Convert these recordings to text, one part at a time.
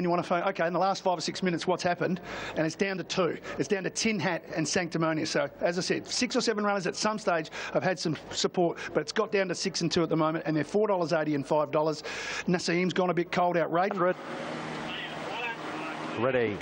You want to find, okay, in the last 5 or 6 minutes, what's happened? And it's down to 2. It's down to Tin Hat and Sanctimonious. So, as I said, 6 or 7 runners at some stage have had some support, but it's got down to 6 and 2 at the moment, and they're $4.80 and $5. Naseem's gone a bit cold outrageous. Ready.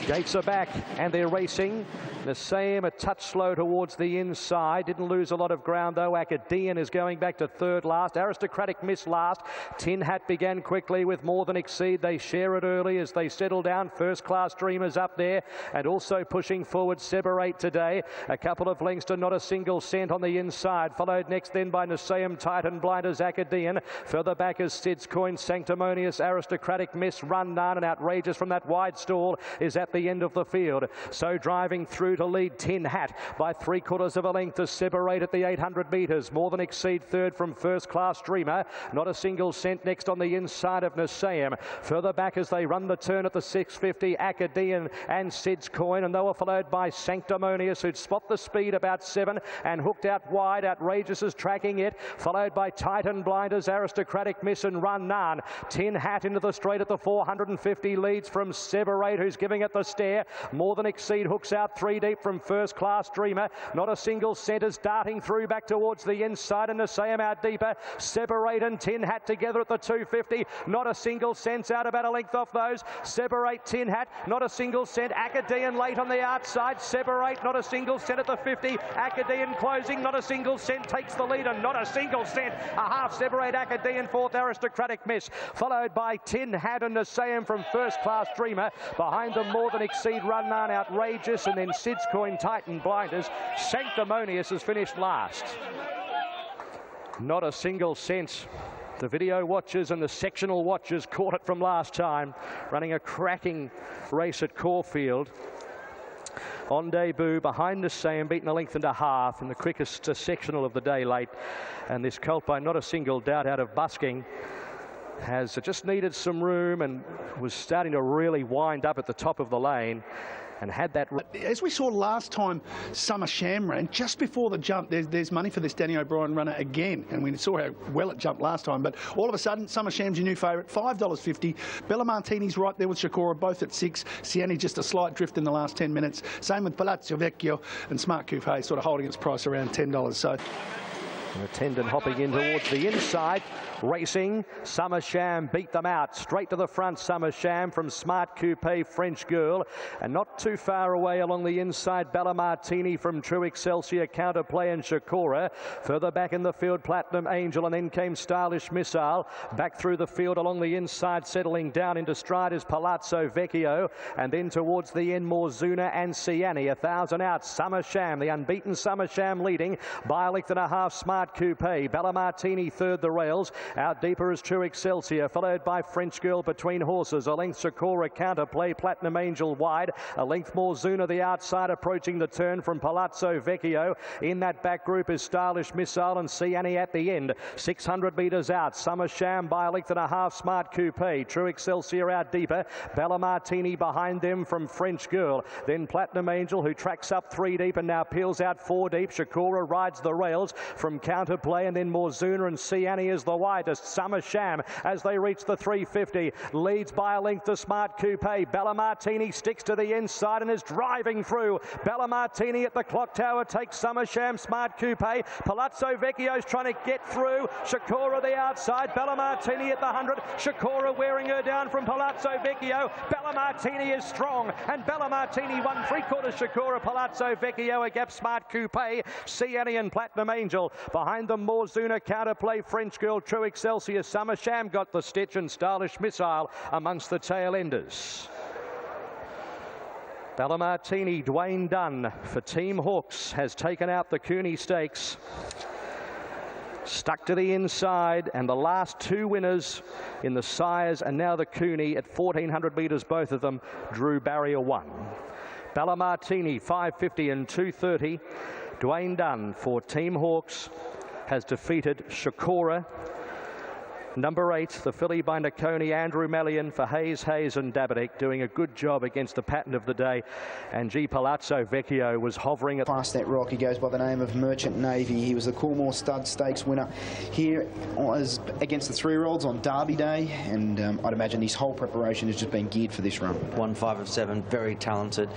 Gates are back and they're racing. Naseem a touch slow towards the inside. Didn't lose a lot of ground though. Acadian is going back to third last. Aristocratic Miss last. Tin Hat began quickly with More Than Exceed. They share it early as they settle down. First Class Dreamers up there and also pushing forward Separate today. A couple of lengths to Not a Single Cent on the inside. Followed next then by Naseem, Titan Blinders, Acadian. Further back is Sid's Coin, Sanctimonious, Aristocratic Miss, Run None, and Outrageous from that wide stall is at the end of the field. So driving through to lead Tin Hat by 3/4 of a length to Separate at the 800 metres. More Than Exceed third from First Class Dreamer. Not a Single Cent next on the inside of Naseem. Further back as they run the turn at the 650, Acadian and Sid's Coin, and they were followed by Sanctimonious, who'd spot the speed about 7 and hooked out wide. Outrageous is tracking it, followed by Titan Blinders, Aristocratic Miss and Run None. Tin Hat into the straight at the 450 leads from Separate, who's giving it the stare. More Than Exceed hooks out 3 deep from First Class Dreamer. Not a Single Cent is darting through back towards the inside, and Naseem out deeper. Separate and Tin Hat together at the 250. Not a Single Cent's out about a length off those. Separate, Tin Hat, Not a Single Cent. Acadian late on the outside. Separate, Not a Single Cent at the 50. Acadian closing. Not a Single Cent takes the lead, and Not a Single Cent. A half Separate, Acadian fourth, Aristocratic Miss, followed by Tin Hat and Naseem from First Class Dreamer. Behind them, More Than Exceed, Run None, Outrageous, and then Sid's Coin, Titan Blinders. Sanctimonious has finished last. Not a Single Cent. The video watchers and the sectional watchers caught it from last time, running a cracking race at Caulfield. On debut, behind Naseem, beaten a length and a half in the quickest sectional of the day late. And this colt by Not a Single Doubt out of Busking has just needed some room and was starting to really wind up at the top of the lane. And had that. As we saw last time, Summer Sham ran just before the jump. There's money for this Danny O'Brien runner again, and we saw how well it jumped last time. But all of a sudden, Summer Sham's your new favourite, $5.50. Bella Martini's right there with Shakora, both at 6. Siani just a slight drift in the last 10 minutes. Same with Palazzo Vecchio and Smart Coupe, sort of holding its price around $10. So. An attendant hopping in towards the inside, racing. Summer Sham beat them out. Straight to the front, Summer Sham from Smart Coupe, French Girl. And not too far away along the inside, Bella Martini from True Excelsior, Counterplay and Shakora. Further back in the field, Platinum Angel, and then came Stylish Missile. Back through the field along the inside, settling down into stride is Palazzo Vecchio. And then towards the end, Morzuna and Siani. 1,000 out, Summer Sham, the unbeaten Summer Sham leading by a length and a half. Smart Coupe, Bella Martini third the rails. Out deeper is True Excelsior, followed by French Girl between horses. A length Shakora, Counterplay, Platinum Angel wide. A length Morzuna the outside, approaching the turn from Palazzo Vecchio. In that back group is Stylish Missile and Siani at the end. 600 metres out, Summer Sham by a length and a half. Smart Coupe, True Excelsior out deeper. Bella Martini behind them from French Girl. Then Platinum Angel, who tracks up 3 deep and now peels out 4 deep. Shakora rides the rails from Counterplay, and then Morzuna and Siani is the widest. Summer Sham, as they reach the 350, leads by a length to Smart Coupe. Bella Martini sticks to the inside and is driving through. Bella Martini at the clock tower takes Summer Sham, Smart Coupe. Palazzo Vecchio's trying to get through. Shakora the outside. Bella Martini at the 100. Shakora wearing her down from Palazzo Vecchio. Bella Martini is strong, and Bella Martini won 3/4. Shakora, Palazzo Vecchio, a gap. Smart Coupe, Siani and Platinum Angel. Behind them, Morzuna, Counterplay, French Girl, True Excelsior. Summer Sham got the stitch, and Stylish Missile amongst the tail enders. Bella Martini, Dwayne Dunn for Team Hawkes has taken out the Cooney Stakes. Stuck to the inside, and the last 2 winners in the Sires and now the Cooney at 1,400 metres, both of them drew barrier 1. Bella Martini, 550 and 230. Dwayne Dunn for Team Hawkes has defeated Shakora, Number 8, the filly by Nakoni, Andrew Melian for Hayes and Dabinik, doing a good job against the pattern of the day. And G. Palazzo Vecchio was hovering at past that rock. He goes by the name of Merchant Navy. He was the Coolmore Stud Stakes winner here against the 3-year-olds on Derby Day, and I'd imagine his whole preparation has just been geared for this run. 1-5 of 7, very talented.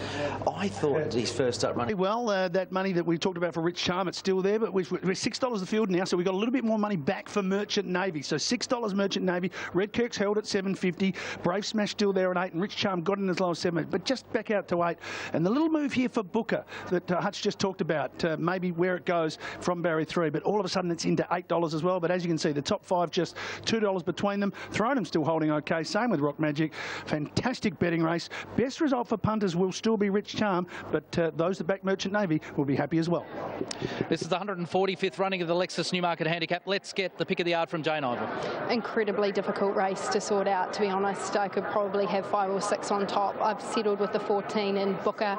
I thought his first up running. Well, that money that we talked about for Rich Charm, it's still there, but we're $6 the field now, so we've got a little bit more money back for Merchant Navy. So $6 Merchant Navy. Redkirk's held at $7.50. Brave Smash still there at 8, and Rich Charm got in as low as 7, but just back out to 8. And the little move here for Booker that Hutch just talked about, maybe where it goes from barrier 3, but all of a sudden it's into $8 as well. But as you can see, the top 5 just $2 between them. Thronum still holding okay. Same with Rock Magic. Fantastic betting race. Best result for punters will still be Rich Charm, but those that back Merchant Navy will be happy as well. This is the 145th running of the Lexus Newmarket Handicap. Let's get the pick of the yard from Jane Ivory. Incredibly difficult race to sort out, to be honest. I could probably have 5 or 6 on top. I've settled with the 14 in Booker.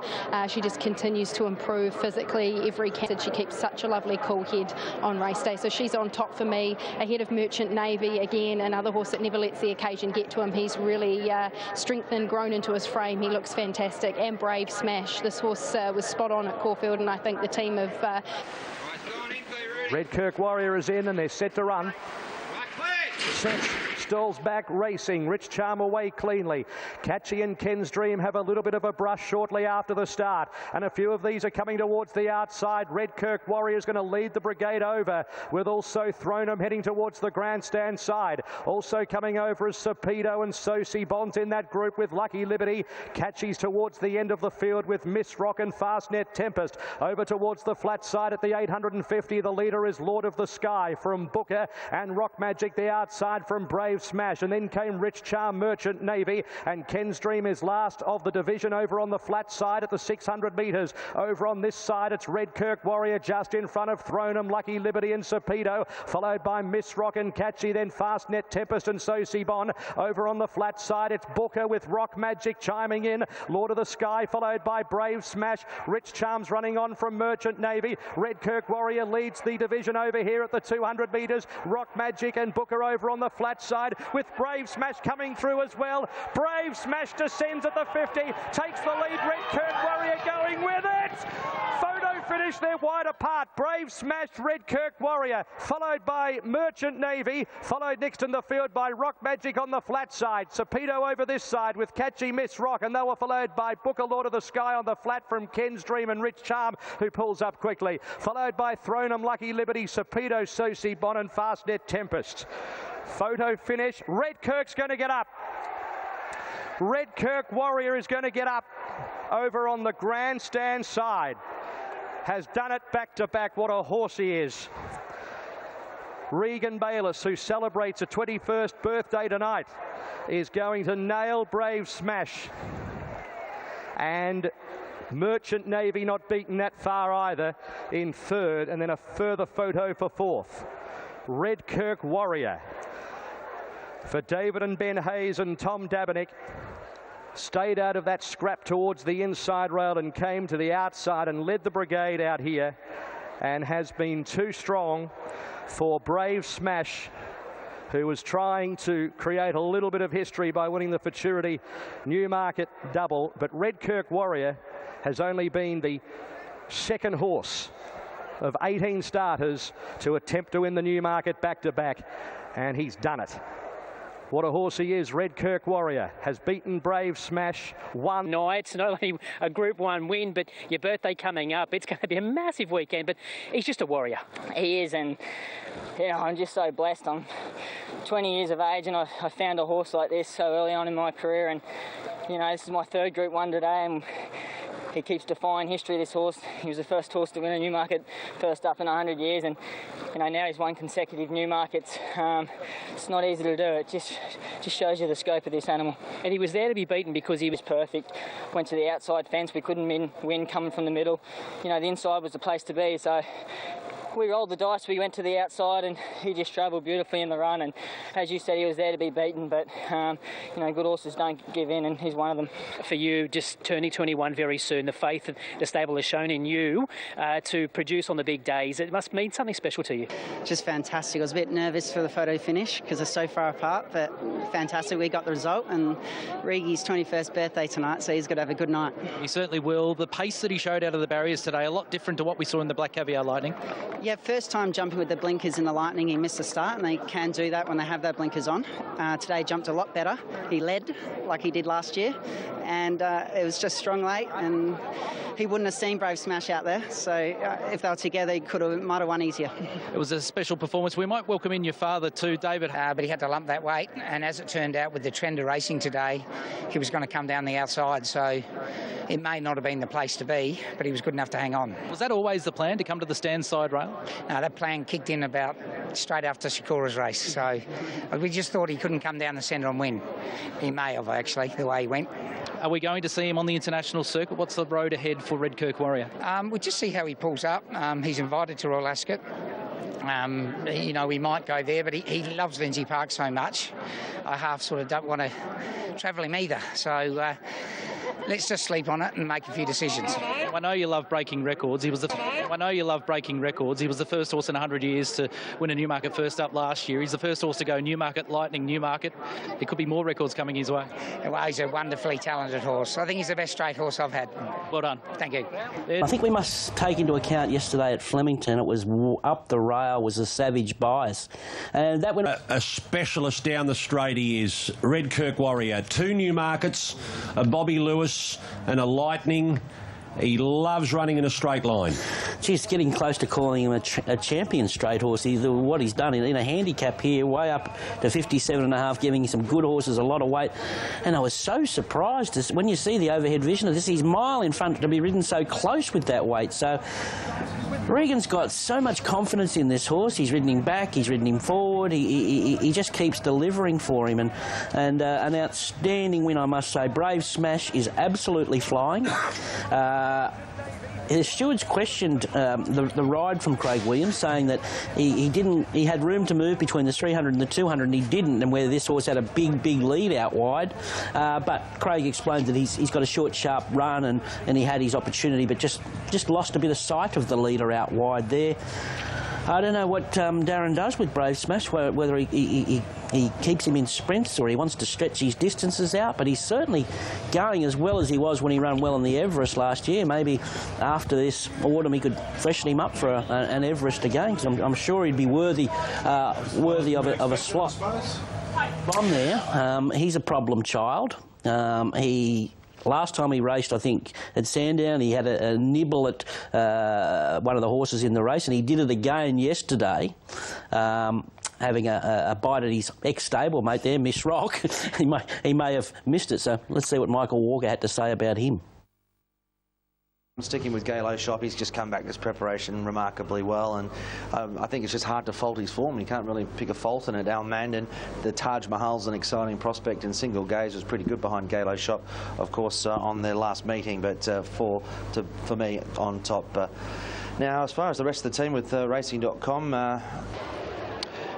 She just continues to improve physically every candidate. She keeps such a lovely cool head on race day, so she's on top for me, ahead of Merchant Navy. Again, another horse that never lets the occasion get to him. He's really strengthened, grown into his frame. He looks fantastic. And Brave Smash. This horse was spot on at Caulfield, and I think the team of Redkirk Warrior is in, and they're set to run. Set. Stalls back, racing. Rich Charm away cleanly. Catchy and Ken's Dream have a little bit of a brush shortly after the start, and a few of these are coming towards the outside. Redkirk Warrior is going to lead the brigade over, with also Thronum heading towards the grandstand side. Also coming over is Sapido and Sosi Bonds in that group with Lucky Liberty. Catchy's towards the end of the field with Miss Rock and Fastnet Tempest. Over towards the flat side at the 850, the leader is Lord of the Sky from Booker, and Rock Magic the outside from Brave Smash, and then came Rich Charm, Merchant Navy, and Ken's Dream is last of the division over on the flat side at the 600 metres. Over on this side, it's Redkirk Warrior just in front of Thronum, Lucky Liberty and Sapido, followed by Miss Rock and Catchy, then Fastnet Tempest and Sosi Bon. Over on the flat side, it's Booker with Rock Magic chiming in, Lord of the Sky, followed by Brave Smash. Rich Charm's running on from Merchant Navy. Redkirk Warrior leads the division over here at the 200 metres. Rock Magic and Booker over on the flat side, with Brave Smash coming through as well. Brave Smash descends at the 50, takes the lead. Redkirk Warrior going with it. Photo finish, they're wide apart. Brave Smash, Redkirk Warrior, followed by Merchant Navy, followed next in the field by Rock Magic on the flat side. Sapido over this side with Catchy Miss Rock, and they were followed by Booker, Lord of the Sky on the flat from Ken's Dream and Rich Charm, who pulls up quickly. Followed by Thronum, Lucky Liberty, Sapido, Sosi Bon and Fastnet Tempest. Photo finish. Redkirk's going to get up. Redkirk Warrior is going to get up over on the grandstand side. Has done it back to back. What a horse he is. Regan Bayliss, who celebrates a 21st birthday tonight, is going to nail Brave Smash. And Merchant Navy not beaten that far either in third, and then a further photo for fourth. Redkirk Warrior for David and Ben Hayes and Tom Dabinik stayed out of that scrap towards the inside rail and came to the outside and led the brigade out here, and has been too strong for Brave Smash, who was trying to create a little bit of history by winning the Futurity Newmarket double. But Redkirk Warrior has only been the second horse of 18 starters to attempt to win the Newmarket back-to-back, and he's done it. What a horse he is. Redkirk Warrior has beaten Brave Smash. No, it's not only a Group 1 win, but your birthday coming up. It's going to be a massive weekend, but he's just a warrior. He is, and you know, I'm just so blessed. I'm 20 years of age, and I found a horse like this so early on in my career, and you know, this is my third Group 1 today, and he keeps defying history, this horse. He was the first horse to win a Newmarket, first up in 100 years, and you know, now he's won consecutive Newmarkets. It's not easy to do. It just shows you the scope of this animal. And he was there to be beaten because he was perfect. Went to the outside fence. We couldn't win coming from the middle. You know, the inside was the place to be. So we rolled the dice. We went to the outside, and he just travelled beautifully in the run. And as you said, he was there to be beaten. But you know, good horses don't give in, and he's one of them. For you, just turning 21 very soon, the faith that the stable has shown in you to produce on the big days, it must mean something special to you. Just fantastic. I was a bit nervous for the photo finish because they're so far apart, but fantastic. We got the result, and Regi's 21st birthday tonight, so he's got to have a good night. He certainly will. The pace that he showed out of the barriers today, a lot different to what we saw in the Black Caviar Lightning. Yeah, first time jumping with the blinkers in the Lightning, he missed the start, and they can do that when they have their blinkers on. Today jumped a lot better. He led like he did last year, and it was just strong late, and he wouldn't have seen Brave Smash out there, so if they were together, he might have won easier. It was a special performance. We might welcome in your father too, David. But he had to lump that weight, and as it turned out with the trend of racing today, he was going to come down the outside, so it may not have been the place to be, but he was good enough to hang on. Was that always the plan, to come to the stand side rail? No, that plan kicked in about straight after Shakura's race, so we just thought he couldn't come down the centre and win. He may have, actually, the way he went. Are we going to see him on the international circuit? What's the road ahead for Redkirk Warrior? We'll just see how he pulls up. He's invited to Royal Ascot. You know, we might go there, but he loves Lindsay Park so much. I half sort of don't want to travel him either. So let's just sleep on it and make a few decisions. I know you love breaking records. He was the first horse in 100 years to win a Newmarket first up last year. He's the first horse to go Newmarket, Lightning, Newmarket. There could be more records coming his way. Well, he's a wonderfully talented horse. I think he's the best straight horse I've had. Well done. Thank you. I think we must take into account yesterday at Flemington, it was up the rail was a Savage Bias. And that went... A specialist down the straight he is. Redkirk Warrior. 2 Newmarkets, a Bobby Lewis and a Lightning. He loves running in a straight line. Geez, getting close to calling him a champion straight horse. What he's done in a handicap here, way up to 57.5, giving some good horses a lot of weight. And I was so surprised when you see the overhead vision of this. He's a mile in front to be ridden so close with that weight. So Regan's got so much confidence in this horse. He's ridden him back, he's ridden him forward. He just keeps delivering for him. And an outstanding win, I must say. Brave Smash is absolutely flying. The stewards questioned the ride from Craig Williams, saying that he had room to move between the 300 and the 200, and he didn't, and where this horse had a big lead out wide. But Craig explained that he's got a short, sharp run, and he had his opportunity, but just lost a bit of sight of the leader out wide there. I don't know what Darren does with Brave Smash, whether he keeps him in sprints or he wants to stretch his distances out, but he's certainly going as well as he was when he ran well in the Everest last year. Maybe after this autumn he could freshen him up for an Everest again, because I'm sure he'd be worthy of a slot on there. He's a problem child. Last time he raced, I think, at Sandown, he had a nibble at one of the horses in the race, and he did it again yesterday, having a bite at his ex-stablemate there, Miss Rock. he may have missed it, so let's see what Michael Walker had to say about him. Sticking with Galo Shop, he's just come back this preparation remarkably well, and I think it's just hard to fault his form. You can't really pick a fault in it. Al Mandan, the Taj Mahal's an exciting prospect, and Single Gaze was pretty good behind Galo Shop, of course, on their last meeting, but for me, on top. Now, as far as the rest of the team with Racing.com,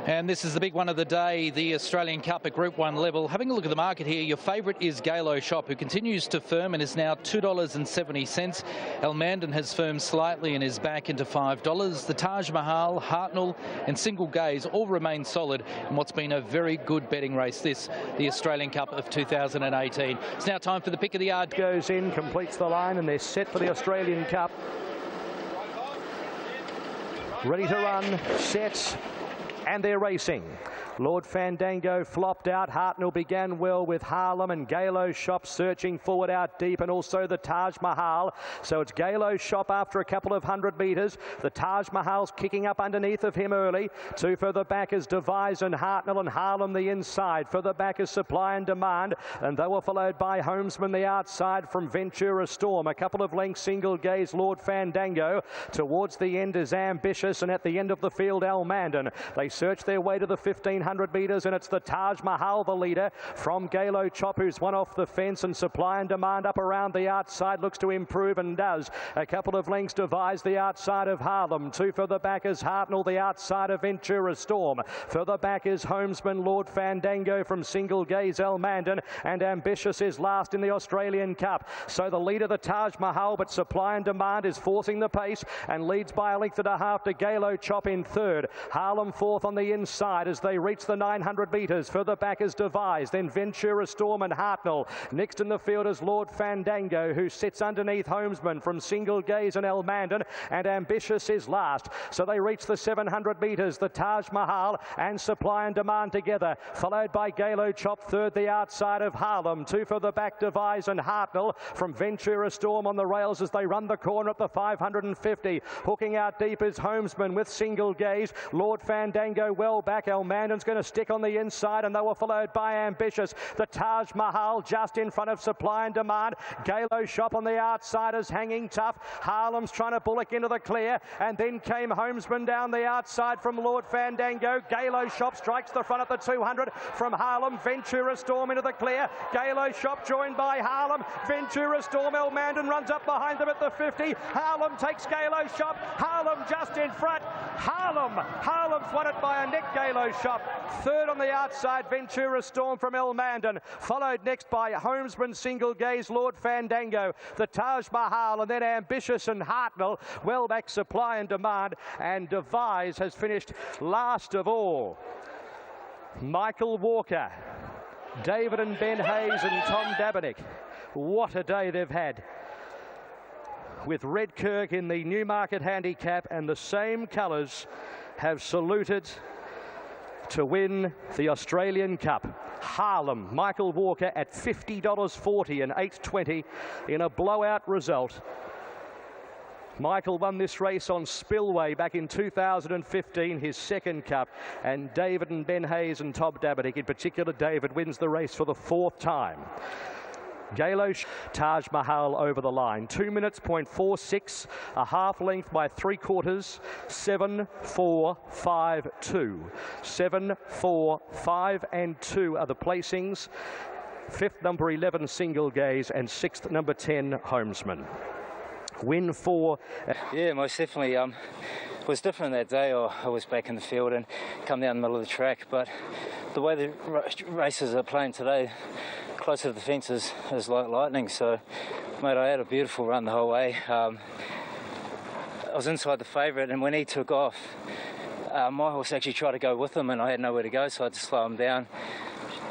and this is the big one of the day, the Australian Cup at Group 1 level. Having a look at the market here, your favourite is Galo Shop, who continues to firm and is now $2.70. El Mandan has firmed slightly and is back into $5. The Taj Mahal, Hartnell and Single Gaze all remain solid in what's been a very good betting race, the Australian Cup of 2018. It's now time for the pick of the yard. Goes in, completes the line, and they're set for the Australian Cup. Ready to run, set, and they're racing. Lord Fandango flopped out. Hartnell began well with Harlem, and Galo Shop searching forward out deep, and also the Taj Mahal. So it's Galo Shop after a couple of 100 metres. The Taj Mahal's kicking up underneath of him early. 2 further back is Devise and Hartnell, and Harlem the inside. Further back is Supply and Demand, and they were followed by Homesman the outside from Ventura Storm. A couple of lengths, Single Gaze, Lord Fandango. Towards the end is Ambitious, and at the end of the field, Al Mandan. They search their way to the 1500 900 metres, and it's the Taj Mahal, the leader, from Galo Chop, who's one off the fence, and Supply and Demand up around the outside, looks to improve and does. A couple of lengths devise the outside of Harlem. Two further back is Hartnell, the outside of Ventura Storm. Further back is Homesman, Lord Fandango from Single Gaze, El Mandan, and Ambitious is last in the Australian Cup. So the leader, the Taj Mahal, but Supply and Demand is forcing the pace and leads by a length and a half to Galo Chop in third. Harlem fourth on the inside as they reach the 900 metres. Further back is Devise, then Ventura Storm and Hartnell. Next in the field is Lord Fandango, who sits underneath Homesman from Single Gaze and El Mandan, and Ambitious is last. So they reach the 700 metres. The Taj Mahal and Supply and Demand together, followed by Galo Chop third, the outside of Harlem. Two further back, Devise and Hartnell from Ventura Storm on the rails as they run the corner at the 550. Hooking out deep is Homesman with Single Gaze. Lord Fandango well back. El Mandan's going to stick on the inside, and they were followed by Ambitious. The Taj Mahal just in front of Supply and Demand. Galo Chop on the outside is hanging tough. Harlem's trying to bullock into the clear, and then came Homesman down the outside from Lord Fandango. Galo Chop strikes the front at the 200 from Harlem. Ventura Storm into the clear. Galo Chop joined by Harlem. Ventura Storm, El Mandan runs up behind them at the 50. Harlem takes Galo Chop. Harlem just in front. Harlem's won it by a neck, Galo Chop. Third on the outside, Ventura Storm from El Mandan. Followed next by Homesman, Single Gaze, Lord Fandango, the Taj Mahal, and then Ambitious and Hartnell. Well back, Supply and Demand, and Devise has finished last of all. Michael Walker, David and Ben Hayes and Tom Dabinick. What a day they've had, with Redkirk in the Newmarket handicap, and the same colours have saluted to win the Australian Cup. Harlem, Michael Walker at $50.40 and $8.20 in a blowout result. Michael won this race on Spillway back in 2015, his second Cup, and David and Ben Hayes and Tom Dabinick, in particular David, wins the race for the fourth time. Galo Taj Mahal over the line. 2 minutes, 0.46, a half length by 3/4, 7, 4, 5, 2. 7, 4, 5 and 2 are the placings. Fifth, number 11, Single Gaze, and sixth, number 10, Homesman. Win for... Yeah, most definitely. It was different that day. I was back in the field and come down the middle of the track, but the way the races are playing today, closer to the fence is like lightning. So, mate, I had a beautiful run the whole way. I was inside the favourite, and when he took off, my horse actually tried to go with him, and I had nowhere to go, so I had to slow him down.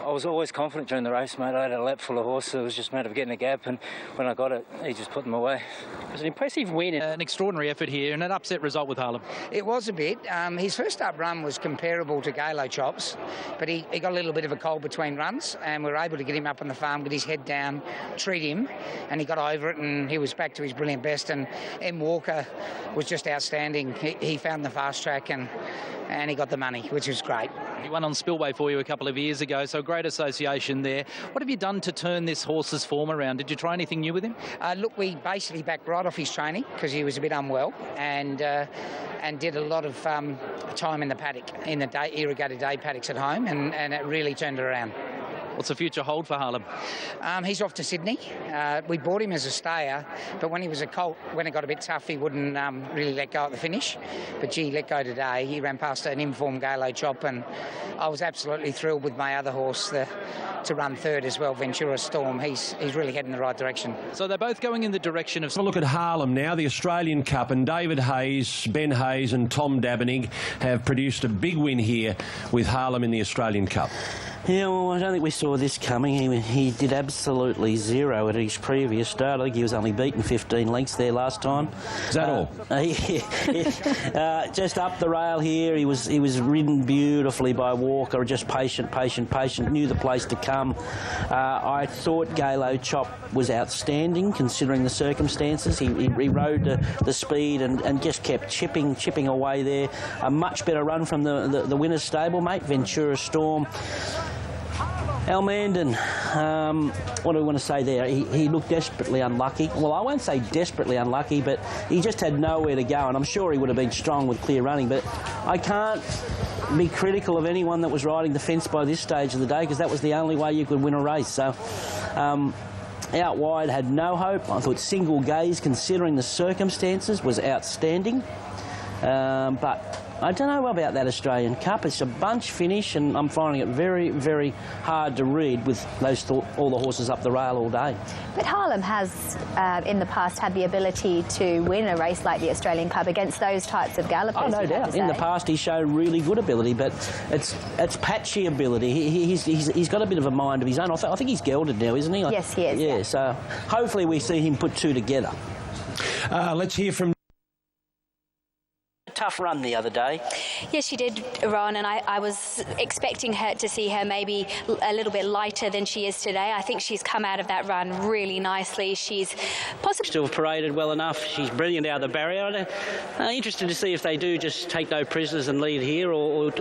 I was always confident during the race, mate. I had a lap full of horses. It was just a matter of getting a gap, and when I got it, he just put them away. It was an impressive win, an extraordinary effort here, and an upset result with Harlem. It was a bit. His first up run was comparable to Galo Chop's, but he got a little bit of a cold between runs, and we were able to get him up on the farm, get his head down, treat him, and he got over it, and he was back to his brilliant best. And M. Walker was just outstanding. He found the fast track, and he got the money, which was great. He won on Spillway for you a couple of years ago, so great association there. What have you done to turn this horse's form around? Did you try anything new with him? Look, we basically backed right off his training because he was a bit unwell, and did a lot of time in the paddock, in the irrigated day paddocks at home, and it really turned it around. What's the future hold for Harlem? He's off to Sydney. We bought him as a stayer, but when he was a colt, when it got a bit tough, he wouldn't really let go at the finish. But gee, let go today. He ran past an informed Galo Chop, and I was absolutely thrilled with my other horse to run third as well, Ventura Storm. He's really heading in the right direction. So they're both going in the direction of... Have a look at Harlem now, the Australian Cup, and David Hayes, Ben Hayes and Tom Dabinick have produced a big win here with Harlem in the Australian Cup. Yeah, well, I don't think we saw this coming. He did absolutely zero at his previous start. I think he was only beaten 15 lengths there last time. Is that all? Just up the rail here, he was ridden beautifully by Walker, just patient, knew the place to come. I thought Galo Chop was outstanding considering the circumstances. He rode the speed and just kept chipping away there. A much better run from the winner's stablemate, Ventura Storm. El Mandan, what do we want to say there? He looked desperately unlucky. Well, I won't say desperately unlucky, but he just had nowhere to go, and I'm sure he would have been strong with clear running, but I can't be critical of anyone that was riding the fence by this stage of the day, because that was the only way you could win a race. So out wide had no hope. I thought Single Gaze, considering the circumstances, was outstanding. But I don't know about that Australian Cup. It's a bunch finish, and I'm finding it very, very hard to read with all the horses up the rail all day. But Harlem has, in the past, had the ability to win a race like the Australian Cup against those types of gallopers. Oh, no doubt. In the past, he's shown really good ability, but it's patchy ability. He's got a bit of a mind of his own. I think he's gelded now, isn't he? Yes, he is. Yeah, so hopefully we see him put two together. Let's hear from... Tough run the other day. Yes, she did, Ron, and I was expecting her to see her maybe a little bit lighter than she is today. I think she's come out of that run really nicely. She's possibly still paraded well enough. She's brilliant out of the barrier. Interested to see if they do just take no prisoners and lead here, or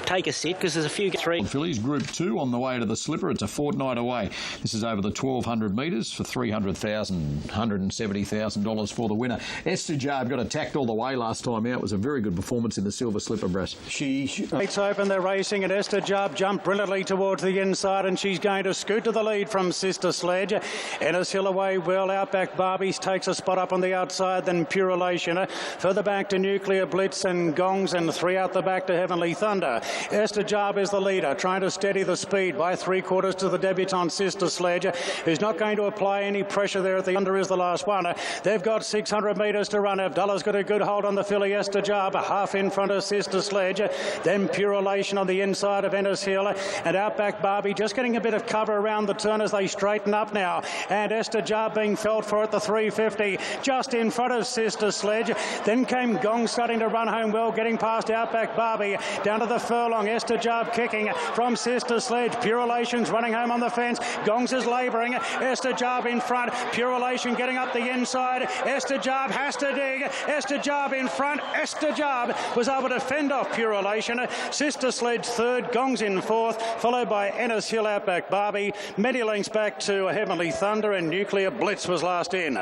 take a sit, because there's a few three. Fillies Group 2 on the way to the Slipper. It's a fortnight away. This is over the 1,200 metres for $300,000, $170,000 for the winner. Esther Jarb got attacked all the way last time out. It was a very good performance in the Silver Slipper, Brass. Gates open, they're racing, and Esther Jarb jumped brilliantly towards the inside, and she's going to scoot to the lead from Sister Sledge. Ennis Hill away well. Outback Barbie takes a spot up on the outside, then Pure Elation. Further back to Nuclear Blitz and Gongs, and three out the back to Heavenly Thunder. Esther Jarb is the leader, trying to steady the speed by 3/4 to the debutante Sister Sledge, who's not going to apply any pressure there at the under is the last one. They've got 600 metres to run. Abdullah's got a good hold on the filly Esther Jarb, half in front of Sister Sledge, then Pure Elation on the inside of Ennis Hill, and Outback Barbie just getting a bit of cover around the turn as they straighten up now, and Esther Jarb being felt for at the 350, just in front of Sister Sledge. Then came Gong starting to run home well, getting past Outback Barbie, down to the furlong. Esther Jarb kicking from Sister Sledge. Pure Elation's running home on the fence. Gongs is labouring. Esther Jarb in front. Pure Elation getting up the inside. Esther Jarb has to dig. Esther Jarb in front. Esther Jarb was able to fend off Pure Elation. Sister Sledge third, Gongs in fourth, followed by Ennis Hill, Outback Barbie. Many lengths back to Heavenly Thunder, and Nuclear Blitz was last in.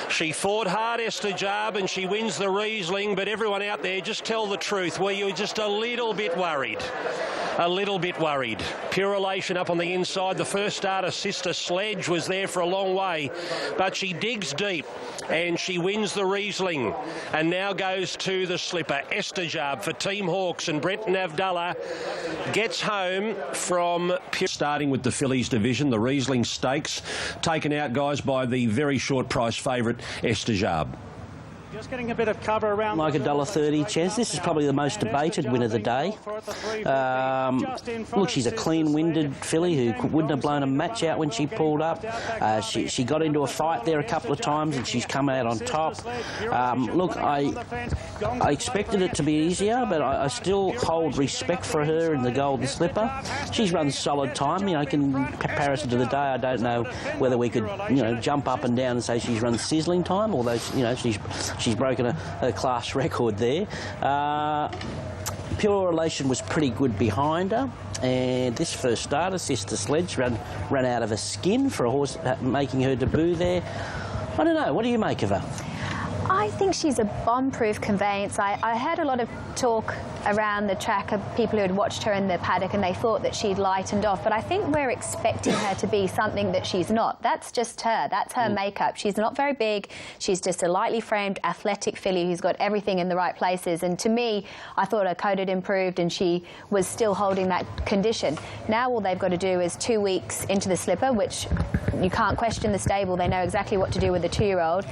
She fought hard, Esther Jarb, and she wins the Riesling, but everyone out there, just tell the truth. Were you just a little bit worried? A little bit worried. Pure Elation up on the inside. The first starter, Sister Sledge, was there for a long way, but she digs deep and she wins the Riesling and now goes to the Slipper. Esther Jarb for Team Hawkes, and Brenton Avdulla gets home from Pure. Starting with the fillies division, the Riesling Stakes, taken out, guys, by the very short price favourite Esther Jarb. Just getting a bit of cover around. Like $1.30, Chaz. This is probably the most debated win of the day. Look, she's a clean-winded filly who wouldn't have blown a match out when she pulled up. She got into a fight there a couple of times and she's come out on top. Look, I expected it to be easier, but I still hold respect for her in the Golden Slipper. She's run solid time. You know, in comparison to the day, I don't know whether we could, jump up and down and say she's run sizzling time, although, she's broken a class record there. Pure Elation was pretty good behind her, and this first starter, Sister Sledge, ran out of her skin for a horse making her debut there. I don't know, what do you make of her? I think she's a bomb-proof conveyance. I heard a lot of talk around the track of people who had watched her in the paddock and they thought that she'd lightened off, but I think we're expecting her to be something that she's not. That's just her. That's her makeup. She's not very big. She's just a lightly framed, athletic filly who's got everything in the right places, and to me, I thought her coat had improved and she was still holding that condition. Now all they've got to do is 2 weeks into the Slipper, which you can't question the stable. They know exactly what to do with the 2-year-old.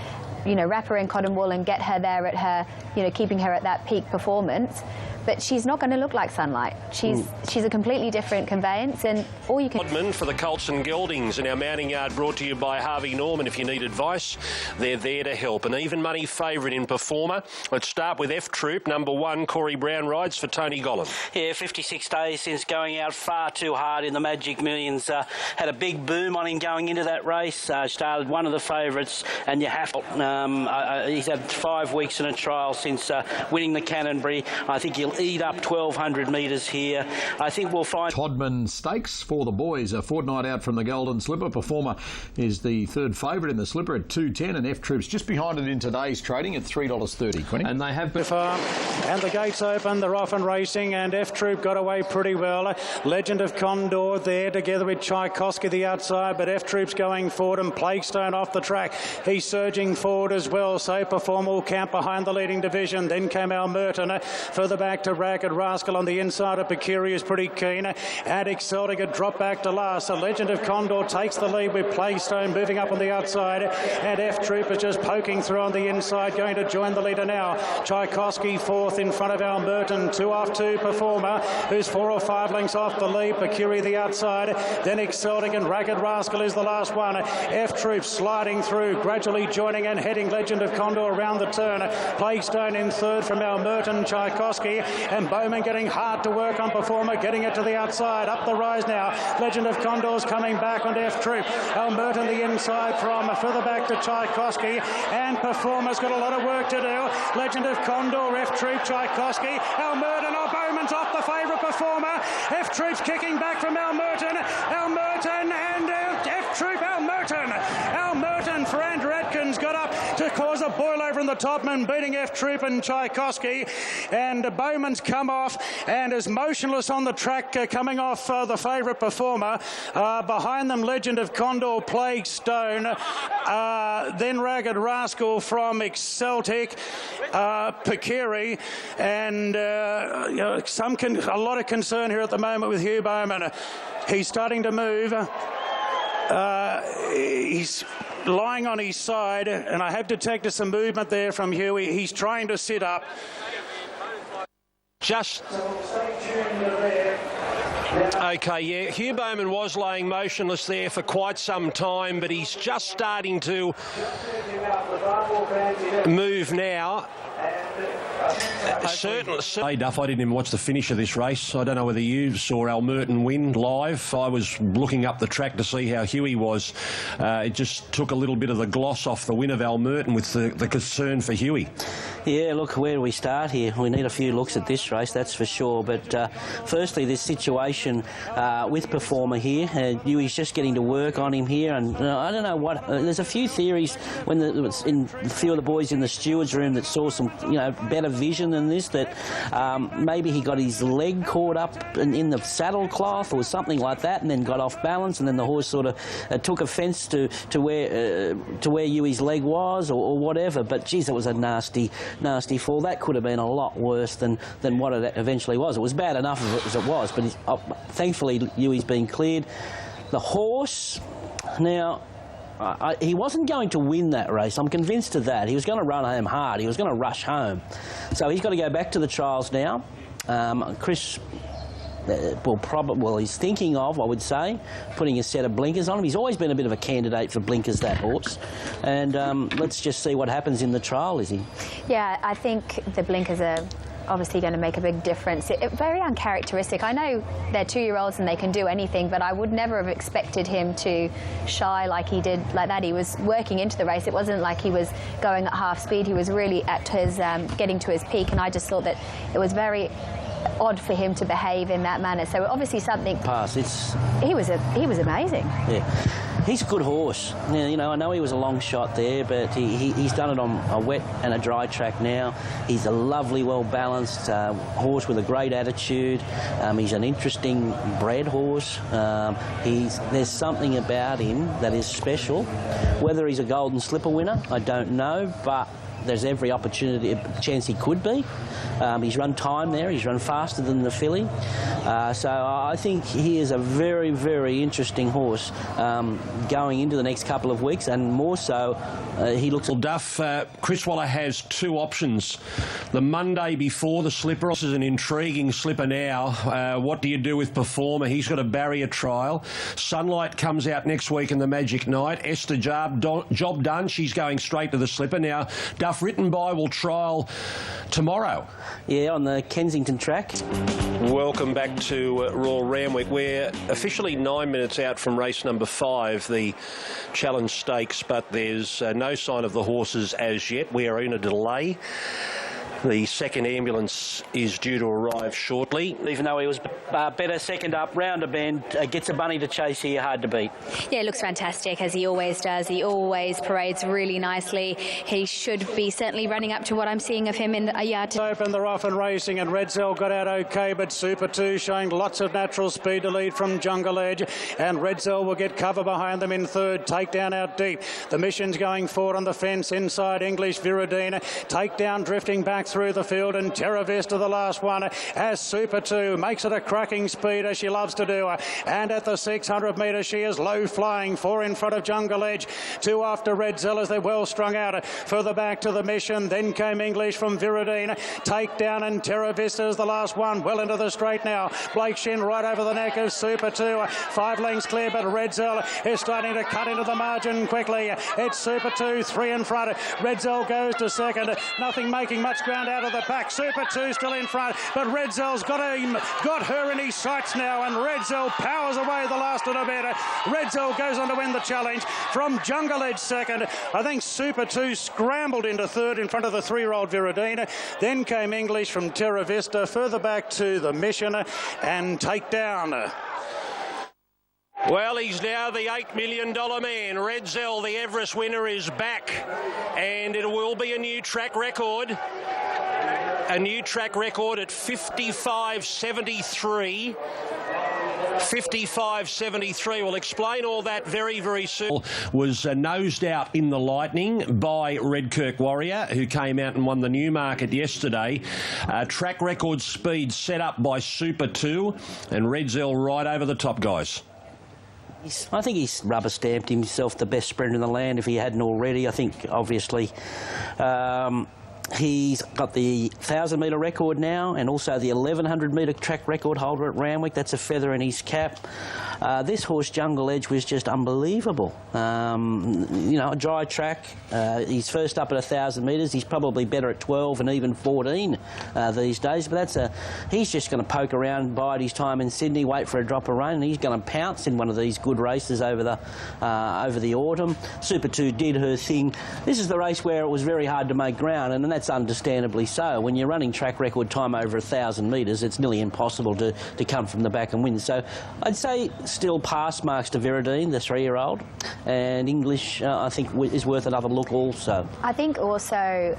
Wrap her in cotton wool and get her there at her, keeping her at that peak performance. But she's not going to look like Sunlight. She's a completely different conveyance, and all you can... Rodman for the Colts and Geldings in our mounting yard, brought to you by Harvey Norman. If you need advice, they're there to help. An even money favourite in Performer. Let's start with F Troop. Number 1, Corey Brown rides for Tony Gollan. Yeah, 56 days since going out far too hard in the Magic Millions. Had a big boom on him going into that race. Started one of the favourites, and you have to... he's had 5 weeks in a trial since winning the Canterbury. I think he'll eat up 1,200 metres here. I think we'll find... Todman Stakes for the boys, a fortnight out from the Golden Slipper. Performer is the third favourite in the Slipper at $2.10, and F Troops just behind it in today's trading at $3.30. Quinny? And they have been far. And the gates open, they're off and racing, and F Troop got away pretty well. Legend of Condor there together with Tchaikovsky the outside, but F Troop's going forward and Plaguestone off the track. He's surging forward as well, so Performer will count behind the leading division. Then came Al Merton. Further back to Ragged Rascal on the inside of Pecuri is pretty keen. And Exceltic had dropped back to last. The Legend of Condor takes the lead with Plaguestone moving up on the outside, and F Troop is just poking through on the inside, going to join the leader now. Tchaikovsky fourth in front of Al Merton, 2 off 2 Performer, who's 4 or 5 lengths off the lead. Pecuri the outside, then Exceltic and Ragged Rascal is the last one. F Troop sliding through, gradually joining and heading Legend of Condor around the turn. Plaguestone in third from Al Merton, Tchaikovsky, and Bowman getting hard to work on Performer, getting it to the outside. Up the rise now. Legend of Condor's coming back on F Troop. Al Merton the inside from further back to Tchaikovsky, and Performer's got a lot of work to do. Legend of Condor, F Troop, Tchaikovsky, Al Merton, Bowman's off the favourite Performer. F Troop's kicking back from Al Merton. Al Merton and F Troop, Al Merton. Al Merton for Andrew Atkins got up to cause a boil over in the topman, beating F Troop and Tchaikovsky, and Bowman's come off and is motionless on the track, coming off the favourite Performer. Behind them, Legend of Condor, Plaguestone, then Ragged Rascal from Exceltic, Pecuri, and a lot of concern here at the moment with Hugh Bowman. He's starting to move. He's lying on his side, and I have detected some movement there from Huey. He's trying to sit up. Okay, yeah, Hugh Bowman was laying motionless there for quite some time, but he's just starting to move now. Certainly. Hey, Duff, I didn't even watch the finish of this race. I don't know whether you saw Al Merton win live. I was looking up the track to see how Huey was. It just took a little bit of the gloss off the win of Al Merton with the concern for Huey. Yeah, look, where do we start here? We need a few looks at this race, that's for sure. But firstly, this situation with Performer here, Huey's just getting to work on him here, and I don't know what. There's a few theories when a few of the boys in the steward's room that saw some, better vision than this, that maybe he got his leg caught up in the saddle cloth or something like that, and then got off balance, and then the horse sort of took offence to where Huey's leg was, or whatever. But geez, it was a nasty fall. That could have been a lot worse than what it eventually was. It was bad enough as it was, but thankfully Huey's been cleared. The horse, now, he wasn't going to win that race. I'm convinced of that. He was going to run home hard. He was going to rush home. So he's got to go back to the trials now. Chris he's thinking of, I would say, putting a set of blinkers on him. He's always been a bit of a candidate for blinkers, that horse. And let's just see what happens in the trial, Izzy. Yeah, I think the blinkers are obviously going to make a big difference. Very uncharacteristic. I know they're 2-year-olds and they can do anything, but I would never have expected him to shy like he did, like that. He was working into the race. It wasn't like he was going at half speed. He was really at his getting to his peak, and I just thought that it was very odd for him to behave in that manner. So obviously something. He was amazing. Yeah. He's a good horse. Yeah, I know he was a long shot there, but he's done it on a wet and a dry track now. He's a lovely, well-balanced horse with a great attitude. He's an interesting bred horse. There's something about him that is special. Whether he's a Golden Slipper winner, I don't know, but there's every chance he could be. He's run time there. He's run faster than the filly. So I think he is a very, very interesting horse going into the next couple of weeks, and more so, he looks... Well, Duff, Chris Waller has 2 options. The Monday before the Slipper. This is an intriguing Slipper now. What do you do with Performer? He's got a barrier trial. Sunlight comes out next week in the Magic Night. Esther job done. She's going straight to the Slipper. Now, Duff Written By will trial tomorrow. Yeah, on the Kensington track. Welcome back to Royal Randwick. We're officially 9 minutes out from race number 5, the Challenge Stakes, but there's no sign of the horses as yet. We are in a delay. The second ambulance is due to arrive shortly. Even though he was better second up, round a bend, gets a bunny to chase here, hard to beat. Yeah, it looks fantastic, as he always does. He always parades really nicely. He should be certainly running up to what I'm seeing of him in a yard. Open, they're off and racing, and Redzell got out okay, but Super 2 showing lots of natural speed to lead from Jungle Edge, and Redzell will get cover behind them in third. Takedown out deep. The Mission's going forward on the fence inside English Viridina. Takedown drifting back through the field, and Terra Vista the last one as Super 2 makes it a cracking speed as she loves to do. And at the 600 metres she is low flying, 4 in front of Jungle Edge, 2 after Redzell as they're well strung out. Further back to the Mission, then came English from Viridina. Takedown and Terra Vista is the last one, well into the straight now. Blake Shin right over the neck of Super 2, 5 lengths clear, but Redzell is starting to cut into the margin quickly. It's Super 2, 3 in front. Redzell goes to second, nothing making much ground out of the pack. Super 2 still in front, but Redzell's got her in his sights now, and Redzell powers away the last little bit. Redzell goes on to win the challenge from Jungle Edge second. I think Super 2 scrambled into third in front of the 3-year-old Viridina. Then came English from Terra Vista, further back to the Mission and Takedown. Well, he's now the $8 million man. Redzell, the Everest winner, is back, and it will be a new track record. A new track record at 55.73. 55.73. We'll explain all that very, very soon. Was nosed out in the Lightning by Redkirk Warrior, who came out and won the Newmarket yesterday. Track record speed set up by Super 2, and Redzell right over the top, guys. I think he's rubber-stamped himself the best sprinter in the land if he hadn't already. I think, obviously, he's got the 1,000-metre record now and also the 1,100-metre track record holder at Randwick. That's a feather in his cap. This horse, Jungle Edge, was just unbelievable. You know, a dry track. He's first up at 1,000 metres. He's probably better at 12 and even 14 these days. But he's just going to poke around, bide his time in Sydney, wait for a drop of rain, and he's going to pounce in one of these good races over the autumn. Super 2 did her thing. This is the race where it was very hard to make ground, and that's understandably so. When you're running track record time over 1,000 metres, it's nearly impossible to come from the back and win. So I'd say still pass marks to Viridine, the 3-year-old, and English, I think, is worth another look also. I think also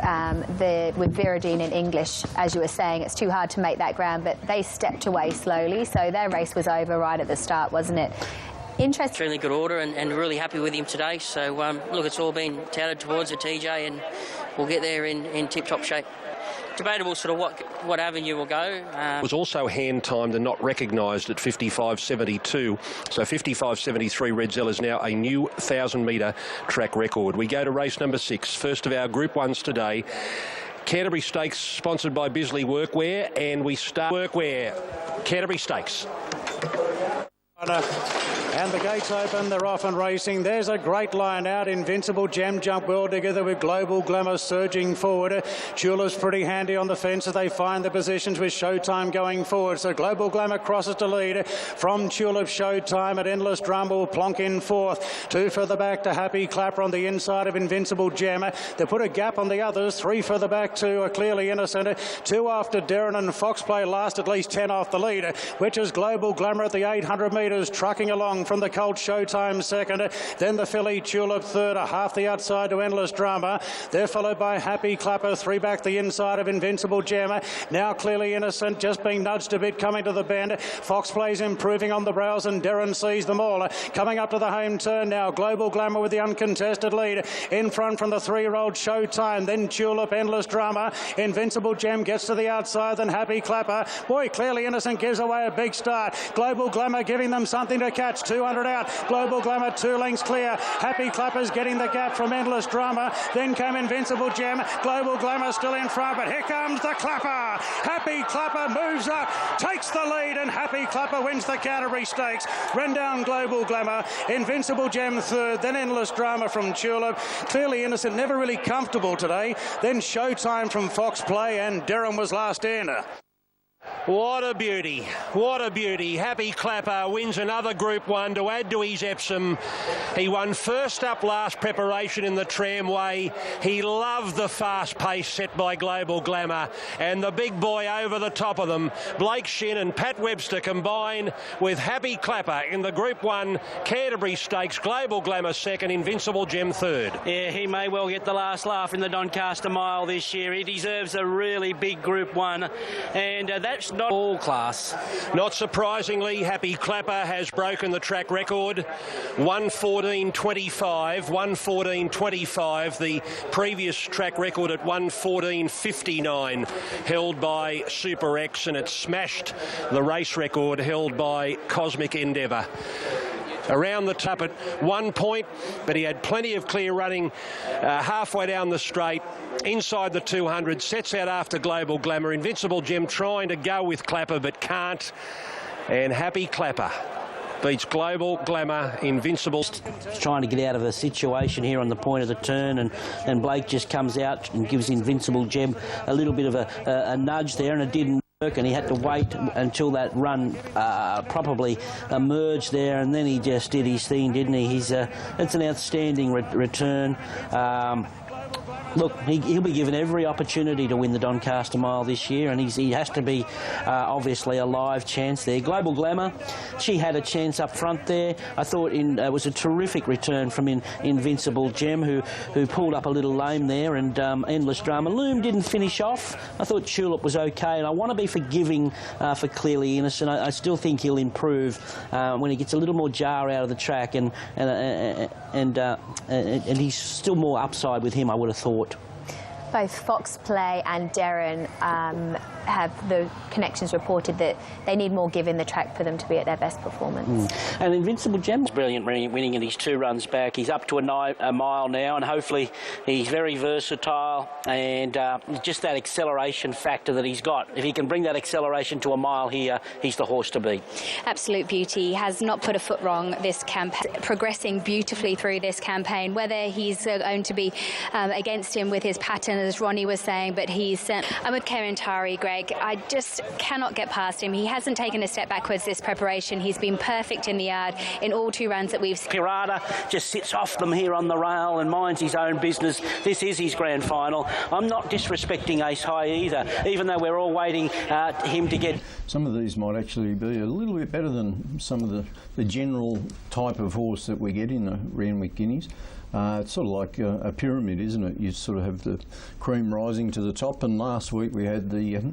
with Viridine and English, as you were saying, it's too hard to make that ground, but they stepped away slowly, so their race was over right at the start, wasn't it? Interesting. Extremely good order and really happy with him today. So, look, it's all been touted towards the TJ, and we'll get there in tip-top shape. Debatable sort of what avenue will go. Was also hand-timed and not recognised at 55.72. So 55.73, Redzell is now a new 1,000-metre track record. We go to race number 6, first of our Group 1s today. Canterbury Stakes, sponsored by Bisley Workwear, and we start Workwear. Canterbury Stakes. And the gates open, they're off and racing. There's a great line out. Invincible Gem jump well together with Global Glamour surging forward. Tulip's pretty handy on the fence as they find the positions with Showtime going forward. So Global Glamour crosses to lead from Tulip. Showtime at Endless Drum will plonk in fourth. 2 further back to Happy Clapper on the inside of Invincible Gem. They put a gap on the others. 3 further back to Clearly Innocent. 2 after Darren and Foxplay last at least 10 off the lead, which is Global Glamour at the 800 metres, trucking along from the Colt Showtime second, then the filly Tulip third, half the outside to Endless Drama. They're followed by Happy Clapper, 3 back the inside of Invincible Gem. Now Clearly Innocent, just being nudged a bit coming to the bend. Fox Plays improving on the brows, and Darren sees them all. Coming up to the home turn now, Global Glamour with the uncontested lead. In front from the 3-year-old Showtime, then Tulip, Endless Drama. Invincible Gem gets to the outside, then Happy Clapper. Boy, Clearly Innocent gives away a big start. Global Glamour giving them something to catch. 200 out. Global Glamour 2 lengths clear. Happy Clapper's getting the gap from Endless Drama. Then came Invincible Gem. Global Glamour still in front, but here comes the Clapper. Happy Clapper moves up, takes the lead, and Happy Clapper wins the Canterbury Stakes. Run down Global Glamour. Invincible Gem third, then Endless Drama from Tulip. Clearly Innocent, never really comfortable today. Then Showtime from Fox Play, and Durham was last in. What a beauty. What a beauty. Happy Clapper wins another Group 1 to add to his Epsom. He won first up last preparation in the Tramway. He loved the fast pace set by Global Glamour, and the big boy over the top of them, Blake Shin and Pat Webster, combine with Happy Clapper in the Group 1 Canterbury Stakes. Global Glamour second, Invincible Gem third. Yeah, he may well get the last laugh in the Doncaster Mile this year. He deserves a really big Group 1, and that's not all class. Not surprisingly, Happy Clapper has broken the track record. 1:14.25, 1:14.25, the previous track record at 1:14.59 held by Super X, and it smashed the race record held by Cosmic Endeavour. Around the top at 1 point, but he had plenty of clear running halfway down the straight. Inside the 200, sets out after Global Glamour. Invincible Gem trying to go with Clapper but can't. And Happy Clapper beats Global Glamour. Invincible. Trying to get out of a situation here on the point of the turn, and Blake just comes out and gives Invincible Gem a little bit of a nudge there, and it didn't work, and he had to wait until that run probably emerged there, and then he just did his thing, didn't he? It's an outstanding return. Look, he'll be given every opportunity to win the Doncaster Mile this year, and he has to be obviously a live chance there. Global Glamour, she had a chance up front there. I thought it was a terrific return from Invincible Gem, who pulled up a little lame there, and Endless Drama. Loom didn't finish off. I thought Tulip was okay, and I want to be forgiving for Clearly Innocent. I still think he'll improve when he gets a little more jar out of the track, and he's still more upside with him, I would have thought. Both Fox Play and Darren have the connections reported that they need more give in the track for them to be at their best performance. And Invincible Gem's brilliant winning in his 2 runs back. He's up to a mile now, and hopefully he's very versatile, and just that acceleration factor that he's got. If he can bring that acceleration to a mile here, he's the horse to beat. Absolute beauty. He has not put a foot wrong this campaign, progressing beautifully through this campaign. Whether he's going to be against him with his pattern, as Ronnie was saying, but I'm with Kementari, Greg. I just cannot get past him. He hasn't taken a step backwards this preparation. He's been perfect in the yard in all 2 runs that we've seen. Pirata just sits off them here on the rail and minds his own business. This is his grand final. I'm not disrespecting Ace High either, even though we're all waiting him to get... Some of these might actually be a little bit better than some of the general type of horse that we get in the Randwick Guineas. It's sort of like a pyramid, isn't it? You sort of have the cream rising to the top, and last week we had the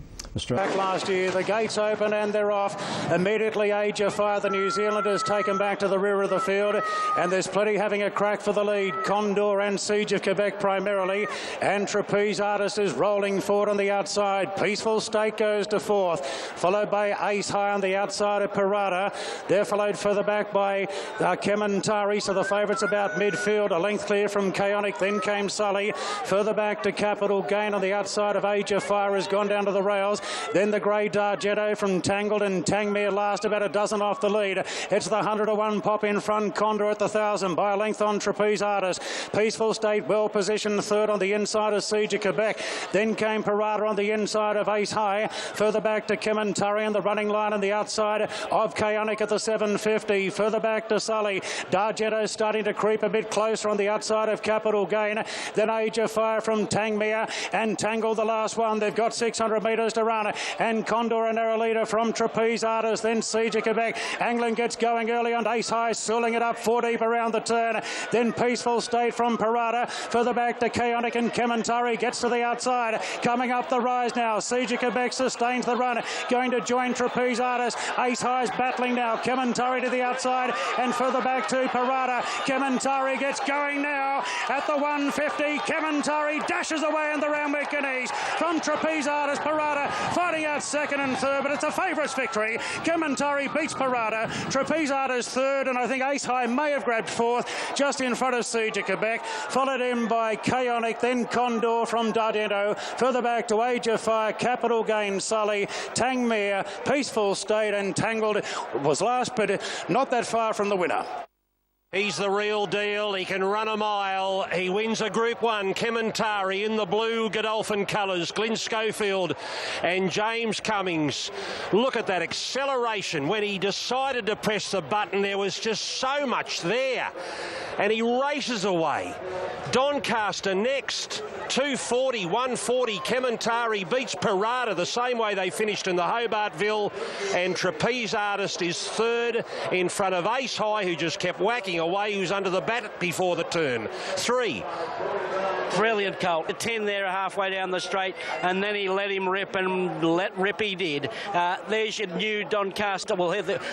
Back last year, the gates open and they're off. Immediately, Age of Fire, the New Zealanders, taken back to the rear of the field, and there's plenty having a crack for the lead. Condor and Siege of Quebec primarily, and Trapeze Artist is rolling forward on the outside. Peaceful State goes to 4th, followed by Ace High on the outside of Pirata. They're followed further back by Kementari, so the favourites about midfield. A length clear from Chaotic, then came Sully. Further back to Capital Gain on the outside of Age of Fire has gone down to the rails. Then the grey Dargetto from Tangled, and Tangmere last, about a dozen off the lead. It's the 100-to-1 pop in front. Condor at the 1,000 by a length on Trapeze Artist. Peaceful State well positioned third on the inside of Siege of Quebec. Then came Pirata on the inside of Ace High. Further back to Kementari on the running line on the outside of Chaotic at the 750. Further back to Sully. Dargetto starting to creep a bit closer on the outside of Capital Gain. Then Age of Fire from Tangmere, and Tangled the last one. They've got 600 metres to run, and Condor a narrow leader from Trapeze Artist. Then Siege of Quebec. Anglin gets going early on Ace High, sailing it up 4 deep around the turn. Then Peaceful State from Pirata. Further back to Chaotic, and Kementari gets to the outside. Coming up the rise now. Siege of Quebec sustains the run, going to join Trapeze Artist. Ace High's battling now. Kementari to the outside, and further back to Pirata. Kementari gets going now at the 150. Kementari dashes away in the Randwick Guineas from Trapeze Artist. Pirata fighting out second and third, but it's a favourites victory. Kementari beats Pirata. Trapeze Artist third, and I think Ace High may have grabbed 4th, just in front of Siege of Quebec. Followed in by Chaotic, then Condor from Dargetto. Further back to Age of Fire, Capital Gain, Sully, Tangmere, Peaceful State, and Tangled was last, but not that far from the winner. He's the real deal. He can run a mile. He wins a Group 1. Kementari in the blue Godolphin colours. Glyn Schofield and James Cummings. Look at that acceleration. When he decided to press the button, there was just so much there. And he races away. Doncaster next. 240, 140. Kementari beats Parada the same way they finished in the Hobartville. And Trapeze Artist is third in front of Ace High, who just kept whacking away, who's under the bat before the turn. 3. Brilliant colt. A 10 there halfway down the straight, and then he let him rip, and let rip he did. There's your new Doncaster. Well,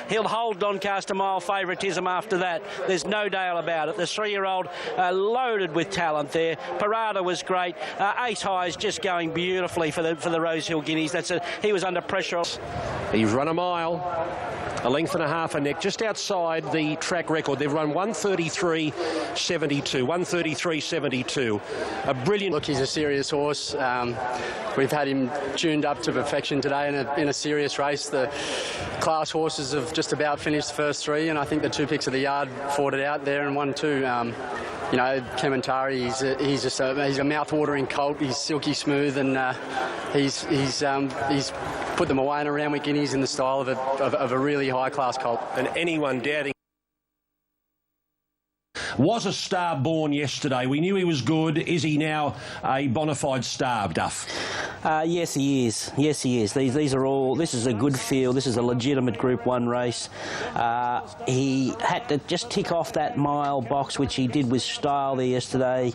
he'll hold Doncaster mile favouritism after that. There's no doubt about it. The 3-year-old loaded with talent there. Parada was great. Ace High is just going beautifully for the Rosehill Guineas. He was under pressure. He's run a mile. A length and a half a neck, just outside the track record. They've run 133.72. 133.72. A brilliant... Look, he's a serious horse. We've had him tuned up to perfection today in a serious race. The class horses have just about finished the first 3, and I think the 2 picks of the yard fought it out there and won 2. You know, Kementari, he's a mouth-watering colt. He's silky smooth, and he's put them away in a Randwick Guineas in the style of a really high-class colt. And anyone doubting... Was a star born yesterday. We knew he was good. Is he now a bona fide star, Duff? Yes, he is. Yes, he is. These are all... This is a good field. This is a legitimate Group 1 race. He had to just tick off that mile box, which he did with style there yesterday.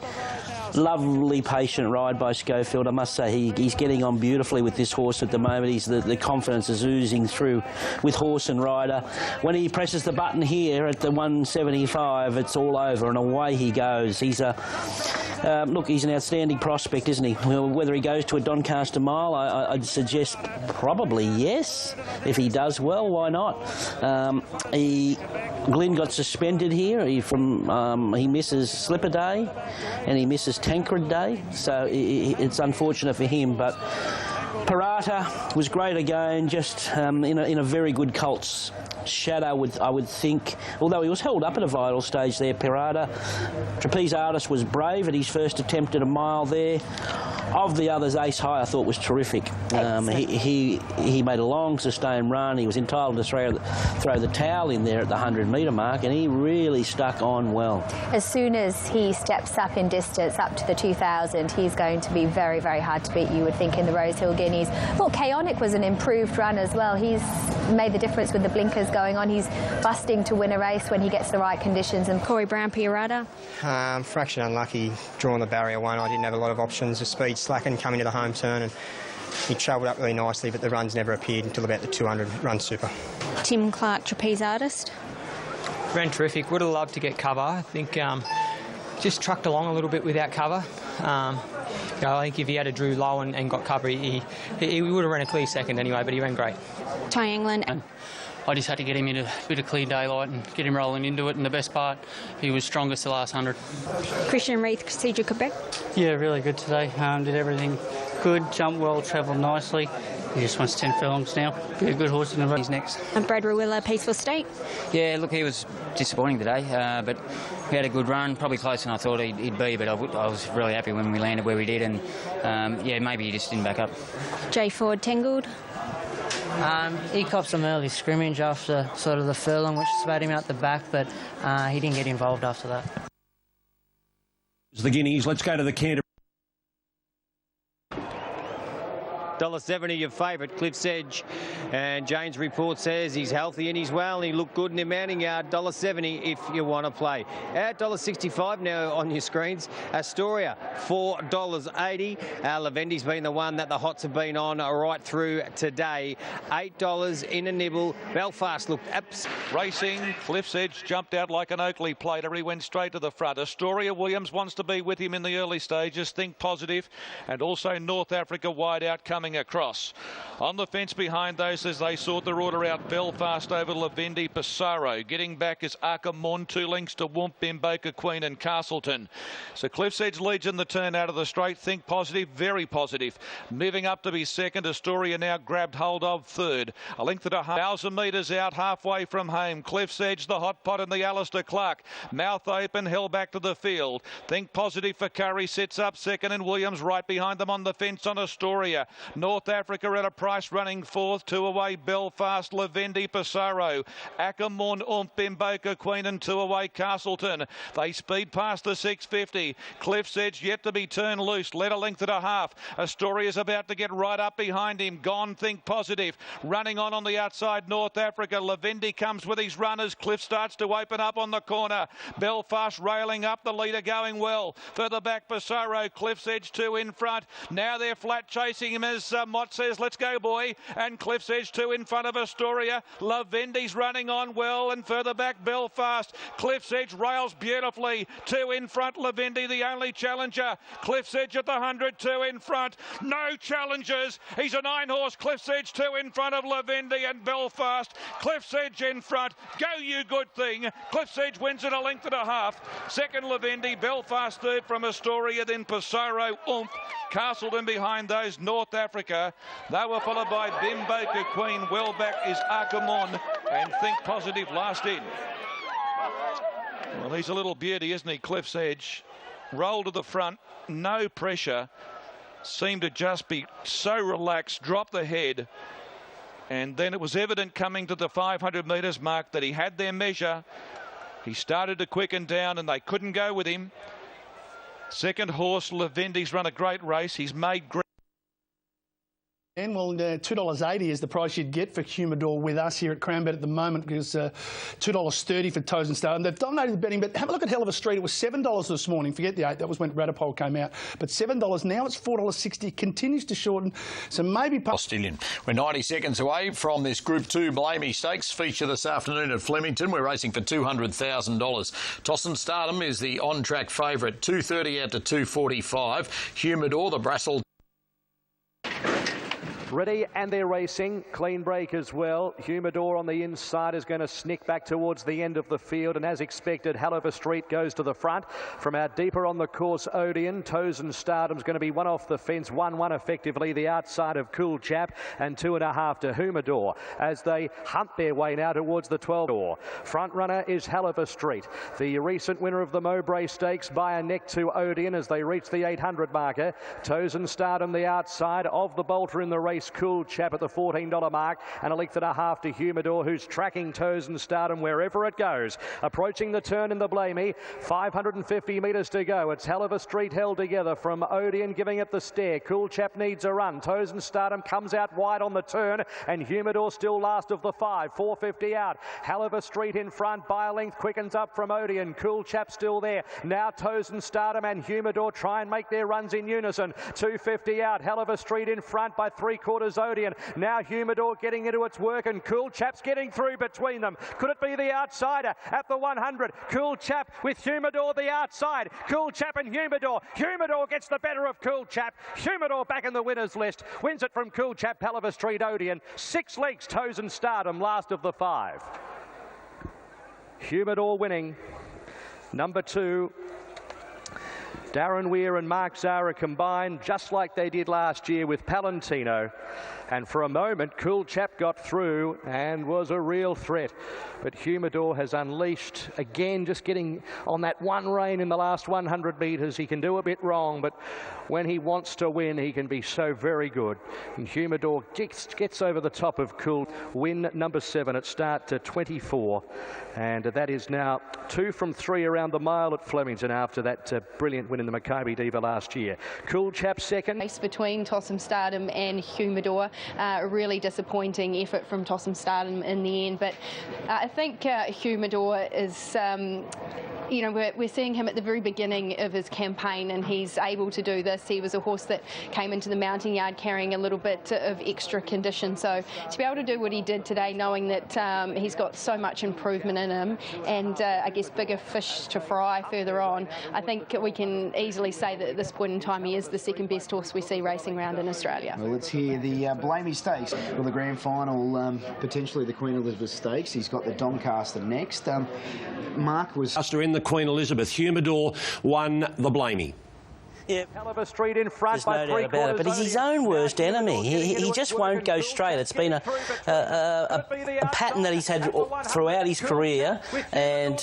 Lovely, patient ride by Schofield. I must say he's getting on beautifully with this horse at the moment. The confidence is oozing through with horse and rider. When he presses the button here at the 175, it's all over and away he goes. He's look, he's an outstanding prospect, isn't he? Well, whether he goes to a Doncaster mile, I'd suggest probably yes. If he does well, why not? Glyn got suspended here. He misses Slipper Day and he misses Tancred Day, so it's unfortunate for him. But Parata was great again, just in a very good colt's shadow, I would think, although he was held up at a vital stage there, Parata. Trapeze Artist was brave at his first attempt at a mile there. Of the others, Ace High I thought was terrific. He made a long sustained run. He was entitled to throw the towel in there at the 100-metre mark, and he really stuck on well. As soon as he steps up in distance, up to the 2,000, he's going to be very, very hard to beat, you would think, in the Rosehill Guineas. I thought Chaotic was an improved run as well. He's made the difference with the blinkers going on. He's busting to win a race when he gets the right conditions. And Corey Brown, Parada? Fraction unlucky drawing the barrier 1. I didn't have a lot of options. The speed slackened coming to the home turn, and he travelled up really nicely, but the runs never appeared until about the 200 run super. Tim Clark, Trapeze Artist? Ran terrific. Would have loved to get cover. I think just trucked along a little bit without cover. I think if he had a drew low and got cover, he would have run a clear second anyway, but he ran great. Ty England? I just had to get him in a bit of clear daylight and get him rolling into it, and the best part, he was strongest the last 100. Christian Reith, Cedric Quebec? Yeah, really good today. Did everything good, jumped well, travelled nicely. He just wants 10 furlongs now. Be a good horse in the race next. And Brad Rawiller, Peaceful State? Yeah, look, he was disappointing today, but he had a good run, probably closer than I thought he'd be, but I was really happy when we landed where we did, and yeah, maybe he just didn't back up. Jay Ford, Tangled? He copped some early scrimmage after sort of the furlong, which spat him out the back, but he didn't get involved after that. The Guineas, let's go to the Canterbury. $1.70 your favourite, Cliff's Edge. And Jane's report says he's healthy and he's well, and he looked good in the mounting yard. $1.70 if you want to play. At $1.65 now on your screens. Astoria, $4.80. Lavendi's been the one that the Hots have been on right through today. $8 in a nibble. Belfast looked Racing, Cliff's Edge jumped out like an Oakley plater. He went straight to the front. Astoria Williams wants to be with him in the early stages. Think Positive. And also North Africa wide out coming coming across. On the fence behind those as they sort their order out, Belfast over Lavendi Pissarro. Getting back is Arkamon, 2 lengths to Whoomp, Bimboka Queen and Castleton. So Cliff's Edge leads in the turn out of the straight. Think Positive, very positive. Moving up to be second. Astoria now grabbed hold of third. A length at 1,000 metres out, halfway from home. Cliff's Edge, the hot pot and the Alistair Clark. Mouth open, held back to the field. Think Positive for Curry sits up second, and Williams right behind them on the fence on Astoria. North Africa at a price running fourth. 2 away Belfast, Lavendi Pissarro. Ackermorn, Bimboka Queen and 2 away Castleton. They speed past the 650. Cliff's Edge yet to be turned loose. Led a length and a half. Astoria's about to get right up behind him. Gone Think Positive. Running on the outside North Africa. Lavendi comes with his runners. Cliff starts to open up on the corner. Belfast railing up. The leader going well. Further back Pissarro. Cliff's Edge 2 in front. Now they're flat chasing him as Mott says, let's go boy. And Cliff's Edge 2 in front of Astoria. Lavendi's running on well, and further back Belfast. Cliff's Edge rails beautifully. 2 in front, Lavendi the only challenger. Cliff's Edge at the 100, 2 in front. No challengers. He's a 9-horse. Cliff's Edge 2 in front of Lavendi and Belfast. Cliff's Edge in front. Go you good thing. Cliff's Edge wins at a length and a half. Second Lavendi, Belfast third from Astoria, then Pissarro, Castleton behind those, North Africa. They were followed by Bimboka Queen. Well back is Arkamon and Think Positive last in. Well, he's a little beauty, isn't he, Cliff's Edge? Roll to the front, no pressure. Seemed to just be so relaxed, drop the head. And then it was evident coming to the 500 metres mark that he had their measure. He started to quicken down and they couldn't go with him. Second horse, Lavendi's run a great race. He's made great. And well, $2.80 is the price you'd get for Humidor with us here at CrownBet at the moment, because $2.30 for Toes Stardom. They've dominated the betting, but have a look at Hell of a Street. It was $7 this morning. Forget the 8. That was when Radipole came out. But $7 now. It's $4.60. Continues to shorten. So maybe Postillion. We're 90 seconds away from this Group 2 Blamey Stakes feature this afternoon at Flemington. We're racing for $200,000. Toss Stardom is the on-track favourite. 2.30 out to 2.45. Humidor, the Brassel. Ready, and they're racing. Clean break as well. Humidor on the inside is going to sneak back towards the end of the field, and as expected, Hell of a Street goes to the front. From out deeper on the course, Odeon. Toes and Stardom's going to be one off the fence, 1-1 effectively, the outside of Cool Chap, and 2.5 to Humidor as they hunt their way now towards the 12 door. Front runner is Hell of a Street, the recent winner of the Mowbray Stakes, by a neck to Odeon as they reach the 800 marker. Toes and Stardom the outside of the bolter in the race. Cool Chap at the $14 mark, and a length and a half to Humidor, who's tracking Toes and Stardom wherever it goes. Approaching the turn in the Blamey, 550 metres to go. It's Hell of a Street held together from Odeon, giving it the stare. Cool Chap needs a run. Toes and Stardom comes out wide on the turn, and Humidor still last of the 5. 450 out. Hell of a Street in front by a length, quickens up from Odeon. Cool Chap still there. Now Toes and Stardom and Humidor try and make their runs in unison. 250 out. Hell of a Street in front by 3/4 Odeon. Now Humidor getting into its work, and Cool Chap's getting through between them. Could it be the outsider at the 100? Cool Chap with Humidor the outside. Cool Chap and Humidor. Humidor gets the better of Cool Chap. Humidor back in the winners list. Wins it from Cool Chap, Hell of a Street, Odeon. 6 lengths, Toes and Stardom, last of the 5. Humidor winning. Number 2. Darren Weir and Mark Zara combined just like they did last year with Palantino. And for a moment, Cool Chap got through and was a real threat. But Humidor has unleashed again, just getting on that one rein in the last 100 metres. He can do a bit wrong, but when he wants to win, he can be so very good. And Humidor gets over the top of Cool. Win number 7 at start to 24. And that is now 2 from 3 around the mile at Flemington after that brilliant win in the Maccabi Diva last year. Cool Chap second. Race between Tossum Stardom and Humidor. A really disappointing effort from Tossum Stardom in the end, but I think Humidor is you know, we're seeing him at the very beginning of his campaign, and he's able to do this. He was a horse that came into the mounting yard carrying a little bit of extra condition. So to be able to do what he did today, knowing that he's got so much improvement in him, and I guess bigger fish to fry further on, I think we can easily say that at this point in time he is the second best horse we see racing around in Australia. Well, let's hear the Blamey Stakes. Well, the grand final, potentially the Queen Elizabeth Stakes. He's got the Doncaster next. Mark was... in the Queen Elizabeth. Humidor won the Blamey. Yeah, Haliver Street in front. There's no doubt about it, but he's his own worst enemy. He just won't go straight. It's been a pattern that he's had throughout his career, and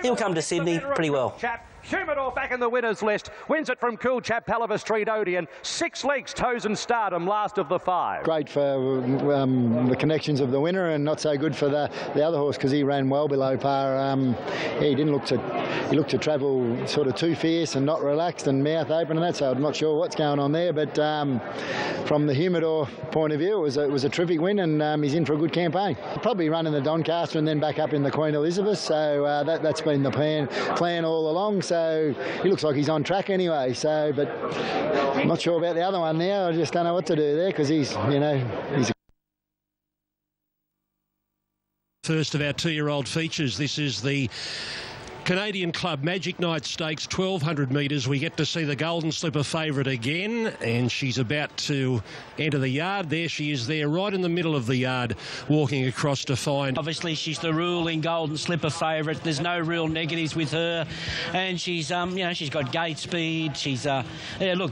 he'll come to Sydney pretty well. Humidor back in the winners list, wins it from Cool Chap, Haliver Street Odeon. 6 lengths, Toes and Stardom, last of the 5. Great for the connections of the winner, and not so good for the other horse because he ran well below par. He didn't look he looked to travel sort of too fierce and not relaxed and mouth open and that, so I'm not sure what's going on there, but from the Humidor point of view, it was a terrific win, and he's in for a good campaign. Probably running the Doncaster and then back up in the Queen Elizabeth, so that's been the plan all along. So he looks like he's on track anyway. So, but I'm not sure about the other one now. I just don't know what to do there because he's First of our 2-year-old features. This is the Canadian Club Magic Night Stakes, 1,200 metres. We get to see the Golden Slipper favourite again, and she's about to enter the yard. There she is there, right in the middle of the yard, walking across to find. Obviously, she's the ruling Golden Slipper favourite. There's no real negatives with her, and she's, she's got gate speed. She's,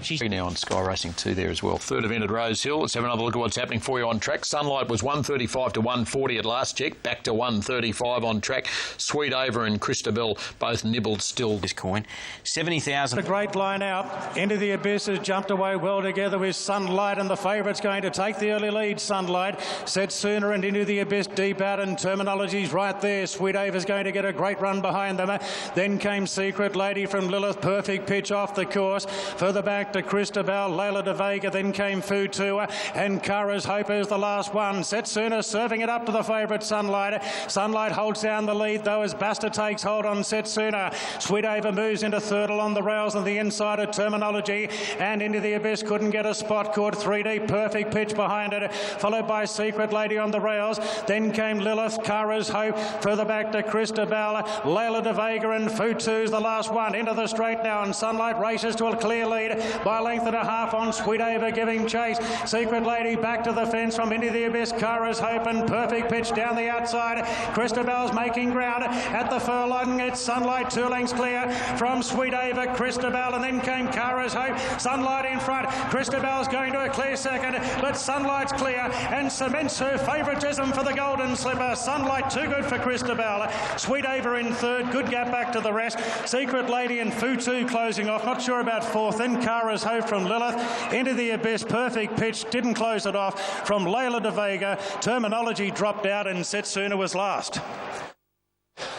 she's now on Sky Racing 2 there as well. Third event at Rose Hill. Let's have another look at what's happening for you on track. Sunlight was 135 to 140 at last check, back to 135 on track. Sweet Ava and Christabel both nibbled still. This coin, 70,000. A great line out. Into the Abyss has jumped away well together with Sunlight, and the favourite's going to take the early lead. Sunlight set sooner and Into the Abyss deep out, and Terminology's right there. Sweet Ava's going to get a great run behind them. Then came Secret Lady from Lilith. Perfect pitch off the course. Further back to Christabel, Layla de Vega. Then came Futua, and Kara's Hope is the last one. Set sooner serving it up to the favourite Sunlight. Sunlight holds down the lead though as Buster takes hold on Set Sooner. Sweet Ava moves into third along the rails on the inside of Terminology, and Into the Abyss couldn't get a spot. Caught 3D. Perfect pitch behind it, followed by Secret Lady on the rails. Then came Lilith, Kara's Hope. Further back to Christabel, Layla de Vega, and Futu's the last one. Into the straight now, and Sunlight races to a clear lead by a length and a half on Sweet Ava giving chase. Secret Lady back to the fence from Into the Abyss, Kara's Hope, and Perfect pitch down the outside. Christabel's making ground at the furlong. It's Sunlight 2 lengths clear from Sweet Ava, Christabel, and then came Kara's Hope. Sunlight in front. Christabel's going to a clear second, but Sunlight's clear and cements her favouritism for the Golden Slipper. Sunlight too good for Christabel. Sweet Ava in third. Good gap back to the rest. Secret Lady and Futu closing off. Not sure about fourth. Then Kara's Hope from Lilith. Into the Abyss. Perfect pitch. Didn't close it off from Layla de Vega. Terminology dropped out, and Setsuna was last.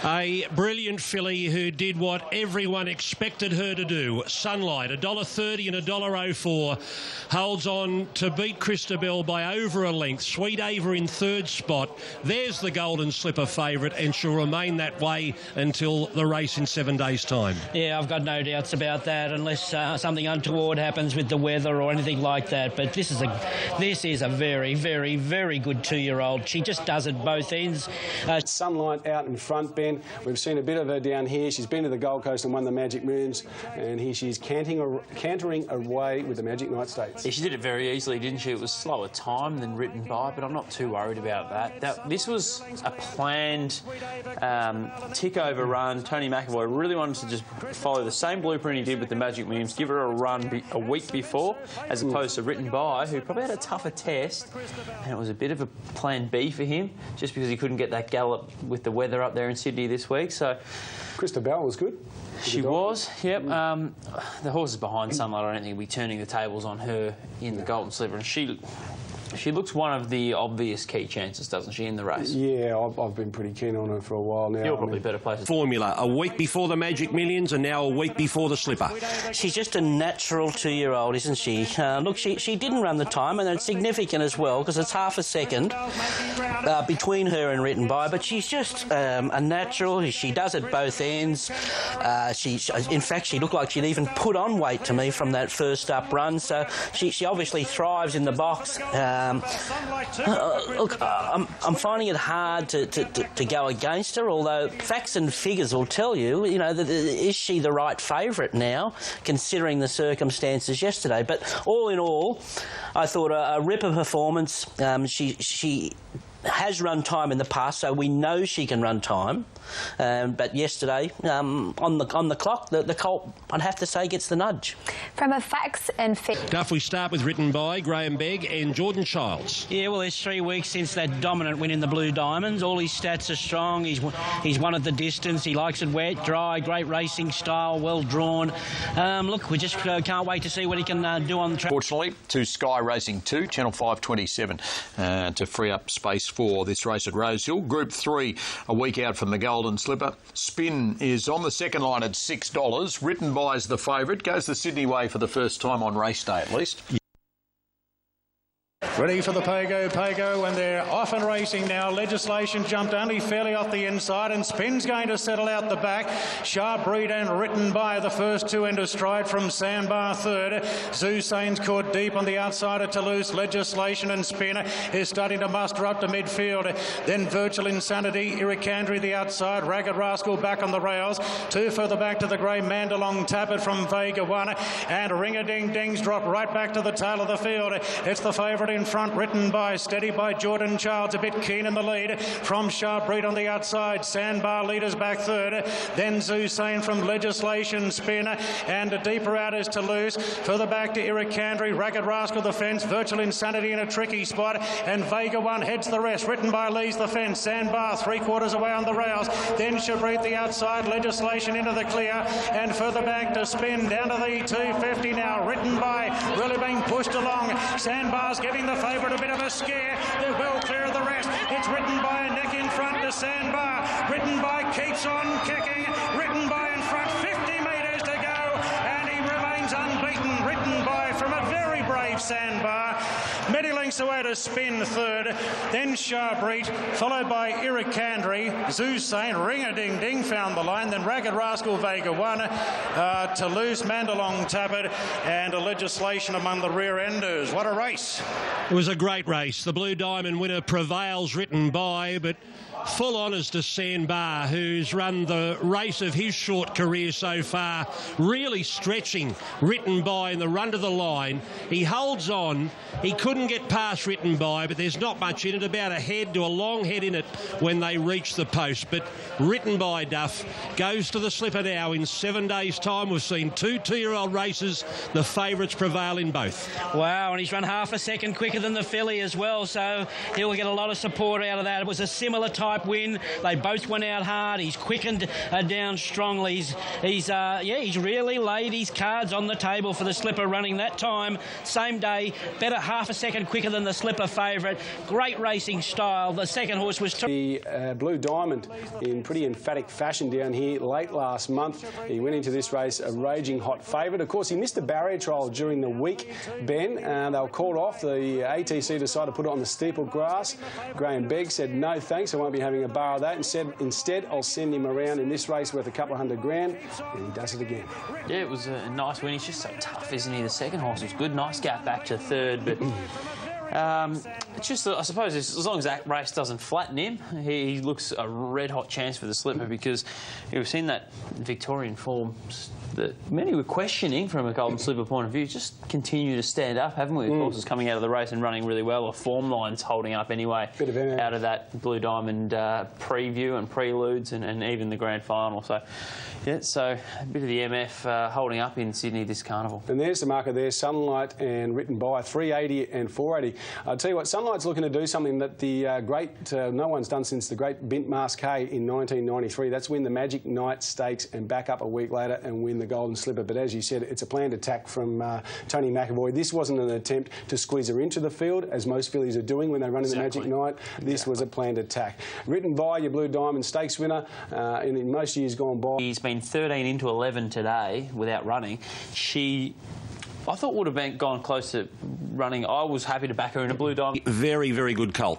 A brilliant filly who did what everyone expected her to do. Sunlight, $1.30 and $1.04. Holds on to beat Christabel by over a length. Sweet Ava in third spot. There's the Golden Slipper favourite, and she'll remain that way until the race in 7 days' time. Yeah, I've got no doubts about that, unless something untoward happens with the weather or anything like that. But this is a very, very, very good 2-year-old. She just does it both ends. Sunlight out in front, Ben. We've seen a bit of her down here. She's been to the Gold Coast and won the Magic Moons, and here she's cantering away with the Magic Night Stakes. Yeah, she did it very easily, didn't she? It was slower time than written by, but I'm not too worried about that. This was a planned tick-over run. Tony McAvoy really wanted to just follow the same blueprint he did with the Magic Moons, give her a run a week before, as opposed to written by, who probably had a tougher test, and it was a bit of a plan B for him, just because he couldn't get that gallop with the weather up there in Sydney this week. So Christabel was good. She was, yep. The horses behind Sunlight, I don't think will be turning the tables on her in the Golden Slipper, and she She looks one of the obvious key chances, doesn't she, in the race? Yeah, I've been pretty keen on her for a while now. You're probably better placed. Formula, a week before the Magic Millions and now a week before the Slipper. She's just a natural 2-year-old, isn't she? Look, she didn't run the time, and it's significant as well because it's half a second between her and Written By, but she's just a natural. She does at both ends. In fact, she looked like she'd even put on weight to me from that first up run, so she obviously thrives in the box. Look, I'm finding it hard to go against her, although facts and figures will tell you, is she the right favourite now, considering the circumstances yesterday? But all in all, I thought a ripper performance. She has run time in the past, so we know she can run time. But yesterday, on the clock, the colt, I'd have to say, gets the nudge. From a facts and figures. Duff, we start with Written By Graham Begg and Jordan Childs. Yeah, well, it's 3 weeks since that dominant win in the Blue Diamonds. All his stats are strong. He's won at the distance. He likes it wet, dry, great racing style, well drawn. Look, we just can't wait to see what he can do on the track. Fortunately, to Sky Racing 2, Channel 527, to free up space for this race at Rosehill. Group 3, a week out from the Golden Slipper. Spin is on the second line at $6. Written By is the favourite. Goes the Sydney way for the first time on race day, at least. Ready for the Pago, and they're off and racing now. Legislation jumped only fairly off the inside, and Spin's going to settle out the back. Sharp Breed and Written By the first two into stride from Sandbar third. Zusain's caught deep on the outside of Toulouse. Legislation and Spin is starting to muster up to midfield. Then Virtual Insanity, Irricandry the outside, Ragged Rascal back on the rails. Two further back to the grey Mandalong Tappet from Vega 1, and Ring-a-Ding-Ding's dropped right back to the tail of the field. It's the favourite in front, Written By, steady by Jordan Childs, a bit keen in the lead. From Sharp Breed on the outside, Sandbar leaders back third. Then Zusain from Legislation, Spin, and deeper out is Toulouse. Further back to Irricandry, Ragged Rascal the fence, Virtual Insanity in a tricky spot, and Vega 1 heads the rest. Written By leads the fence, Sandbar 3/4 away on the rails. Then Shabreed the outside, Legislation into the clear, and further back to Spin, down to the 250 now. Written By really being pushed along. Sandbar's giving the favourite a bit of a scare. They're well clear of the rest. It's Written By, a neck in front to Sandbar. Written By keeps on kicking. Written By in front, 50 metres to go, and he remains unbeaten. Written By from a very brave Sandbar. Many lengths away to Spin third, then Sharp Breed, followed by Irricandry. Zusain, Ring-a-Ding-Ding found the line, then Ragged Rascal Vega 1, Toulouse, Mandalong Tappet, and a Legislation among the rear enders. What a race. It was a great race. The Blue Diamond winner prevails, Written By, but full honours to Sandbar, who's run the race of his short career so far, really stretching Written By in the run to the line. He holds on. He couldn't get past Written By, but there's not much in it, about a head to a long head in it when they reach the post. But Written By, Duff, goes to the Slipper now in 7 days' time. We've seen two 2-year-old races. The favourites prevail in both. Wow, and he's run half a second quicker than the filly as well, so he'll get a lot of support out of that. It was a similar type win. They both went out hard. He's quickened down strongly. He's really laid his cards on the table for the Slipper, running that time. Same day, better half a second quicker than the Slipper favourite. Great racing style. The second horse was... The Blue Diamond in pretty emphatic fashion down here late last month. He went into this race a raging hot favourite. Of course, he missed a barrier trial during the week, Ben. They were called off. The ATC decided to put it on the steeple grass. Graham Begg said, no thanks, I won't be having a bar of that. And said, instead, I'll send him around in this race worth a couple of $100,000. And he does it again. Yeah, it was a nice win. He's just so tough, isn't he? The second horse was good. Nice gap back to third, but... it's just, I suppose, as long as that race doesn't flatten him, he looks a red-hot chance for the Slipper, because we've seen that Victorian form that many were questioning from a Golden Slipper point of view just continue to stand up, haven't we? Of course, it's coming out of the race and running really well. Or form line's holding up anyway out of that Blue Diamond preview and preludes and even the grand final. So, yeah, so a bit of the MF holding up in Sydney this carnival. And there's the marker there, Sunlight and Written By, 380 and 480. I'll tell you what, Sunlight's looking to do something that the no one's done since the great Bint Masqué in 1993. That's win the Magic Night Stakes and back up a week later and win the Golden Slipper. But as you said, it's a planned attack from Tony McAvoy. This wasn't an attempt to squeeze her into the field, as most fillies are doing when they run in the Magic Night. This was a planned attack. Written by your Blue Diamond Stakes winner in most years gone by. He's been 13 into 11 today without running. I thought would have gone close to running. I was happy to back her in a Blue Diamond. Very, very good colt.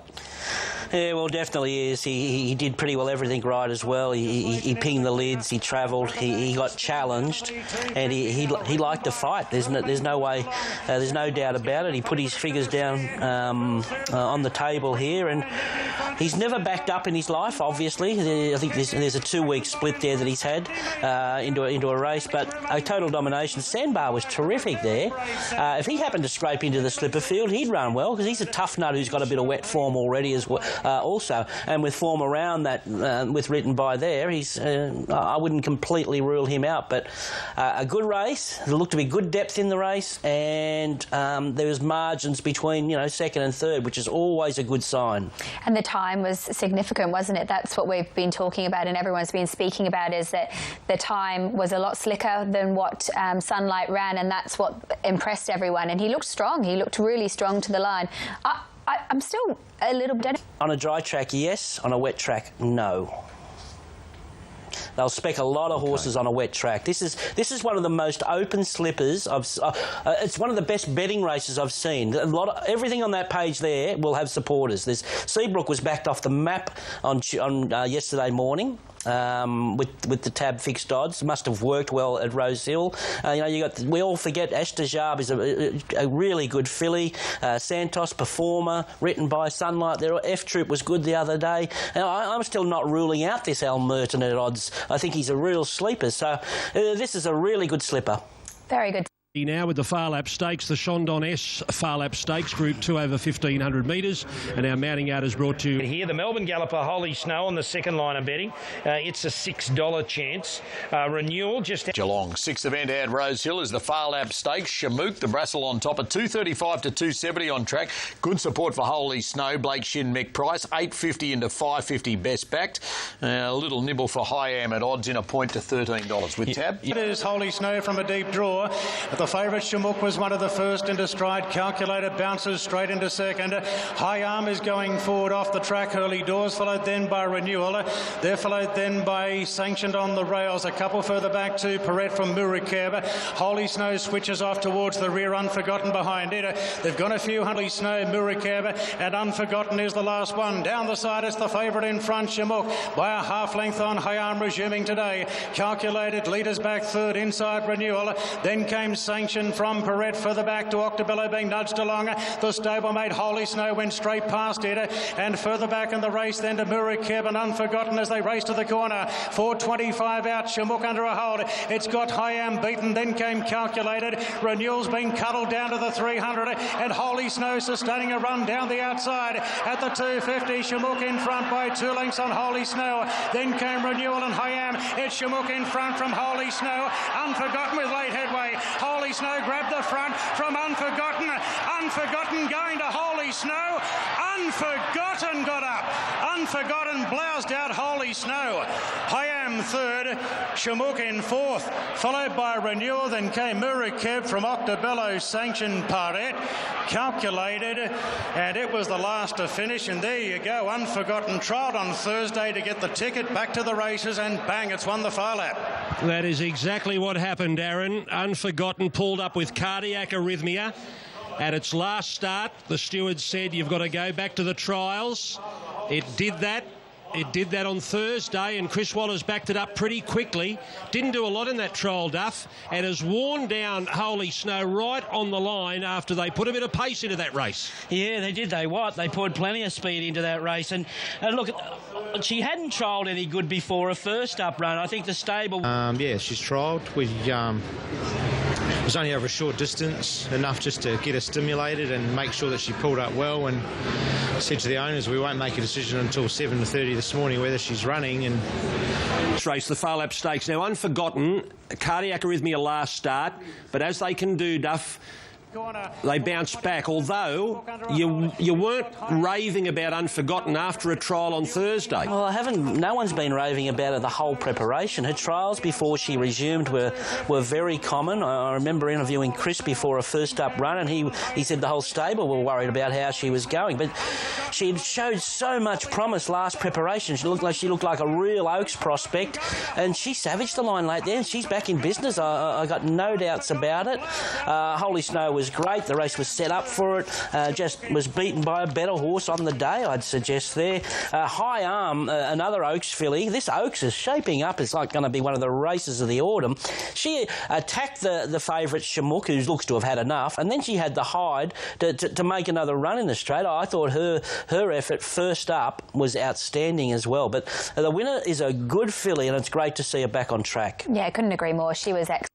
Yeah, well, definitely is. He did pretty well everything right as well. He pinged the lids, he travelled, he got challenged, and he liked to fight. There's no way, there's no doubt about it. He put his figures down on the table here, and he's never backed up in his life, obviously. I think there's a 2-week split there that he's had into a race, but a total domination. Sandbar was terrific there. If he happened to scrape into the slipper field, he'd run well, because he's a tough nut who's got a bit of wet form already as well. Also, and with form around that, with Written by there, I wouldn't completely rule him out. But a good race. There looked to be good depth in the race, and there was margins between second and third, which is always a good sign. And the time was significant, wasn't it? That's what we've been talking about, and everyone's been speaking about, is that the time was a lot slicker than what Sunlight ran, and that's what impressed everyone. And he looked strong. He looked really strong to the line. I'm still a little bit... On a dry track, yes. On a wet track, no. They'll spec a lot of horses on a wet track. This is one of the most open slippers. It's one of the best betting races I've seen. Everything on that page there will have supporters. Seabrook was backed off the map on yesterday morning. With the tab fixed odds, must have worked well at Rose Hill. We all forget Ashtajab is a really good filly. Santos Performer, Written by Sunlight. F Troop was good the other day. I'm still not ruling out this Al Merton at odds. I think he's a real sleeper. So this is a really good slipper. Very good. Now with the Far Lap Stakes, the Shandon S Far Lap Stakes, Group 2 over 1,500 metres, and our mounting yard is brought to you. Here, the Melbourne Galloper Holy Snow on the second line of betting. It's a $6 chance. Renewal just... Geelong. Sixth event at Rose Hill is the Far Lap Stakes. Shamook, the Brassel on top at 235 to 270 on track. Good support for Holy Snow. Blake Shin, Mick Price, 850 into 550 best backed. A little nibble for Higham at odds in a point to $13 with tab. It is Holy Snow from a deep draw. The favourite Shamook was one of the first into stride. Calculator bounces straight into second. High Arm is going forward off the track. Early Doors followed then by Renewal. They're followed then by Sanctioned on the Rails. A couple further back to Perrette from Murikeb. Holy Snow switches off towards the rear. Unforgotten behind it. They've gone a few. Holy Snow, Murikeb, and Unforgotten is the last one. Down the side it's the favourite in front, Shamook, by a half length on High Arm resuming today. Calculated leaders back third inside Renewal. Then came Sanctioned from Perrette further back to Octobello being nudged along. The stablemate Holy Snow went straight past it, and further back in the race then to Murikeb and Unforgotten as they race to the corner. 4.25 out, Shamook under a hold. It's got High Am beaten, then came Calculated. Renewal's been cuddled down to the 300, and Holy Snow sustaining a run down the outside at the 250. Shamook in front by 2 lengths on Holy Snow. Then came Renewal and High Am. It's Shamook in front from Holy Snow. Unforgotten with late headway. Holy Snow grabbed the front from Unforgotten. Unforgotten going to Holy Snow. Unforgotten got up. Unforgotten bloused out Holy Snow. High Am third. Shamook in fourth. Followed by Renewal. Then came Murikeb from Octobello. Sanctioned Perrette. Calculated. And it was the last to finish. And there you go. Unforgotten trialled on Thursday to get the ticket back to the races. And bang, it's won the Far Lap. That is exactly what happened, Darren. Unforgotten pulled up with cardiac arrhythmia. At its last start, the steward said, you've got to go back to the trials. It did that. It did that on Thursday, and Chris Waller's backed it up pretty quickly. Didn't do a lot in that trial, Duff, and has worn down Holy Snow right on the line after they put a bit of pace into that race. Yeah, they did. They poured plenty of speed into that race. And look, she hadn't trialled any good before her first up run. I think the stable... Yeah, she's trialled. It was only over a short distance, enough just to get her stimulated and make sure that she pulled up well, and said to the owners we won't make a decision until 7:30 this morning whether she's running. And this race, the Far Lap Stakes. Now, Unforgotten, cardiac arrhythmia last start, but as they can do, Duff, they bounced back, although you weren't raving about Unforgotten after a trial on Thursday. Well, no one's been raving about her the whole preparation. Her trials before she resumed were very common. I remember interviewing Chris before a first up run, and he said the whole stable were worried about how she was going. But she had showed so much promise last preparation. She looked like a real Oaks prospect, and she savaged the line late there, and she's back in business. I got no doubts about it. Holy Snow was great. The race was set up for it. Just was beaten by a better horse on the day, I'd suggest there. High Arm, another Oaks filly. This Oaks is shaping up. It's like going to be one of the races of the autumn. She attacked the favourite Shamook, who looks to have had enough, and then she had the hide to make another run in the straight. I thought her effort first up was outstanding as well. But the winner is a good filly, and it's great to see her back on track. Yeah, I couldn't agree more. She was excellent.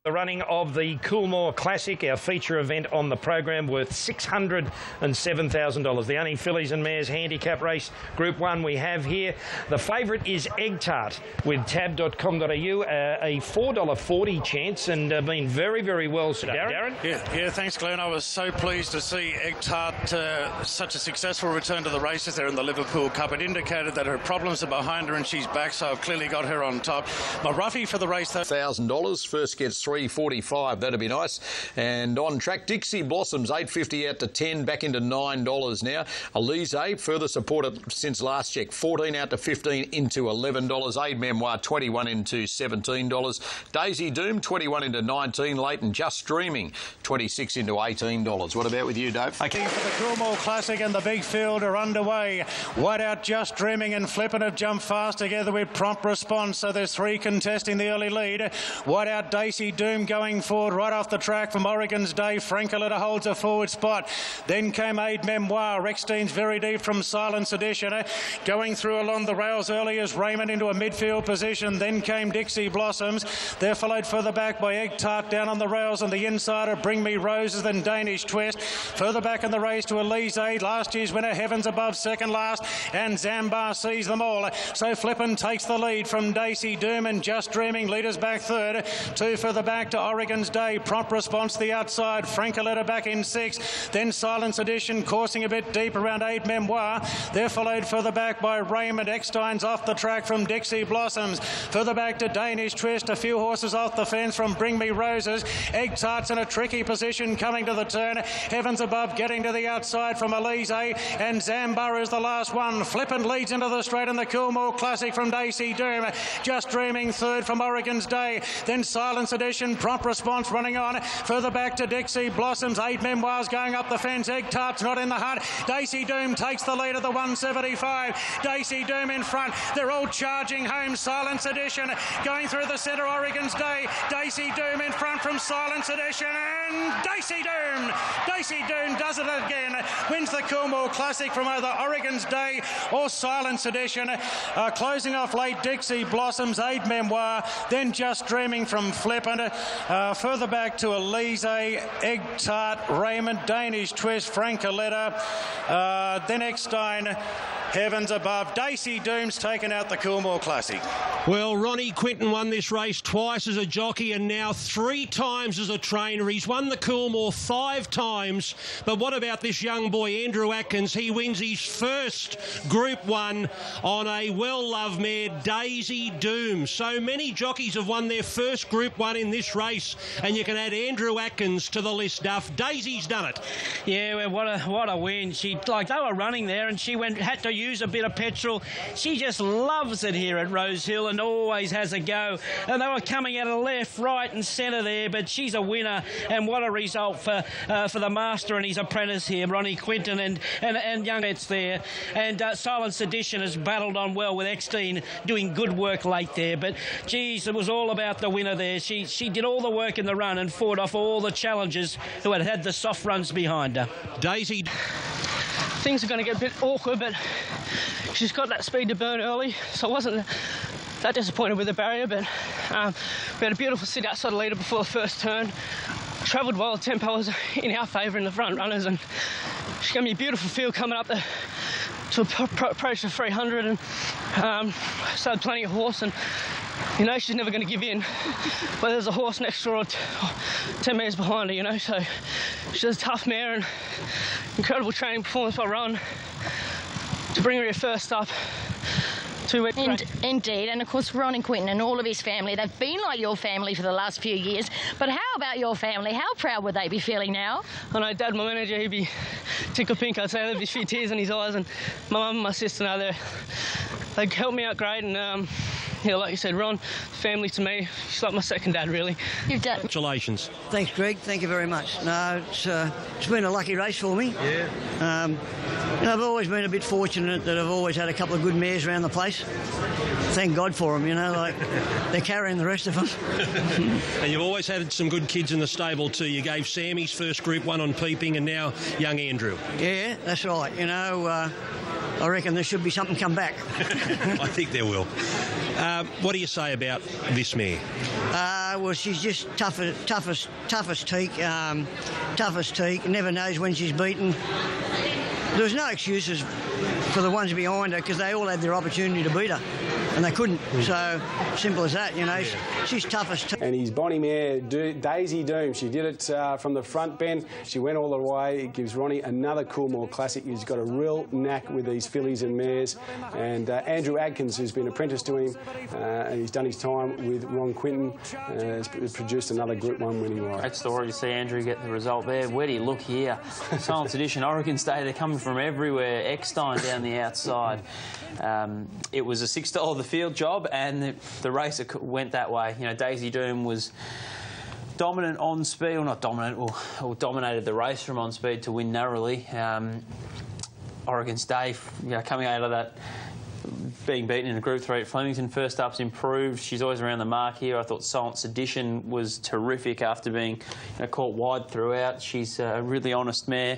The running of the Coolmore Classic, our feature event on the program, worth $607,000. The only fillies and mares handicap race, Group 1 we have here. The favourite is Egg Tart with tab.com.au, a $4.40 chance, and been very, very well. Darren? Yeah, thanks, Glenn. I was so pleased to see Egg Tart such a successful return to the races there in the Liverpool Cup. It indicated that her problems are behind her and she's back, so I've clearly got her on top. My roughie for the race, though, $1,000. First gets $3.45. That'd be nice. And on track, Dixie Blossoms, $8.50 out to $10, back into $9 now. Elise, further supported since last check, $14 out to $15 into $11. Aid Memoir, $21 into $17. Daisy Doom, $21 into $19. Leighton Just Dreaming, $26 into $18. What about with you, Dave? Okay, for the Coolmore Classic and the big field are underway. White Out Just Dreaming and Flippin' have jumped fast together with Prompt Response, so there's three contesting the early lead. White Out Daisy Doom going forward right off the track from Oregon's Day. Francoletta holds a forward spot. Then came Aid Memoir. Rextine's very deep from Silence Edition. Going through along the rails early as Raymond into a midfield position. Then came Dixie Blossoms. They're followed further back by Egg Tart down on the rails on the inside of Bring Me Roses, then Danish Twist. Further back in the race to Elise Aid. Last year's winner, Heavens Above, second last. And Zambar sees them all. So Flippin' takes the lead from Daisy Doom and Just Dreaming. Leaders back third. Two further back to Oregon's Day. Prompt Response the outside. Francoletta back in sixth. Then Silence Edition coursing a bit deep around Aid Memoir. They're followed further back by Raymond. Eckstein's off the track from Dixie Blossoms. Further back to Danish Twist. A few horses off the fence from Bring Me Roses. Egg Tart's in a tricky position coming to the turn. Heavens Above getting to the outside from Elise. And Zambar is the last one. Flippin' leads into the straight in the Coolmore Classic from Daisy Doom. Just Dreaming third from Oregon's Day. Then Silence Edition. Prompt Response running on. Further back to Dixie Blossoms. Aid Memoirs going up the fence. Egg Tart's not in the hunt. Daisy Doom takes the lead of the 175. Daisy Doom in front. They're all charging home. Silence Edition going through the centre. Oregon's Day. Daisy Doom in front from Silence Edition. And Daisy Doom. Daisy Doom does it again. Wins the Coolmore Classic from either Oregon's Day or Silence Edition. Closing off late, Dixie Blossoms, Aid Memoir. Then Just Dreaming from Flippin'. Further back to Elise, Egg Tart, Raymond, Danish Twist, Francoletta, then Eckstein, Heavens Above. Daisy Doom's taken out the Coolmore Classic. Well, Ronnie Quinton won this race twice as a jockey and now 3 times as a trainer. He's won the Coolmore 5 times. But what about this young boy, Andrew Atkins? He wins his first Group 1 on a well-loved mare, Daisy Doom. So many jockeys have won their first Group 1 in this race, and you can add Andrew Atkins to the list, Duff. Daisy's done it. Yeah, well, what a win. They were running there and she had to use a bit of petrol. She just loves it here at Rosehill and always has a go. And they were coming out of left, right and centre there, but she's a winner. And what a result for the master and his apprentice here, Ronnie Quinton and young Ets there. And Silence Edition has battled on well with Eckstein doing good work late there. But, geez, it was all about the winner there. She did all the work in the run and fought off all the challengers who had the soft runs behind her. Daisy. Things are going to get a bit awkward, but she's got that speed to burn early, so I wasn't that disappointed with the barrier, but we had a beautiful sit outside the leader before the first turn. Travelled well, tempo was in our favour in the front runners, and she gave me a beautiful field coming up to approach the 300 and started plenty of horse, and you know she's never going to give in. But there's a horse next door 10 metres behind her, you know, so she's a tough mare and incredible training performance by Rowan to bring her here first up. Indeed, and of course Ron and Quinton and all of his family, they've been like your family for the last few years, but how about your family? How proud would they be feeling now? I know Dad, my manager, he'd be tickle pink, I'd say. There'd be a few tears in his eyes, and my mum and my sister now, they helped me out great, and yeah, like you said, Ron, family to me, she's like my second dad, really. You've done. Congratulations. Thanks, Greg. Thank you very much. No, it's been a lucky race for me. Yeah. You know, I've always been a bit fortunate that I've always had a couple of good mares around the place. Thank God for them, you know, like they're carrying the rest of them. And you've always had some good kids in the stable too. You gave Sam his first Group 1 on Peeping and now young Andrew. Yeah, that's right. You know, I reckon there should be something come back. I think there will. What do you say about this mare? Well, she's just toughest teak. Never knows when she's beaten. There was no excuses for the ones behind her because they all had their opportunity to beat her and they couldn't. So simple as that, you know. She's toughest. And his bonny mare, Daisy Doom, she did it from the front, Ben. She went all the way. It gives Ronnie another Coolmore Classic. He's got a real knack with these fillies and mares. And Andrew Adkins, who's been apprenticed to him, and he's done his time with Ron Quinton, has produced another Group 1 winning ride. Great story to see Andrew get the result there. Where do you look here? Silence Edition, Oregon State, they're coming from everywhere. Eckstein down the outside. It was a $6 the field job, and the race went that way. You know, Daisy Doom was dominant on speed, or not dominant, or dominated the race from on speed to win narrowly. Oregon State, you know, coming out of that, being beaten in a Group 3 at Flemington, first up's improved. She's always around the mark here. I thought Silence Edition was terrific after being caught wide throughout. She's a really honest mare.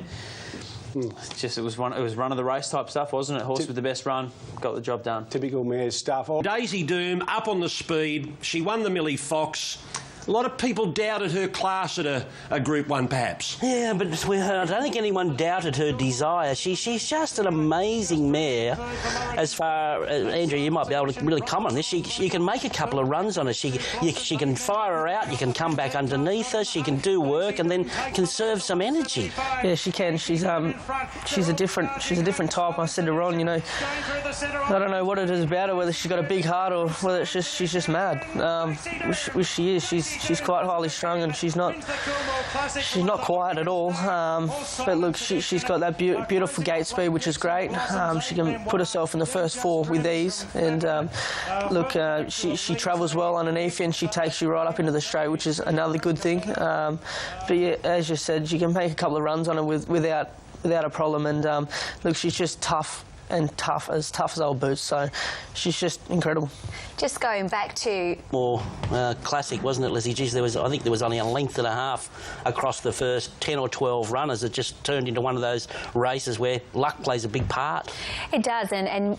It was run of the race type stuff, wasn't it? Horse with the best run, got the job done. Typical mare stuff. Daisy Doom up on the speed. She won the Millie Fox. A lot of people doubted her class at a Group 1, perhaps. Yeah, but I don't think anyone doubted her desire. She's just an amazing mare. As far as Andrew, you might be able to really comment on this. You can make a couple of runs on her. She can fire her out. You can come back underneath her. She can do work and then conserve some energy. Yeah, she can. She's a different type. I said to Ron, you know, I don't know what it is about her, whether she's got a big heart or whether she's just mad. Which she is. She's quite highly strung and she's not quiet at all. But look, she's got that beautiful gate speed, which is great. She can put herself in the first 4 with ease. And look, she travels well underneath and she takes you right up into the straight, which is another good thing. But yeah, as you said, you can make a couple of runs on her without a problem. And look, she's just tough as old boots, so she's just incredible. Just going back to more classic, wasn't it, Lizzie? Geez, I think there was only a length and a half across the first 10 or 12 runners. It just turned into one of those races where luck plays a big part. It does, and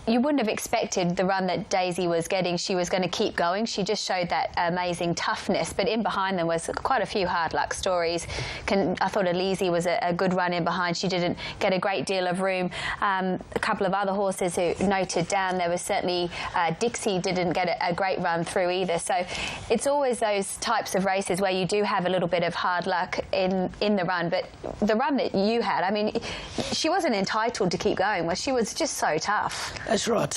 you wouldn't have expected the run that Daisy was getting. She was going to keep going. She just showed that amazing toughness. But in behind them was quite a few hard luck stories. I thought Elise was a good run in behind. She didn't get a great deal of room. A couple of other horses who noted down, there was certainly Dixie didn't get a great run through either. So it's always those types of races where you do have a little bit of hard luck in the run. But the run that you had, I mean, she wasn't entitled to keep going. Well, she was just so tough. That's right.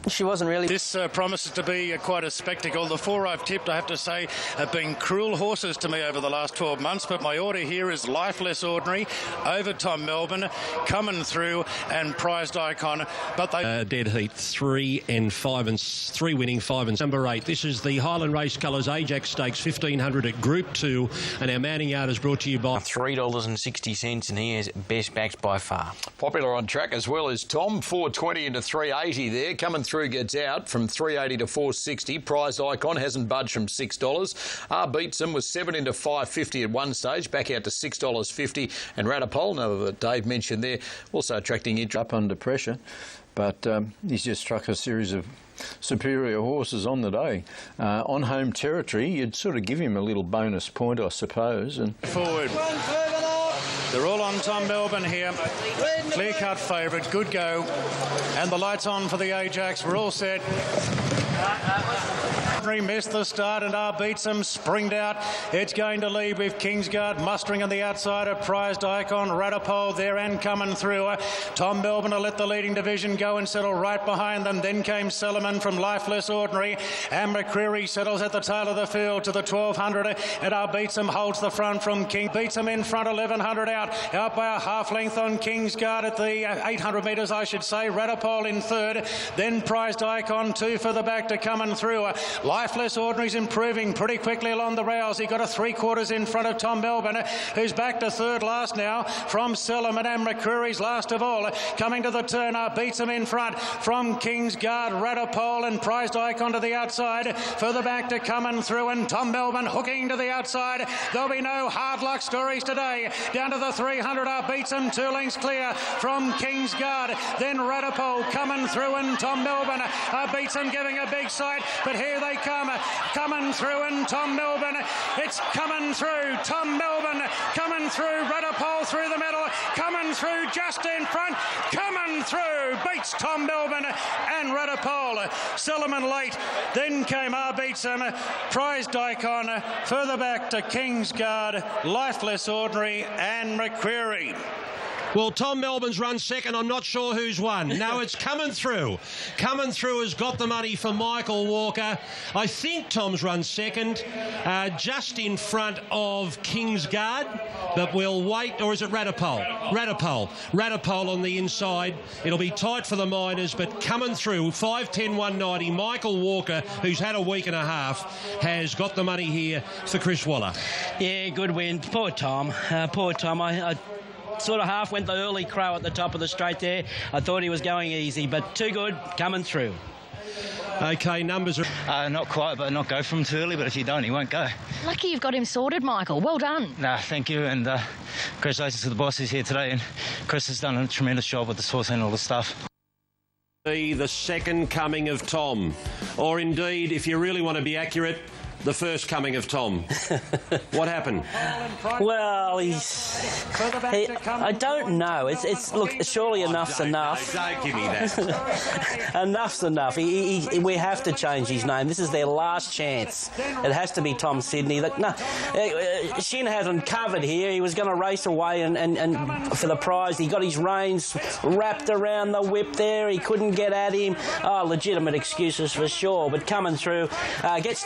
She wasn't really. This promises to be quite a spectacle. The 4 I've tipped, I have to say, have been cruel horses to me over the last 12 months, but my order here is Life Less Ordinary, over Tom Melbourne, Coming Through, and Prized Icon. But they dead heat 3 and 5 and 3 winning 5 and number 8. This is the Highland Race Colours Ajax Stakes 1500 at Group 2, and our mounting yard is brought to you by $3.60, and he is best backed by far. Popular on track as well as Tom, 420 into 380 there. Coming Through gets out from 380 to 460. Prize Icon hasn't budged from $6. Beats him was 7 into 550 at one stage, back out to $6.50. And Ratapole, another that Dave mentioned there, also attracting interest. Up under pressure, but he's just struck a series of superior horses on the day. On home territory, you'd sort of give him a little bonus point, I suppose. And forward. They're all on Tom Melbourne here. Clear-cut favourite, good go. And the lights on for the Ajax. We're all set. Missed the start and beats him, springed out. It's going to lead with Kingsguard mustering on the outside of Prized Icon. Radipole there and coming through. Tom Melbourne let the leading division go and settle right behind them. Then came Sellerman from Lifeless Ordinary. And McCreary settles at the tail of the field to the 1200. And beats him, holds the front from King. Beats him in front, 1100 out by a half length on Kingsguard at the 800 metres, I should say. Radipole in third. Then Prized Icon, 2 for the back to coming through. Lifeless Ordinary's improving pretty quickly along the rails. He got a 3/4 in front of Tom Melbourne, who's back to third last now from Sellerman, and McCreary's last of all. Coming to the turn, beats him in front from Kingsguard, Radipole and Prized Icon to the outside. Further back to coming through, and Tom Melbourne hooking to the outside. There'll be no hard luck stories today. Down to the 300, beats him 2 lengths clear from Kingsguard. Then Radipole coming through, and Tom Melbourne beats him, giving a big sight. But here they come, coming through, and Tom Melbourne, it's coming through. Tom Melbourne coming through, Radipole through the middle, coming through just in front, coming through, beats Tom Melbourne and Radipole. Sellerman late, then came beats him, Prized Icon, further back to Kingsguard, Lifeless Ordinary and McCreary. Well, Tom Melbourne's run second. I'm not sure who's won. No, it's Coming Through. Coming Through has got the money for Michael Walker. I think Tom's run second, just in front of Kingsguard. But we'll wait, or is it Radipole? Radipole on the inside. It'll be tight for the Miners, but Coming Through, 5.10, 190. Michael Walker, who's had a week and a half, has got the money here for Chris Waller. Yeah, good win. Poor Tom. I sort of half went the early crow at the top of the straight there. I thought he was going easy, but too good, Coming Through. OK, numbers are... not quite, but not go from him too early, but if you don't, he won't go. Lucky you've got him sorted, Michael. Well done. Thank you, and congratulations to the bosses here today, and Chris has done a tremendous job with the horse and all the stuff. The second coming of Tom, or indeed, if you really want to be accurate, the first coming of Tom. What happened? Well, I don't know. Look, surely enough's enough. Don't give me that. Enough's enough. We have to change his name. This is their last chance. It has to be Tom Sydney. Shin hasn't covered here. He was going to race away and for the prize. He got his reins wrapped around the whip there. He couldn't get at him. Legitimate excuses for sure. But Coming Through gets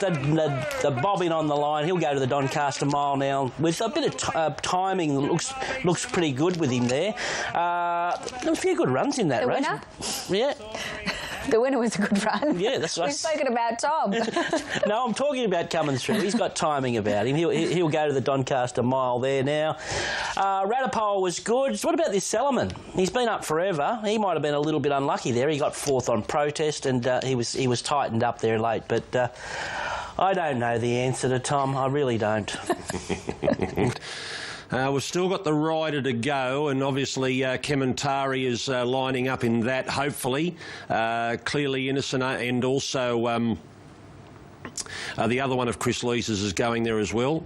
the bobbin on the line. He'll go to the Doncaster Mile now with a bit of timing. Looks pretty good with him there. A few good runs in that race. Winner? Yeah. The winner was a good run. Yeah, that's right. We've spoken about Tom. No, I'm talking about Coming Through. He's got timing about him. He'll go to the Doncaster Mile there now. Radipole was good. So what about this Sellerman? He's been up forever. He might have been a little bit unlucky there. He got 4th on protest, and he was tightened up there late. But I don't know the answer to Tom. I really don't. We've still got the rider to go, and obviously Kementari is lining up in that, hopefully. Clearly Innocent, and also the other one of Chris Leese's is going there as well.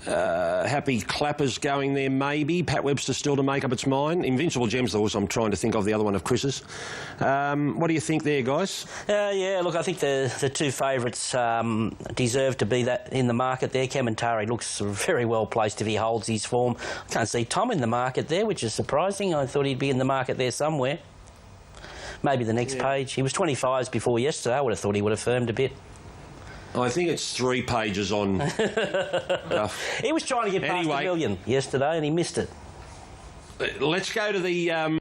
Happy Clapper's going there, maybe. Pat Webster still to make up its mind. Invincible Gems, though, I'm trying to think of the other one of Chris's. What do you think there, guys? Yeah, look, I think the two favourites deserve to be that in the market there. Kementari looks very well placed if he holds his form. I can't see Tom in the market there, which is surprising. I thought he'd be in the market there somewhere. Maybe the next page. He was 25s before yesterday. I would have thought he would have firmed a bit. I think it's 3 pages on. He was trying to get past $1 million yesterday and he missed it. Let's go to the...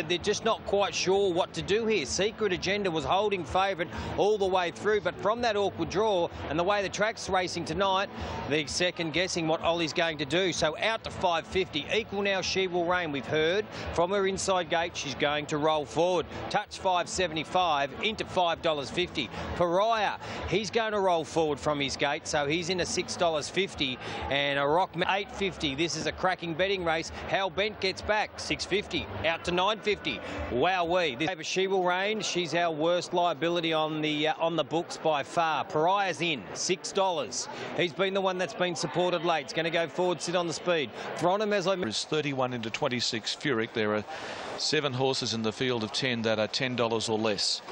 They're just not quite sure what to do here. Secret Agenda was holding favourite all the way through, but from that awkward draw and the way the track's racing tonight, they're second guessing what Ollie's going to do. So out to 550. Equal Now She Will Reign. We've heard from her inside gate she's going to roll forward. Touch 575 into $5.50. Pariah, he's going to roll forward from his gate, so he's in a $6.50, and a Rock $8.50. This is a cracking betting race. Hal Bent gets back $6.50 out to $9.50. $1.50. Wowee. She will reign. She's our worst liability on the books by far. Pariah's in, $6. He's been the one that's been supported late. It's going to go forward, sit on the speed. Thronum, as I mentioned, is 31 into 26 Furyk. There are 7 horses in the field of 10 that are $10 or less.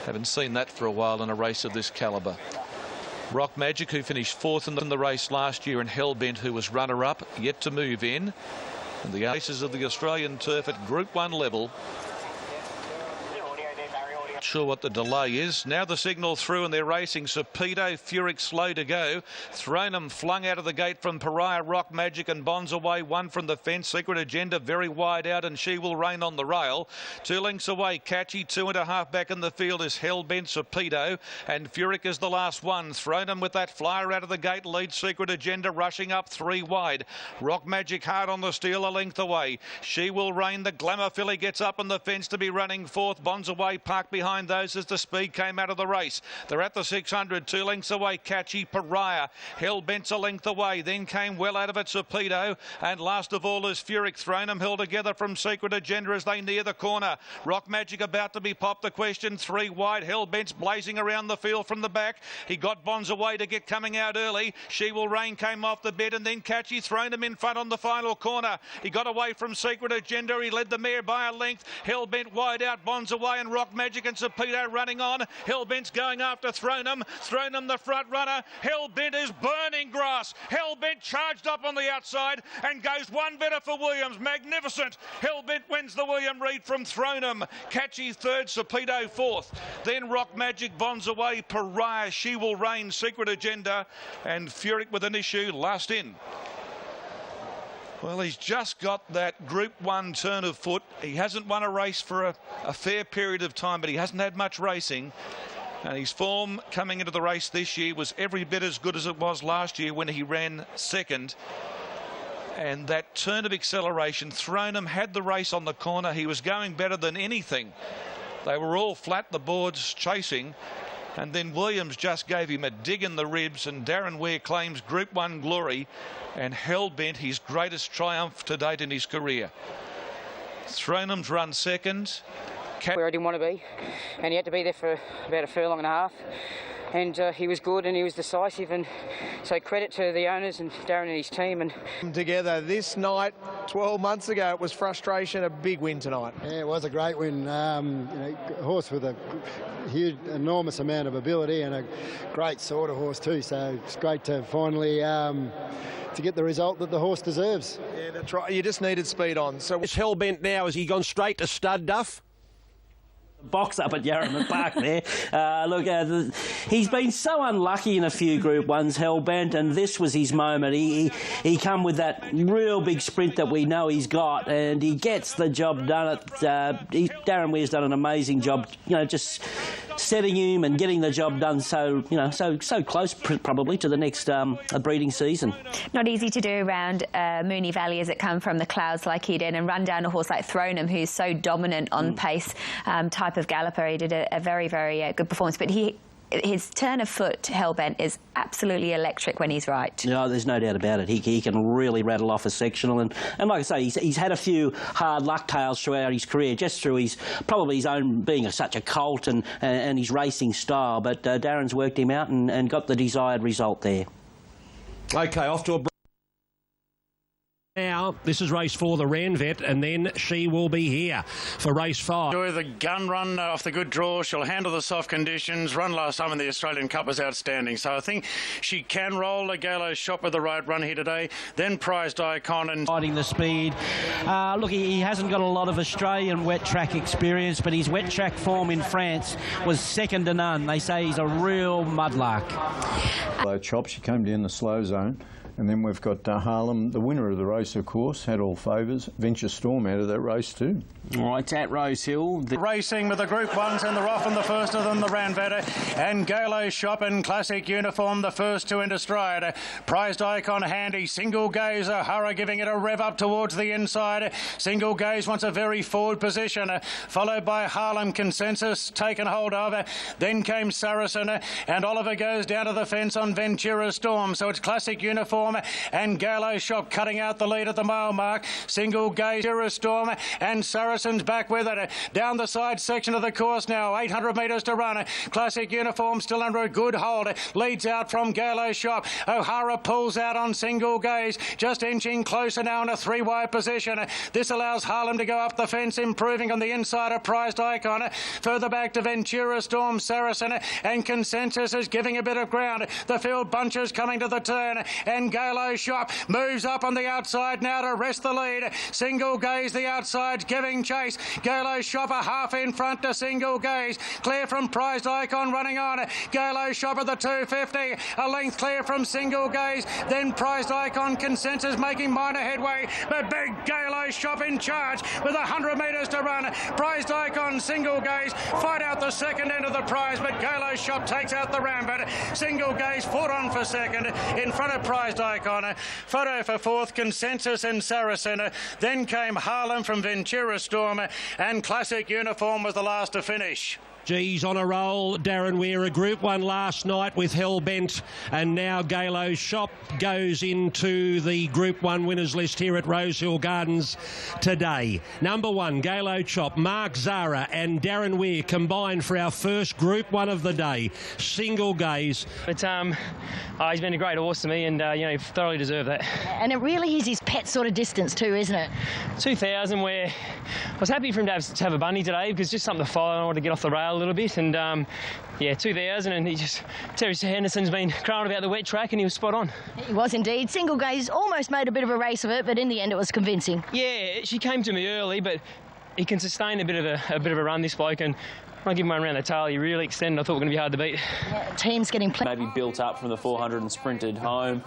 Haven't seen that for a while in a race of this calibre. Rock Magic, who finished 4th in the race last year, and Hellbent, who was runner-up, yet to move in. And the aces of the Australian turf at Group 1 level. Not sure what the delay is. Now the signal through and they're racing. Serpedo, Furyk slow to go. Thronum flung out of the gate from Pariah, Rock Magic and Bonds away. 1 from the fence. Secret Agenda very wide out and She Will Reign on the rail. 2 lengths away. Catchy, 2.5 back in the field is Hellbent, Serpedo, and Furyk is the last one. Thronum with that flyer out of the gate leads Secret Agenda rushing up 3 wide. Rock Magic hard on the steel, a length away. She Will Reign. The Glamour filly gets up on the fence to be running 4th. Bonds away, parked behind those as the speed came out of the race. They're at the 600, 2 lengths away. Catchy, Pariah, Hellbent's a length away. Then came well out of it Serpedo, and last of all is Furyk. Thronum held together from Secret Agenda as they near the corner. Rock Magic about to be popped. The question 3 wide. Hellbent's blazing around the field from the back. He got Bonds away to get coming out early. She Will Reign came off the bed and then Catchy. Thronum in front on the final corner. He got away from Secret Agenda. He led the mare by a length. Hellbent wide out. Bonds away and Rock Magic and Serpedo running on. Hellbent's going after Thronum. Thronum the front runner. Hellbent is burning grass. Hellbent charged up on the outside and goes 1 better for Williams. Magnificent. Hellbent wins the William Reid from Thronum. Catchy 3rd, Serpedo 4th. Then Rock Magic, Bonds away, Pariah, She Will Reign, Secret Agenda, and Furyk with an issue last in. Well, he's just got that Group 1 turn of foot. He hasn't won a race for a fair period of time, but he hasn't had much racing. And his form coming into the race this year was every bit as good as it was last year when he ran 2nd. And that turn of acceleration, Thronum had the race on the corner. He was going better than anything. They were all flat, the boards chasing. And then Williams just gave him a dig in the ribs, and Darren Ware claims Group 1 glory, and Hellbent his greatest triumph to date in his career. Thronum's run 2nd. Where I didn't want to be, and he had to be there for about a furlong and a half. And he was good and he was decisive, and so credit to the owners and Darren and his team. And together this night, 12 months ago, it was frustration, a big win tonight. Yeah, it was a great win. A horse with a huge, enormous amount of ability and a great sort of horse too. So it's great to finally to get the result that the horse deserves. Yeah, that's right. You just needed speed on. So it's Hellbent now. Has he gone straight to stud, Duff? Box up at Yarramah Park there. Look, he's been so unlucky in a few Group 1s, Hellbent, and this was his moment. He come with that real big sprint that we know he's got, and he gets the job done. Darren Weir's done an amazing job, just setting him and getting the job done so close probably to the next breeding season. Not easy to do around Moonee Valley as it come from the clouds like he did, and run down a horse like Thronum, who's so dominant on pace type of galloper. He did a very, very good performance, but his turn of foot, Hellbent, is absolutely electric when he's right. No, there's no doubt about it. He can really rattle off a sectional, and like I say, he's had a few hard luck tales throughout his career, just through his own being such a colt and his racing style. But Darren's worked him out and got the desired result there. Okay, off to a break. Now, this is race 4, the Ranvet, and then She Will Be Here for race 5. Enjoy the gun run off the good draw. She'll handle the soft conditions. Run last time in the Australian Cup was outstanding. So I think she can roll. A Galo shot with the right run here today. Then Prized Icon and fighting the speed. Look, he hasn't got a lot of Australian wet track experience, but his wet track form in France was second to none. They say he's a real mudlark. Low chop, she came down the slow zone. And then we've got Harlem, the winner of the race, of course, had all favours. Venture Storm out of that race too. All right, at Rosehill. Racing with the Group 1s, and they're off in the first of them, the Ranvetter, and Galo Shop in classic uniform, the first two into stride. Prized Icon handy, Single Gaze, Hurrah giving it a rev up towards the inside. Single Gaze wants a very forward position, followed by Harlem Consensus taken hold of. Then came Saracen, and Oliver goes down to the fence on Ventura Storm. So it's classic uniform Storm and Gallo Shop cutting out the lead at the mile mark. Single Gaze, Storm and Saracen's back with it. Down the side section of the course now, 800 metres to run. Classic Uniform still under a good hold. Leads out from Gallo Shop. O'Hara pulls out on Single Gaze, just inching closer now in a three-wide position. This allows Harlem to go up the fence, improving on the inside of Prized Icon. Further back to Ventura Storm, Saracen, and Consensus is giving a bit of ground. The field bunches coming to the turn, and Gallo Shop moves up on the outside now to rest the lead. Single Gaze the outside giving chase. Gallo Shop a half in front to Single Gaze. Clear from Prized Icon running on. Gallo Shop at the 250. A length clear from Single Gaze. Then Prized Icon, Consensus making minor headway. But big Gallo Shop in charge with 100 metres to run. Prized Icon, Single Gaze fight out the second end of the prize, but Gallo Shop takes out the rampart. Single Gaze fought on for second in front of Prized Icon. Photo for fourth, Consensus and Saracen. Then came Harlem from Ventura Storm, and Classic Uniform was the last to finish. G's on a roll. Darren Weir, a Group 1 last night with Hellbent, and now Gallo Shop goes into the Group 1 winners list here at Rosehill Gardens today. Number 1, Gallo Shop, Mark Zara and Darren Weir combined for our first Group 1 of the day. Single Gaze. But he's been a great horse to me, and he thoroughly deserved that. And it really is his pet sort of distance too, isn't it? 2,000, where I was happy for him to have a bunny today, because just something to follow. I wanted to get off the rail a little bit, and 2,000, and Terry Henderson's been crowing about the wet track, and he was spot on. He was indeed. Single Gaze almost made a bit of a race of it, but in the end it was convincing. Yeah, she came to me early, but he can sustain a bit of a run, this bloke, and when I give him one around the tail, he really extended. I thought we were going to be hard to beat. Yeah, team's getting maybe built up from the 400 and sprinted home.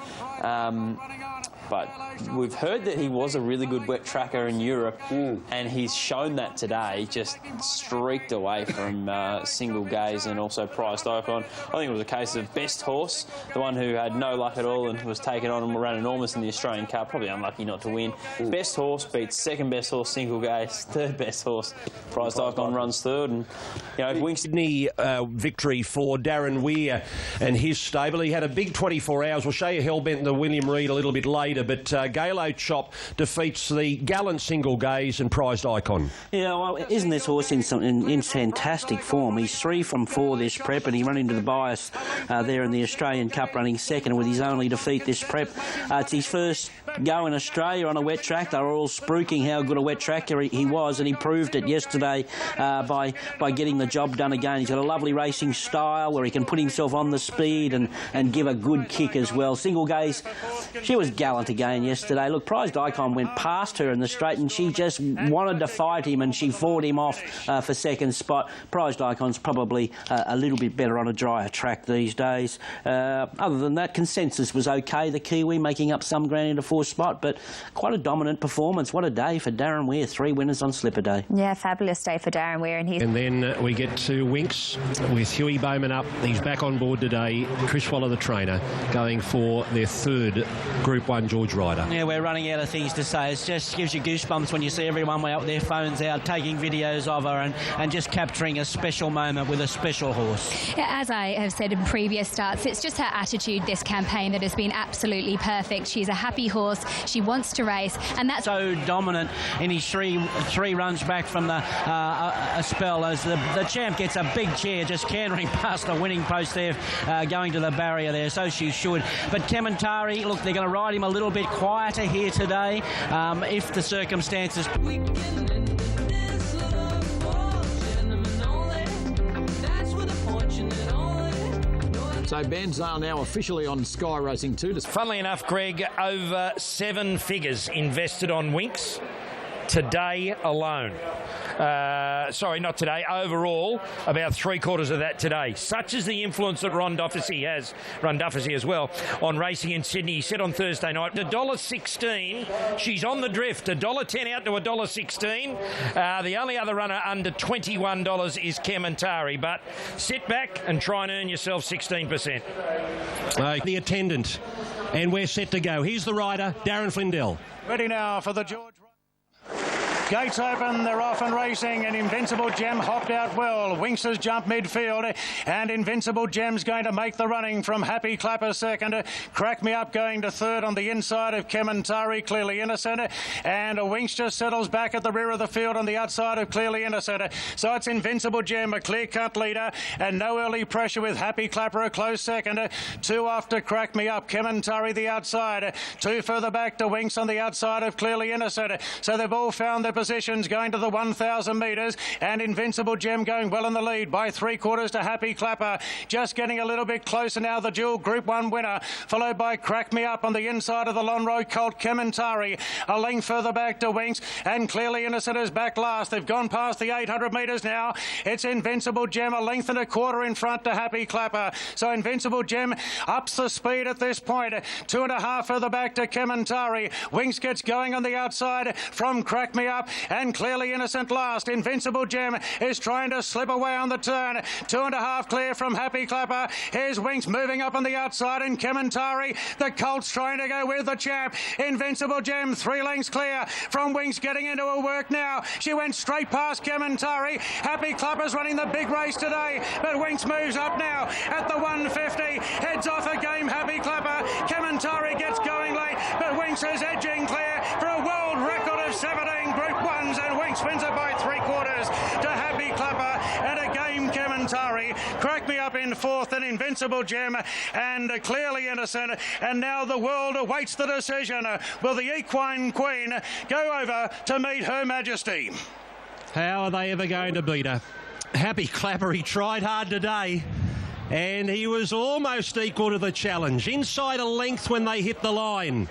But we've heard that he was a really good wet tracker in Europe, and he's shown that today, just streaked away from Single Gaze and also Prized Icon. I think it was a case of best horse, the one who had no luck at all and was taken on and ran enormous in the Australian Cup, probably unlucky not to win. Best horse beats second best horse, Single Gaze, third best horse, Prized Icon runs third, and Sydney victory for Darren Weir and his stable. He had a big 24 hours. We'll show you Hellbent and the William Reid a little bit later, but Gallo Shop defeats the gallant Single Gaze and Prized Icon. Yeah, well, isn't this horse in fantastic form? He's 3 from 4 this prep, and he ran into the bias there in the Australian Cup, running second with his only defeat this prep. It's his first go in Australia on a wet track. They were all spruiking how good a wet tracker he was, and he proved it yesterday by getting the job done again. He's got a lovely racing style where he can put himself on the speed and give a good kick as well. Single Gaze, she was gallant again yesterday. Look, Prized Icon went past her in the straight, and she just wanted to fight him, and she fought him off for second spot. Prized Icon's probably a little bit better on a drier track these days. Other than that, Consensus was okay. The Kiwi making up some ground into 4th spot, but quite a dominant performance. What a day for Darren Weir. 3 winners on Slipper Day. Yeah, fabulous day for Darren Weir. And then we get to Winks with Huey Bowman up. He's back on board today. Chris Waller, the trainer, going for their 3rd Group 1 George Rider. Yeah, we're running out of things to say. It just gives you goosebumps when you see everyone out with their phones out, taking videos of her and just capturing a special moment with a special horse. Yeah, as I have said in previous starts, it's just her attitude this campaign that has been absolutely perfect. She's a happy horse. She wants to race, and that's so dominant in his three runs back from the a spell as the champ gets a big cheer, just cantering past the winning post there, going to the barrier there, so she should. But Kementari, look, they're going to ride him a little bit quieter here today, if the circumstances. So Banzar now officially on Sky Racing 2. Funnily enough, Greg, over 7 figures invested on Winks today alone. Sorry, not today. Overall, about 3/4 of that today. Such is the influence that Ron Duffy as well, on racing in Sydney. He said on Thursday night, $1.16. She's on the drift. $1.10 out to $1.16. The only other runner under $21 is Kementari. But sit back and try and earn yourself 16%. The attendant, and we're set to go. Here's the rider, Darren Flindell. Ready now for the George. Gates open, they're off and racing, and Invincible Gem hopped out well. Winks has jumped midfield, and Invincible Gem's going to make the running from Happy Clapper second. Crack Me Up going to third on the inside of Kementari, Clearly Innocent, and Winks just settles back at the rear of the field on the outside of Clearly Innocent. So it's Invincible Gem, a clear-cut leader, and no early pressure with Happy Clapper a close second. 2 off to Crack Me Up, Kementari the outside. 2 further back to Winks on the outside of Clearly Innocent. So they've all found their positions going to the 1,000 metres, and Invincible Gem going well in the lead by 3/4 to Happy Clapper. Just getting a little bit closer now, the dual Group 1 winner, followed by Crack Me Up on the inside of the Lonhro Colt, Kementari. A length further back to Winks, and Clearly Innocent is back last. They've gone past the 800 metres now. It's Invincible Gem, a length and a quarter in front to Happy Clapper. So Invincible Gem ups the speed at this point. 2.5 further back to Kementari. Winks gets going on the outside from Crack Me Up, and Clearly Innocent last. Invincible Gem is trying to slip away on the turn. 2.5 clear from Happy Clapper. Here's Winks moving up on the outside, and Kementari. The Colt's trying to go with the champ. Invincible Gem 3 lengths clear from Winks, getting into her work now. She went straight past Kementari. Happy Clapper's running the big race today, but Winks moves up now at the 150. Heads off a game, Happy Clapper. Kementari gets going late, but Winks is edging clear for a world record of 17 Group 1s, and Winks wins it by 3/4 to Happy Clapper. And a game, Kementari. Crack Me Up in 4th, and Invincible Gem and Clearly Innocent. And now the world awaits the decision. Will the Equine Queen go over to meet Her Majesty? How are they ever going to beat her? Happy Clapper, he tried hard today, and he was almost equal to the challenge. Inside a length when they hit the line.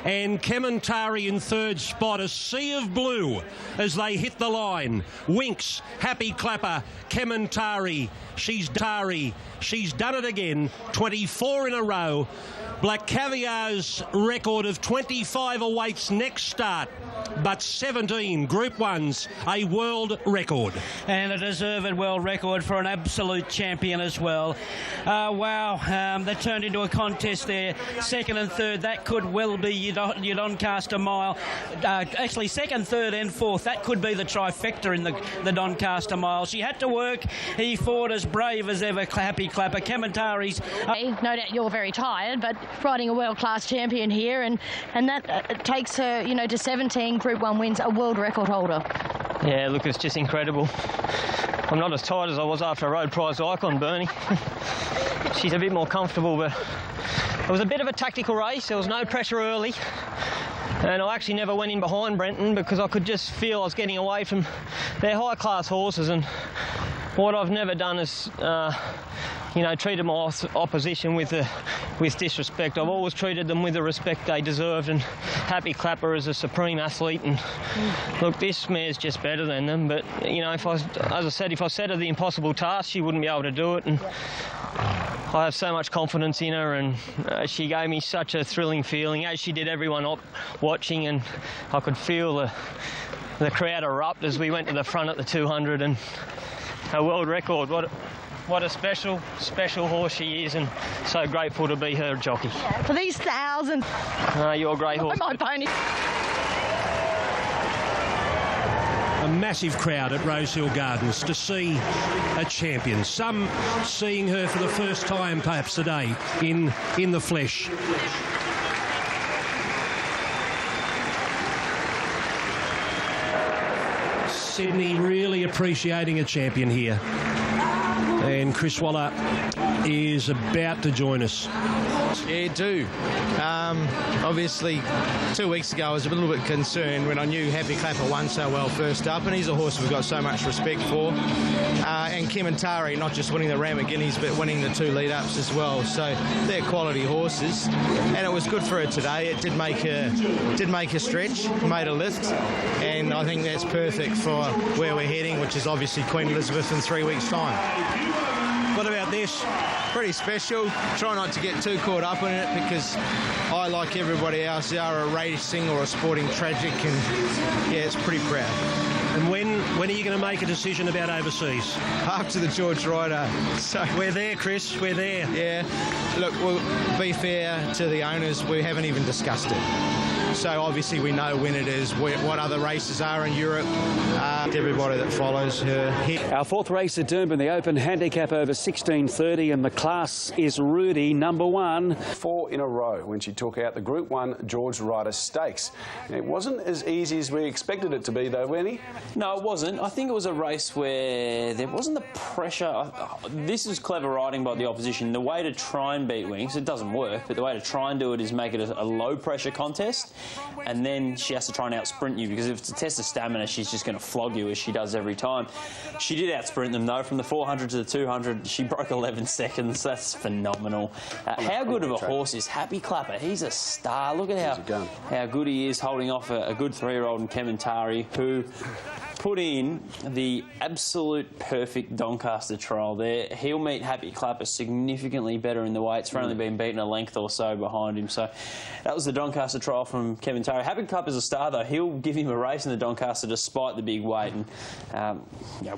And Kementari in 3rd spot, a sea of blue as they hit the line. Winks, Happy Clapper, Kementari. She's done it again, 24 in a row. Black Caviar's record of 25 awaits next start, but 17 Group 1s, a world record. And a deserved world record for an absolute champion as well. Wow, that turned into a contest there. 2nd and 3rd, that could well be your Doncaster Mile. Actually, 2nd, 3rd and 4th, that could be the trifecta in the Doncaster Mile. She had to work. He fought as brave as ever, Happy Clapper. Kementari's... No doubt you're very tired, but riding a world-class champion here, and that takes her, to 17 Group 1 wins, a world record holder. Yeah, look, it's just incredible. I'm not as tired as I was after I rode Prize Icon, Bernie. She's a bit more comfortable, but it was a bit of a tactical race. There was no pressure early, and I actually never went in behind Brenton because I could just feel I was getting away from their high-class horses, and what I've never done is treated my opposition with disrespect. I've always treated them with the respect they deserved, and Happy Clapper is a supreme athlete, and look, this mare's just better than them, but if I set her the impossible task, she wouldn't be able to do it, and I have so much confidence in her, and she gave me such a thrilling feeling, as she did everyone watching, and I could feel the crowd erupt as we went to the front at the 200, and a world record. What a special horse she is, and so grateful to be her jockey. For these thousands. You're a great horse. My pony. A massive crowd at Rosehill Gardens to see a champion. Some seeing her for the first time perhaps today in the flesh. Sydney really appreciating a champion here. And Chris Waller is about to join us. Yeah, do. Obviously, 2 weeks ago I was a little bit concerned when I knew Happy Clapper won so well first up, and he's a horse we've got so much respect for. And Kementari not just winning the Lamborghinis but winning the 2 lead-ups as well. So they're quality horses, and it was good for her today. It did make her stretch, made her lift, and I think that's perfect for where we're heading, which is obviously Queen Elizabeth in 3 weeks' time. What about this? Pretty special. Try not to get too caught up in it because I, like everybody else, are a racing or a sporting tragic, and yeah, it's pretty proud. And when When are you going to make a decision about overseas? After the George Ryder. So we're there, Chris. We're there. Yeah. Look, we'll be fair to the owners. We haven't even discussed it. So obviously we know when it is, what other races are in Europe. Everybody that follows her hit. Our fourth race at Doomben, the Open handicap over 1630, and the class is Rudy, number one. 4 in a row when she took out the Group 1 George Ryder Stakes. It wasn't as easy as we expected it to be, though, Wenny. No, it wasn't. I think it was a race where there wasn't the pressure. This is clever riding by the opposition. The way to try and beat Winks, it doesn't work, but the way to try and do it is make it a low-pressure contest, and then she has to try and out-sprint you, because if it's a test of stamina, she's just going to flog you as she does every time. She did out-sprint them, though. From the 400 to the 200, she broke 11 seconds. That's phenomenal. How good of a horse is Happy Clapper? He's a star. Look at how good he is, holding off a good 3-year-old in Kementari, who put in the absolute perfect Doncaster trial there. He'll meet Happy Clapper significantly better in the weights. For only been beaten a length or so behind him. So that was the Doncaster trial from Kementari. Happy Clapper's a star, though. He'll give him a race in the Doncaster despite the big weight. And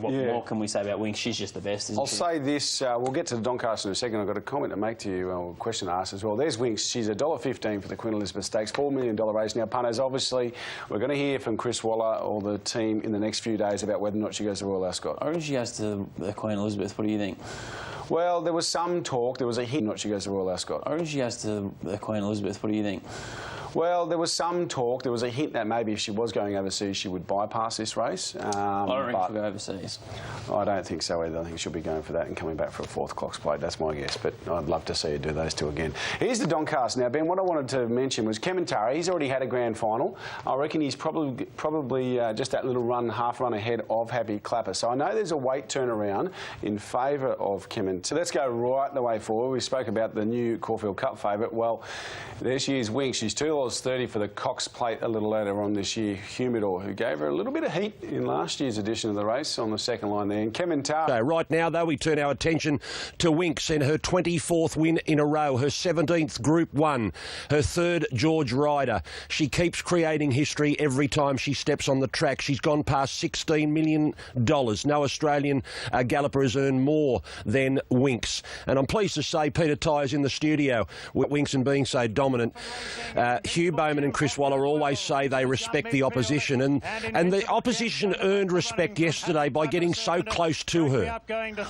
what more can we say about Winks? She's just the best, isn't I'll she? say this. We'll get to the Doncaster in a second. I've got a comment to make to you, or a question to ask as well. There's Winks. She's $1.15 for the Queen Elizabeth Stakes, $4 million race. Now, punters, obviously, we're going to hear from Chris Waller or the team in the next few days about whether or not she goes to Royal Ascot. I reckon she goes to the Queen Elizabeth. What do you think? Well, there was some talk. There was a hint not she goes to Royal Ascot. I reckon she goes to the Queen Elizabeth. What do you think? Well, there was some talk. There was a hint that maybe if she was going overseas, she would bypass this race. I don't reckon she'll go overseas. I don't think so either. I think she'll be going for that and coming back for a 4th Clocks Plate. That's my guess, but I'd love to see her do those two again. Here's the Doncaster. Now, Ben, what I wanted to mention was Kementari. He's already had a grand final. I reckon he's probably just that little half run ahead of Happy Clapper. So I know there's a weight turnaround in favour of Kementari. So let's go right the way forward. We spoke about the new Caulfield Cup favourite. Well, there she is, Winks. She's $2.30 for the Cox Plate a little later on this year. Humidor, who gave her a little bit of heat in last year's edition of the race on the second line there. And Kementari. Right now, though, we turn our attention to Winks and her 24th win in a row, her 17th Group 1, her 3rd George Ryder. She keeps creating history every time she steps on the track. She's gone past $16 million. No Australian galloper has earned more than Winks. And I'm pleased to say Peter Tyer's in the studio with Winks and being so dominant. Hugh Bowman and Chris Waller always say they respect the opposition, and the opposition earned respect yesterday by getting so close to her.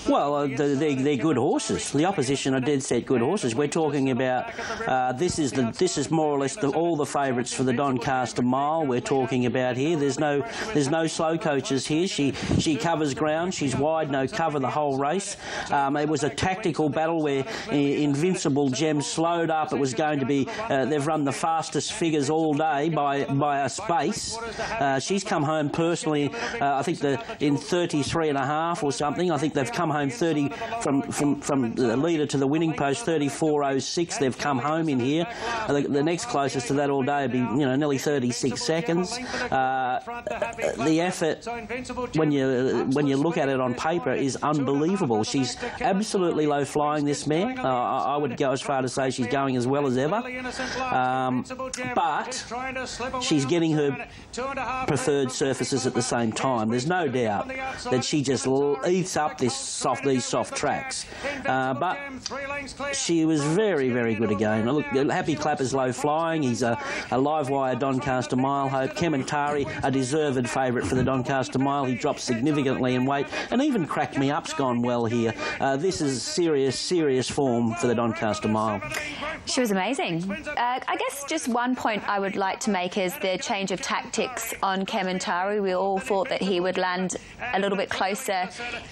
Well, they're good horses. The opposition are dead set good horses. We're talking about this is more or less all the favourites for the Doncaster Mile. We're talking about here. There's no slow coaches here. She covers ground. She's wide, no cover the whole race. It was a tactical battle where Invincible Gem slowed up. It was going to be they've run the fastest figures all day by a space. She's come home personally, I think in 33.5 or something. I think they've come home 30 from the leader to the winning post, 34.06. They've come home in here. The next closest to that all day would be nearly 36 seconds. The effort when you look at it on paper is unbelievable. She's absolutely low flying, this mare. I would go as far to say she's going as well as ever. But she's getting her preferred surfaces at the same time. There's no doubt that she just eats up these soft tracks. But she was very, very good again. Look, Happy Clapper's low flying. He's a live wire Doncaster Mile hope. Kementari, a deserved favourite for the Doncaster Mile. He dropped significantly in weight, and even Crack Me Up's gone well here. This is serious form for the Doncaster Mile. She was amazing. I guess just one point I would like to make is the change of tactics on Kementari. We all thought that he would land a little bit closer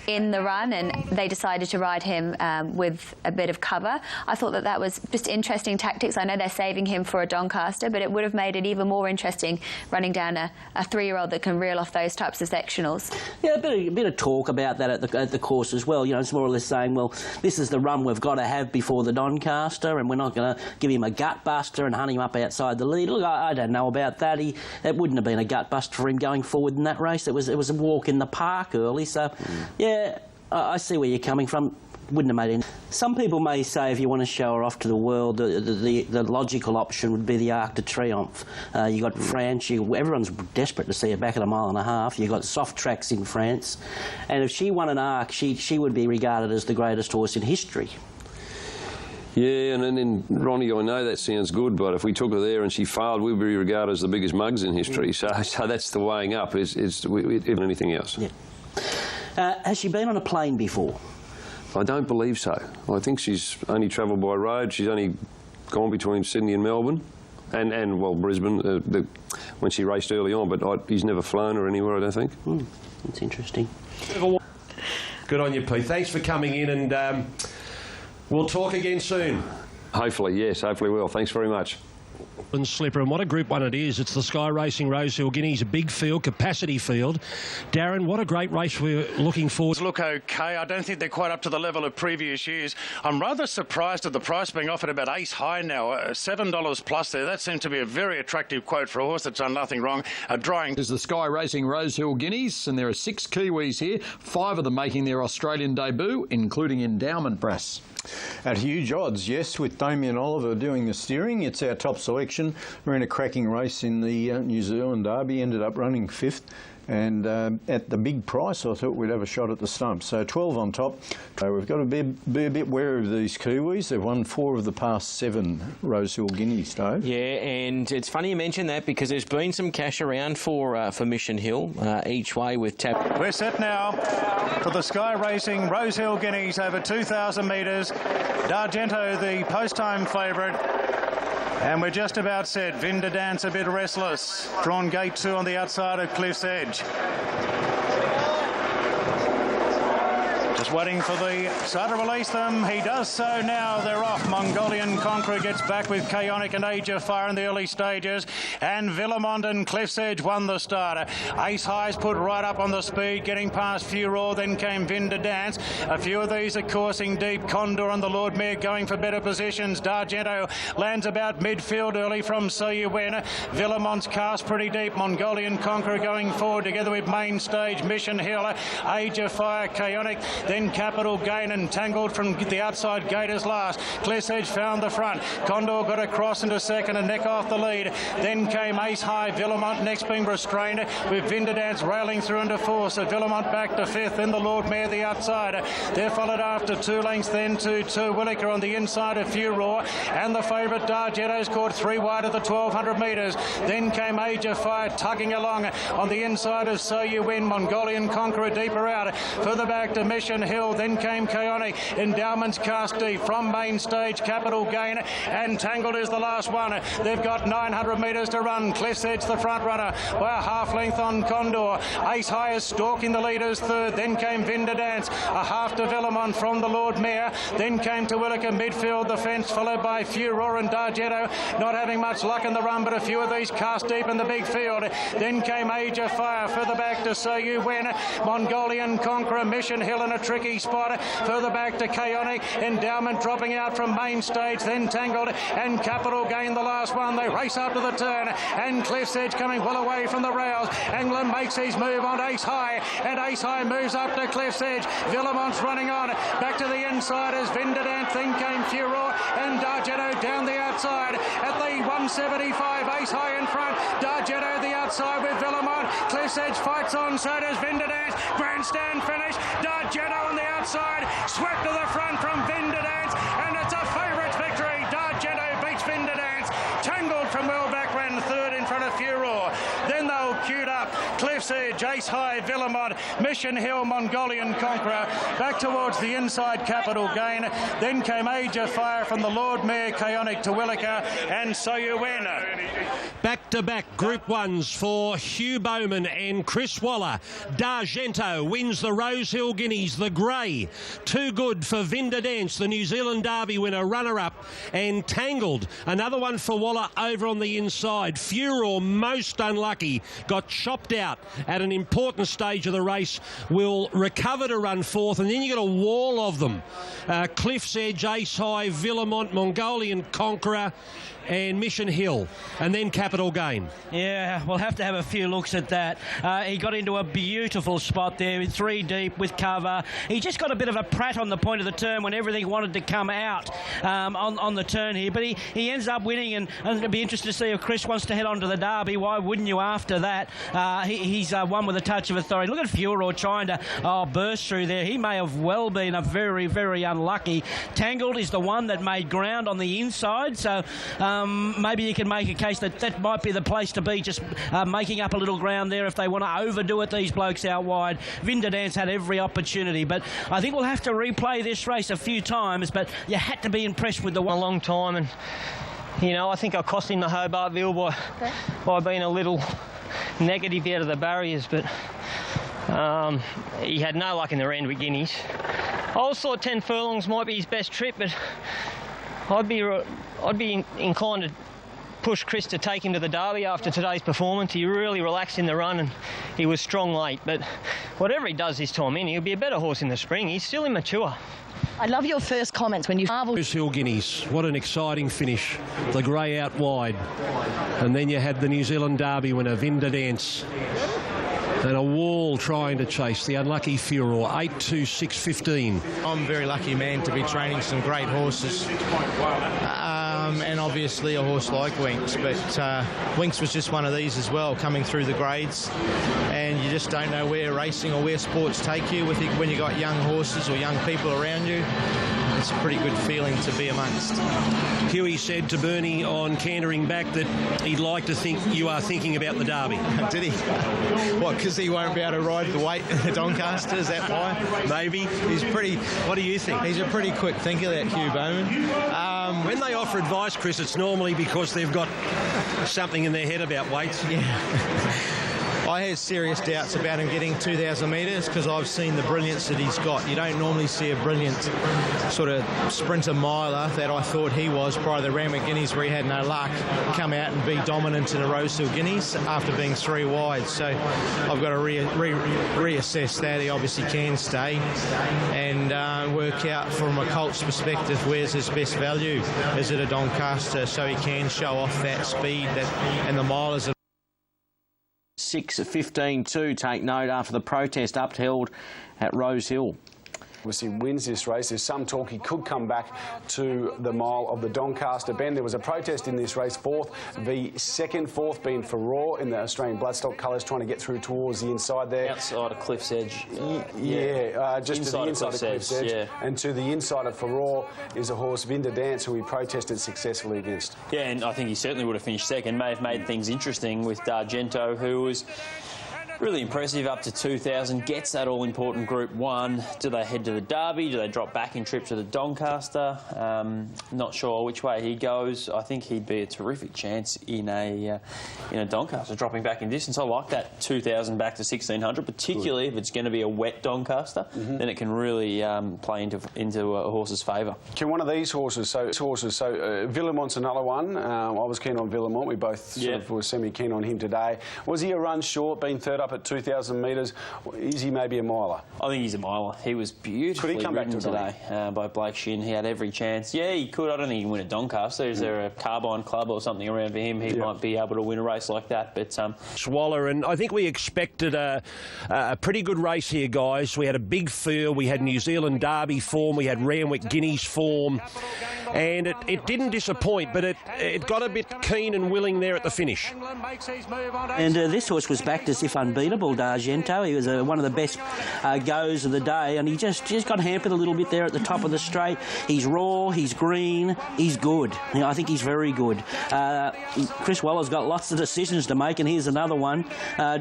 in the run, and they decided to ride him with a bit of cover. I thought that was just interesting tactics. I know they're saving him for a Doncaster, but it would have made it even more interesting running down a 3-year-old that can reel off those types of sectionals. Yeah, a bit of talk about that at the course as well. It's more or less saying, well, this is the run we've got to have before the Doncaster, and we're not going to give him a gut buster and hunt him up outside the lead. Look, I don't know about that. It wouldn't have been a gut buster for him going forward in that race. It was a walk in the park early. So, yeah, I see where you're coming from. wouldn't have made any. Some people may say if you want to show her off to the world, the logical option would be the Arc de Triomphe. You got France, everyone's desperate to see her back at 1.5 miles. You got soft tracks in France, and if she won an Arc, she would be regarded as the greatest horse in history. Yeah, and then Ronnie, I know that sounds good, but if we took her there and she failed, we'd be regarded as the biggest mugs in history. So that's the weighing up, is anything else. Yeah. Has she been on a plane before? I don't believe so. I think she's only travelled by road. She's only gone between Sydney and Melbourne, and well, Brisbane, when she raced early on, but he's never flown her anywhere, I don't think. That's interesting. Good on you, Pete. Thanks for coming in, and we'll talk again soon. Hopefully, yes. Hopefully we will. Thanks very much. And Slipper, and what a Group 1 it is. It's the Sky Racing Rosehill Guineas, a big field, capacity field. Darren, what a great race we're looking forward to. Look okay. I don't think they're quite up to the level of previous years. I'm rather surprised at the price being offered about Ace High now, $7 plus there. That seemed to be a very attractive quote for a horse that's done nothing wrong. Drying. This is the Sky Racing Rosehill Guineas, and there are 6 Kiwis here, 5 of them making their Australian debut, including Endowment Brass. At huge odds, yes, with Damien Oliver doing the steering. It's our top selection. Ran a cracking race in the New Zealand Derby, ended up running 5th. And at the big price, I thought we'd have a shot at the stump. So 12 on top. We've got to be a bit wary of these Kiwis. They've won 4 of the past 7 Rosehill Guineas, Dave. Yeah, and it's funny you mention that because there's been some cash around for Mission Hill each way with tap. We're set now for the Sky Racing Rosehill Guineas over 2,000 metres. D'Argento, the post-time favourite. And we're just about set. Vin de Dance a bit restless. Drawn gate 2 on the outside of Cliff's Edge. Just waiting for the side to release them. He does so now. They're off. Mongolian Conqueror gets back with Chaonic and Age of Fire in the early stages. And Villamont and Cliff's Edge won the starter. Ace High's put right up on the speed, getting past Furor. Then came Vin de Dance. A few of these are coursing deep. Condor and the Lord Mayor going for better positions. D'Argento lands about midfield early from So You Win. Villamont's cast pretty deep. Mongolian Conqueror going forward together with Main Stage, Mission Hill, Age of Fire, Chaonic. Then Capital Gain and Tangled from the outside gate as last. Cliff's Edge found the front. Condor got across into second and neck off the lead. Then came Ace High. Villamont next being restrained with Vin de Dance railing through into 4. So Villamont back to 5th. Then the Lord Mayor the outside. They're followed after 2 lengths then to Williker on the inside of Furor. And the favourite D'Argento's caught 3 wide at the 1,200 metres. Then came Age of Fire tugging along on the inside of So You Win. Mongolian Conqueror deeper out. Further back to Mission Hill. Then came Chaonic. Endowment's cast deep from Main Stage. Capital Gain and Tangled is the last one. They've got 900 metres to run. Cliff's Edge the front runner by a half length on Condor. Ace High is stalking the leaders 3rd. Then came Vin de Dance. A half to Villamont from the Lord Mayor. Then came to Williker midfield the fence, followed by Furor and D'Argento. Not having much luck in the run, but a few of these cast deep in the big field. Then came Age of Fire. Further back to So You Win. Mongolian Conqueror, Mission Hill in a tricky spot. Further back to Chaonic. Endowment dropping out from Main Stage. Then Tangled and Capital Gain the last one. They race up to the turn. And Cliff's Edge coming well away from the rails. England makes his move on Ace High. And Ace High moves up to Cliff's Edge. Villamont's running on. Back to the inside as Vin de Dance. Then came Furor and D'Argento down the outside. At the 175, Ace High in front. D'Argento the outside with Villamont. Cliff's Edge fights on. So does Vin de Dance. Grandstand finish. D'Argento on the outside. Swept to the front from Vin de Dance. And it's a favourite's victory. D'Argento beats Vin de Dance. Tangled from well back, ran 3rd in front of Furor. Then they'll queued up. Cliff's Edge, Ace High, Villamont, Mission Hill, Mongolian Conqueror. Back towards the inside, Capital Gain. Then came Age of Fire from the Lord Mayor, Chaonic to Williker. And So You Win. Back-to-back Group 1s for Hugh Bowman and Chris Waller. D'Argento wins the Rosehill Guineas, the grey. Too Good for Vin de Dance, the New Zealand Derby winner, runner-up. And Tangled, another one for Waller over on the inside. Furor, most unlucky, got chopped out at an important stage of the race will recover to run fourth, and then you've got a wall of them. Cliff's Edge, Ace High, Villamont, Mongolian Conqueror and Mission Hill, and then Capital Gain. Yeah, we'll have to have a few looks at that. He got into a beautiful spot there, 3 deep with cover. He just got a bit of a prat on the point of the turn when everything wanted to come out on the turn here, but he ends up winning, and it'll be interesting to see if Chris wants to head on to the Derby. Why wouldn't you after that? He's won with a touch of authority. Look at Furor trying to burst through there. He may have well been a very, very unlucky. Tangled is the one that made ground on the inside, so maybe you can make a case that might be the place to be, just making up a little ground there if they want to overdo it, these blokes out wide. Vinderdance had every opportunity, but I think we'll have to replay this race a few times, but you had to be impressed with the one. A long time, and, you know, I think I cost him the Hobartville by being a little negative out of the barriers, but he had no luck in the Randwick Guineas. I always thought 10 furlongs might be his best trip, but I'd be inclined to push Chris to take him to the Derby after today's performance. He really relaxed in the run and he was strong late, but whatever he does this time in, he'll be a better horse in the spring. He's still immature. I love your first comments when you marvelled. Bruce Hill Guineas, what an exciting finish. The grey out wide. And then you had the New Zealand Derby winner, Vinderdance. And a wall trying to chase the unlucky Furor, 8-2-6-15. I'm a very lucky man to be training some great horses. And obviously a horse like Winks, but Winks was just one of these as well, coming through the grades, and you just don't know where racing or where sports take you when you got young horses or young people around you. It's a pretty good feeling to be amongst. Huey said to Bernie on cantering back that he'd like to think you are thinking about the Derby. Did he? What, because he won't be able to ride the weight in the Doncaster, is that why? Maybe. He's pretty... What do you think? He's a pretty quick thinker, that Hugh Bowman. When they offer advice, Chris, it's normally because they've got something in their head about weights. Yeah. I had serious doubts about him getting 2,000 metres because I've seen the brilliance that he's got. You don't normally see a brilliant sort of sprinter miler that I thought he was prior to the Randwick Guineas, where he had no luck, come out and be dominant in the Rosehill Guineas after being 3 wide. So I've got to reassess that. He obviously can stay and work out from a Colts perspective where's his best value. Is it a Doncaster, so he can show off that speed and the milers. 6:15 take note after the protest upheld at Rosehill. Obviously wins this race. There's some talk he could come back to the mile of the Doncaster. Ben, there was a protest in this race, fourth v second, fourth being Furor in the Australian Bloodstock colours, trying to get through towards the inside there. Outside of Cliff's Edge. Just to the inside of Cliff's Edge. Yeah. And to the inside of Furor is a horse, Vinderdance, who he protested successfully against. Yeah, and I think he certainly would have finished second. May have made things interesting with D'Argento, who was really impressive, up to 2,000, gets that all-important Group 1. Do they head to the Derby? Do they drop back in trip to the Doncaster? Not sure which way he goes. I think he'd be a terrific chance in a Doncaster, dropping back in distance. I like that 2,000 back to 1,600, particularly if it's going to be a wet Doncaster. Then it can really play into a horse's favour. Can one of these horses, Villamont's another one. I was keen on Villamont. We both sort of were semi-keen on him today. Was he a run short, being third up at 2,000 metres? Is he maybe a miler? I think he's a miler. He was beautifully ridden today by Blake Shin. He had every chance. Yeah, he could. I don't think he can win a Doncaster. Is there a Carbine Club or something around for him? He might be able to win a race like that. But Swaller, and I think we expected a pretty good race here, guys. We had a big field. We had New Zealand Derby form. We had Randwick Guineas form. And it didn't disappoint, but it got a bit keen and willing there at the finish. And this horse was backed as if unbeatable, D'Argento. He was one of the best goes of the day, and he just got hampered a little bit there at the top of the straight. He's raw, he's green, he's good. I think he's very good. Chris Waller's got lots of decisions to make, and here's another one.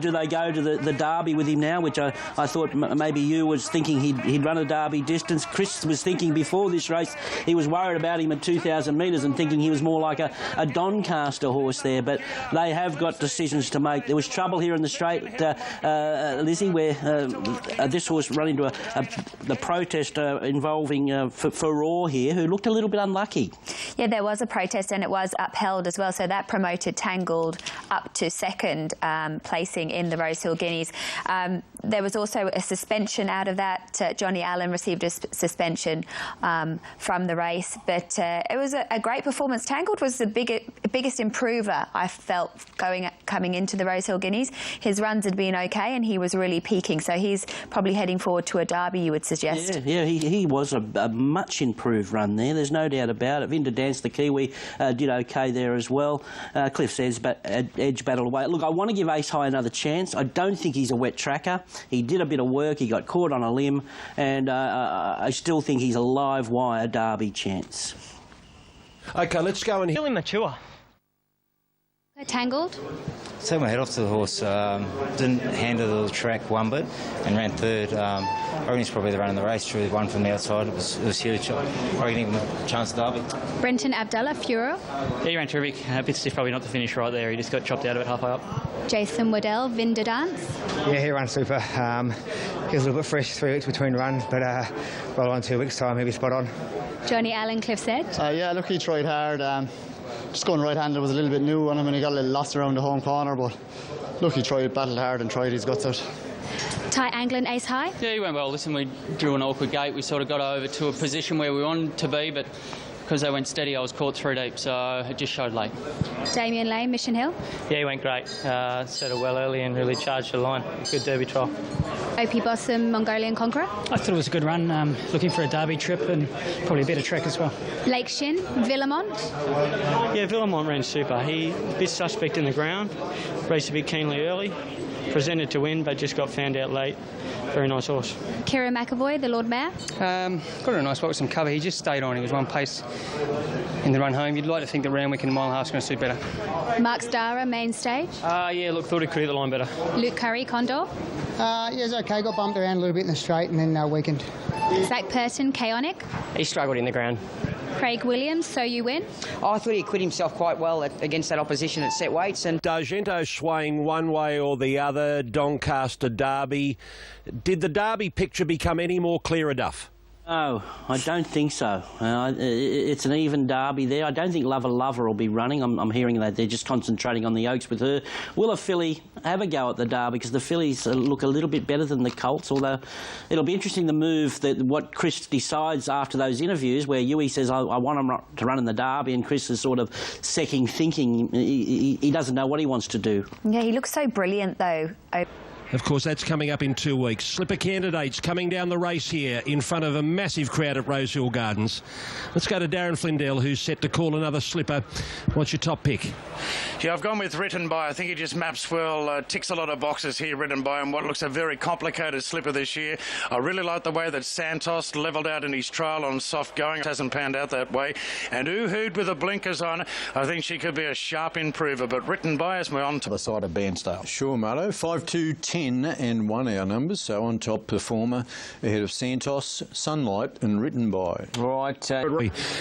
Do they go to the Derby with him now, which I thought maybe you was thinking he'd run a Derby distance. Chris was thinking before this race he was worried about him at 2,000 metres and thinking he was more like a Doncaster horse there, but they have got decisions to make. There was trouble here in the straight Lizzie, where this horse run into the protest involving Furore here, who looked a little bit unlucky. Yeah, there was a protest and it was upheld as well, so that promoted Tangled up to second placing in the Rosehill Guineas. There was also a suspension out of that. Johnny Allen received a suspension from the race, but it was a great performance. Tangled was the biggest improver, I felt, coming into the Rosehill Guineas. His runs had been okay and he was really peaking, so he's probably heading forward to a derby, you would suggest. Yeah, he was a much improved run there, there's no doubt about it. Vinda Dance, the Kiwi, did okay there as well. Cliff's Edge battled away. Look, I want to give Ace High another chance. I don't think he's a wet tracker. He did a bit of work, he got caught on a limb, and I still think he's a live wire derby chance. OK, let's go and... Still immature. Tangled? Took my head off to the horse. Didn't handle the track one bit and ran third. I reckon he's probably the run in the race. Truly won from the outside. It was huge. I reckon he can chance the derby. Brenton Abdallah, Furore? Yeah, he ran terrific. A bit stiff probably not to finish right there. He just got chopped out of it halfway up. Jason Waddell, Vinda Dance? Yeah, he ran super. He was a little bit fresh 3 weeks between runs, but well on 2 weeks' time, he'll be spot on. Johnny Allen, Cliff's Edge? Yeah, look, he tried hard. Just going right-handed was a little bit new on him and he got a little lost around the home corner, but look, he battled hard and tried his guts out. Ty Anglin, Ace High? Yeah, he went well. Listen, we drew an awkward gate. We sort of got over to a position where we wanted to be, but because they went steady, I was caught 3 deep, so it just showed late. Damien Lane, Mission Hill? Yeah, he went great. Settled well early and really charged the line. Good derby trial. Opie Bossum, Mongolian Conqueror? I thought it was a good run. Looking for a derby trip and probably a better track as well. Lake Shin, Villamont? Yeah, Villamont ran super. He a bit suspect in the ground, raced a bit keenly early, presented to win, but just got found out late. Very nice horse. Kira McAvoy, the Lord Mayor? Got a nice spot with some cover. He just stayed on. He was one pace in the run home. You'd like to think that Randwick and mile and a half is going to suit better. Mark Stara, Main Stage? Yeah, look, thought he'd clear the line better. Luke Curry, Condor? Yeah, it was okay. Got bumped around a little bit in the straight and then weakened. Zach Purton, Chaonic? He struggled in the ground. Craig Williams, So You Win? I thought he acquitted himself quite well against that opposition at set weights. And D'Argento swaying one way or the other, Doncaster Derby. Did the Derby picture become any more clearer, Duff? No, I don't think so. It's an even derby there. I don't think Lover will be running. I'm hearing that they're just concentrating on the Oaks with her. Will a filly have a go at the derby? Because the fillies look a little bit better than the Colts, although it'll be interesting to move what Chris decides after those interviews where Huey says, I want him to run in the derby, and Chris is sort of second thinking. He doesn't know what he wants to do. Yeah, he looks so brilliant, though. Of course, that's coming up in 2 weeks. Slipper candidates coming down the race here in front of a massive crowd at Rosehill Gardens. Let's go to Darren Flindell, who's set to call another slipper. What's your top pick? Yeah, I've gone with Written By. I think he just maps well, ticks a lot of boxes here, Written By, and what looks a very complicated slipper this year. I really like the way that Santos levelled out in his trial on soft going. It hasn't panned out that way. And Oohood with the blinkers on, I think she could be a sharp improver, but Written By is my on to the side of Bairnsdale. Sure, Marto. 5-2-10 and 1 our numbers, so on top performer ahead of Santos, Sunlight and Written By. Right.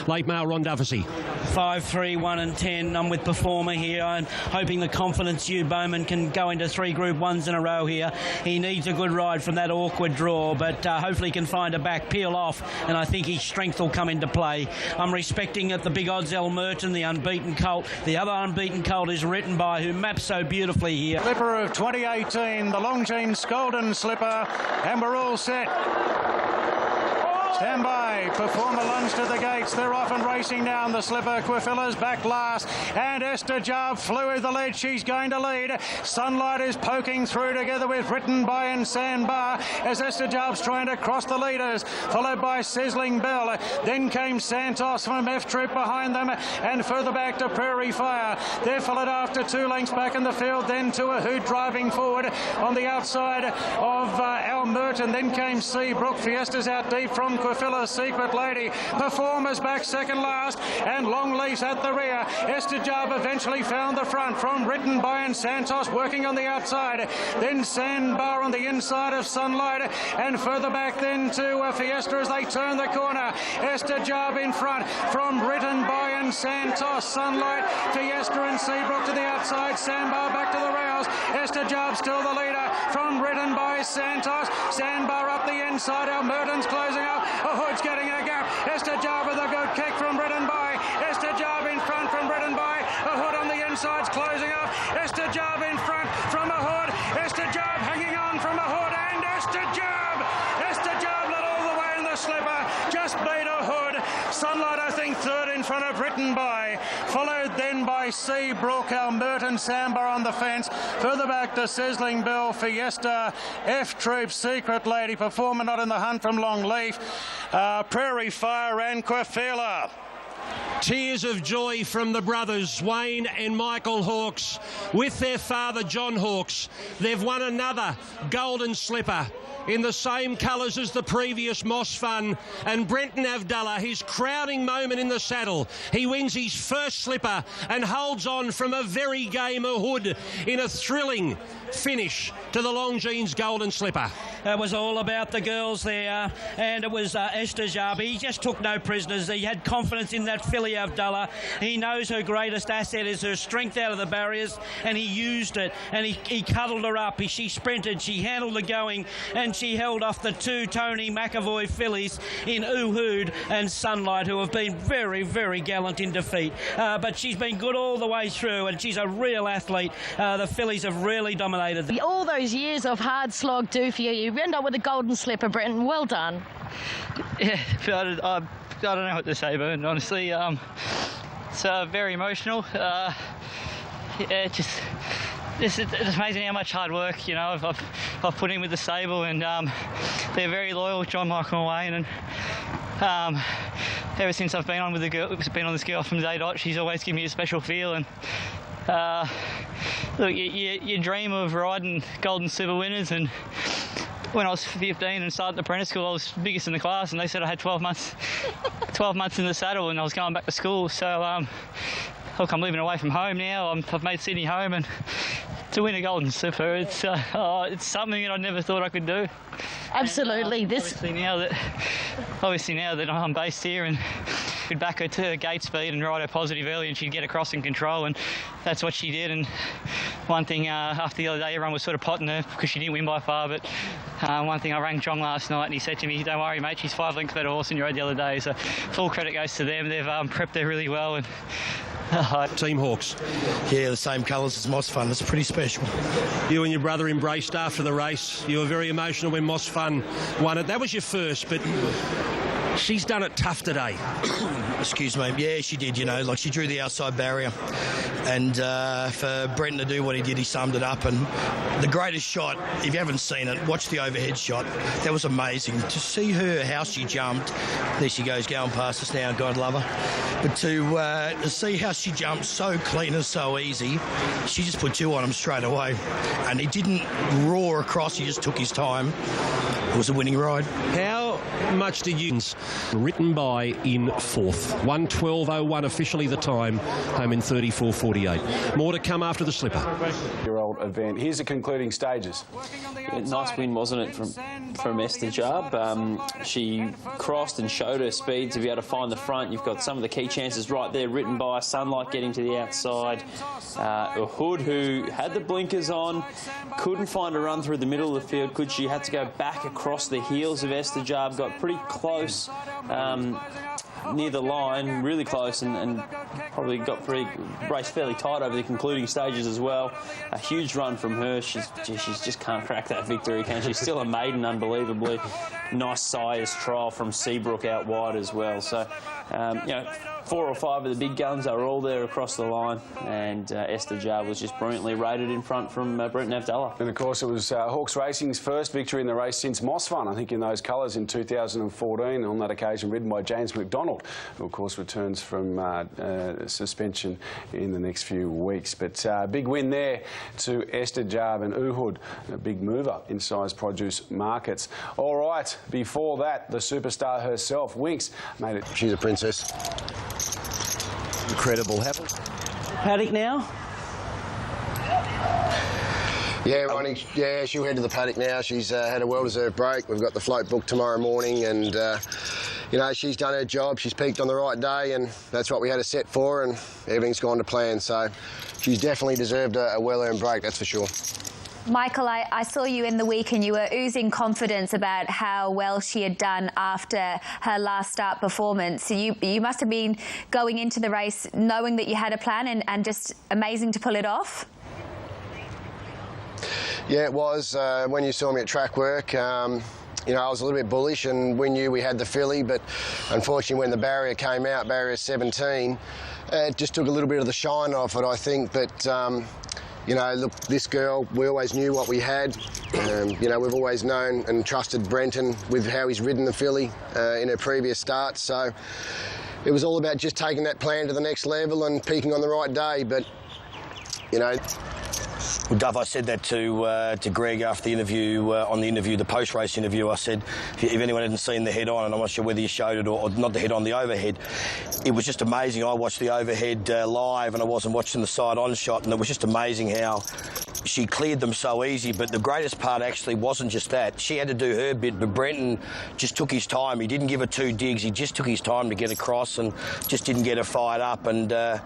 Late mail, Ron Duffy. 5, 3, 1 and 10. I'm with performer here. I'm hoping the confidence Hugh Bowman can go into 3 Group 1s in a row here. He needs a good ride from that awkward draw, but hopefully he can find a back, peel off, and I think his strength will come into play. I'm respecting at the big odds El Merton, the unbeaten colt. The other unbeaten colt is Written By, who maps so beautifully here. Slipper of 2018, the Longines Golden Slipper, and we're all set. Stand by. Performer lunge to the gates. They're off and racing down. The slipper. Quifilla's back last. And Esther Jarb flew with the lead. She's going to lead. Sunlight is poking through together with Written By and Sandbar as Esther Jarb's trying to cross the leaders. Followed by Sizzling Bell. Then came Santos from F Troop behind them. And further back to Prairie Fire. They're followed after 2 lengths back in the field. Then to a Hoot driving forward on the outside of El Merton. Then came Seabrook. Fiesta's out deep from Quifilla's Secret Lady. Performers back second last, and Longleaf's at the rear. Esther Jarb eventually found the front from Written By and Santos working on the outside. Then Sandbar on the inside of Sunlight, and further back then to Fiesta as they turn the corner. Esther Jarb in front from Written By and Santos. Sunlight, Fiesta and Seabrook to the outside. Sandbar back to the rails. Esther Jarb still the leader. from Ridden by Santos. Sandbar up the inside. Almerton's closing up. Hood's getting a gap. Esther Jarb with a good kick from Ridden by. Esther Jarb in front from Ridden by. Hood on the inside's closing up. Esther Jarb in front from Hood. Esther Jarb hanging on from Hood, and Esther Jarb. Esther Jarb led all the way in the slipper. Just beat Hood. Sunlight, I think, third in front of Ridden by. Followed then by Seabrook, Almerton, Sandbar on the fence. Further back to Sizzling Bell, Fiesta, F Troop, Secret Lady, Performer Not in the Hunt from Longleaf, Prairie Fire and Quafela. Tears of joy from the brothers Wayne and Michael Hawkes with their father John Hawkes. They've won another golden slipper in the same colours as the previous Moss Fun, and Brenton Avdulla, his crowning moment in the saddle. He wins his first slipper and holds on from a very game Hood in a thrilling finish to the Longines Golden Slipper. It was all about the girls there, and it was Esther Jarb. He just took no prisoners. He had confidence in that filly Avdulla. He knows her greatest asset is her strength out of the barriers, and he used it, and he cuddled her up. She sprinted, she handled the going, and she held off the two Tony McAvoy fillies in Uhud and Sunlight, who have been very, very gallant in defeat. But she's been good all the way through, and she's a real athlete. The fillies have really dominated. All those years of hard slog do for you. You end up with a golden slipper, Brenton. Well done. Yeah, I don't know what to say, but honestly, it's very emotional. It's amazing how much hard work, you know, I've put in with the stable, and they're very loyal, John, Michael and Wayne, and ever since I've been on this girl from day dot, she's always given me a special feel. And look, you dream of riding golden slipper winners, and when I was 15 and started apprentice school, I was biggest in the class, and they said I had 12 months in the saddle, and I was going back to school. So look, I'm living away from home now. I've made Sydney home, and to win a golden slipper, it's something that I never thought I could do. Absolutely. Obviously now that I'm based here, and could back her to gate speed and ride her positive early, and she'd get across in control, and that's what she did. And one thing after the other day, everyone was sort of potting her because she didn't win by far, but one thing, I rang John last night and he said to me, "Don't worry, mate, she's 5 lengths better horse than you rode the other day." So full credit goes to them. They've prepped her really well. And Team Hawkes. Yeah, the same colours as Moss Fun. It's pretty special. You and your brother embraced after the race. You were very emotional when Moss Fun won it. That was your first, but she's done it tough today. Excuse me. Yeah, she did, you know, like she drew the outside barrier. And for Brenton to do what he did, he summed it up. And the greatest shot, if you haven't seen it, watch the overhead shot. That was amazing. To see her, how she jumped. There she goes, going past us now, God love her. But to see how she jumped so clean and so easy, she just put two on him straight away. And he didn't roar across, he just took his time. It was a winning ride. How much did you... Written by in fourth. 1:12.01 officially the time, home in 34.48. More to come after the slipper. Year-old event. Here's the concluding stages. Yeah, nice win, wasn't it, from Esther Jarb? She crossed and showed her speed to be able to find the front. You've got some of the key chances right there, Written by Sunlight getting to the outside. Hood, who had the blinkers on, couldn't find a run through the middle of the field, could she? Had to go back across the heels of Esther Jarb, got pretty close near the line, really close, and probably got raced fairly tight over the concluding stages as well. A huge run from her. She's just can't crack that victory, can she? She's still a maiden, unbelievably. Nice size trial from Seabrook out wide as well. So, you know, 4 or 5 of the big guns are all there across the line, and Esther Jarb was just brilliantly rated in front from Brenton Avdulla. And of course it was Hawkes Racing's first victory in the race since Moss Fun, I think, in those colours in 2014, on that occasion ridden by James McDonald, who of course returns from suspension in the next few weeks. But big win there to Esther Jarb and Uhud, a big mover in size produce markets. All right, before that, the superstar herself, Winks, made it. She's a princess. Incredible. Paddock now? Yeah, Ronnie. Yeah, she'll head to the paddock now. She's had a well-deserved break. We've got the float booked tomorrow morning, and you know, she's done her job. She's peaked on the right day, and that's what we had her set for, and everything's gone to plan. So she's definitely deserved a well-earned break, that's for sure. Michael, I saw you in the week and you were oozing confidence about how well she had done after her last start performance. So you must have been going into the race knowing that you had a plan and just amazing to pull it off. Yeah, it was. When you saw me at track work, you know, I was a little bit bullish and we knew we had the filly, but unfortunately when the barrier came out, barrier 17, it just took a little bit of the shine off it, I think. But you know, look, this girl, we always knew what we had. You know, we've always known and trusted Brenton with how he's ridden the filly in her previous starts. So it was all about just taking that plan to the next level and peaking on the right day. But, you know... Well, Duff, I said that to Greg after the interview, the post-race interview. I said, if anyone hadn't seen the head-on, and I'm not sure whether you showed it or not the head-on, the overhead, it was just amazing. I watched the overhead live and I wasn't watching the side-on shot, and it was just amazing how she cleared them so easy. But the greatest part actually wasn't just that. She had to do her bit, but Brenton just took his time. He didn't give her 2 digs. He just took his time to get across and just didn't get her fired up. And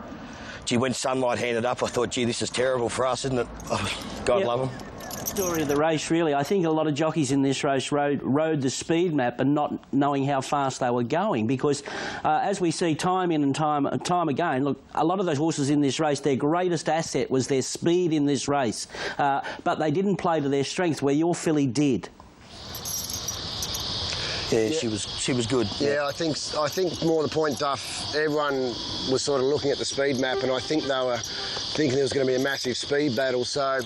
gee, when Sunlight handed up, I thought, gee, this is terrible for us, isn't it? Oh, God love him. Story of the race, really. I think a lot of jockeys in this race rode the speed map and not knowing how fast they were going, because as we see time in and time again, look, a lot of those horses in this race, their greatest asset was their speed in this race, but they didn't play to their strength, where your filly did. Yeah, she was good. Yeah, I think more the point, Duff, everyone was sort of looking at the speed map, and I think they were thinking there was going to be a massive speed battle. So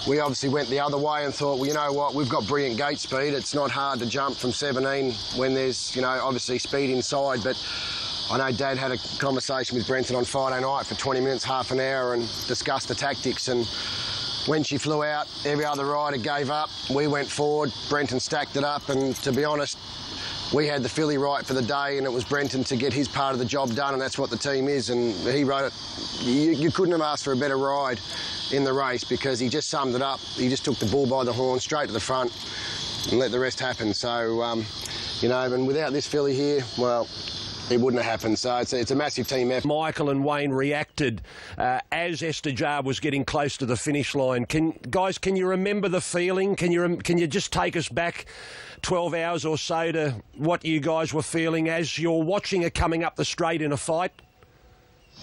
we obviously went the other way and thought, well, you know what, we've got brilliant gate speed. It's not hard to jump from 17 when there's, you know, obviously speed inside. But I know Dad had a conversation with Brenton on Friday night for 20 minutes, half an hour, and discussed the tactics. And when she flew out, every other rider gave up. We went forward, Brenton stacked it up, and to be honest, we had the filly right for the day, and it was Brenton to get his part of the job done, and that's what the team is, and he rode it. You couldn't have asked for a better ride in the race, because he just summed it up. He just took the bull by the horn straight to the front and let the rest happen. So, you know, and without this filly here, well, it wouldn't have happened. So it's a massive team effort. Michael and Wayne reacted as Esther Jar was getting close to the finish line. Guys, can you remember the feeling? Can you just take us back 12 hours or so to what you guys were feeling as you're watching her coming up the straight in a fight?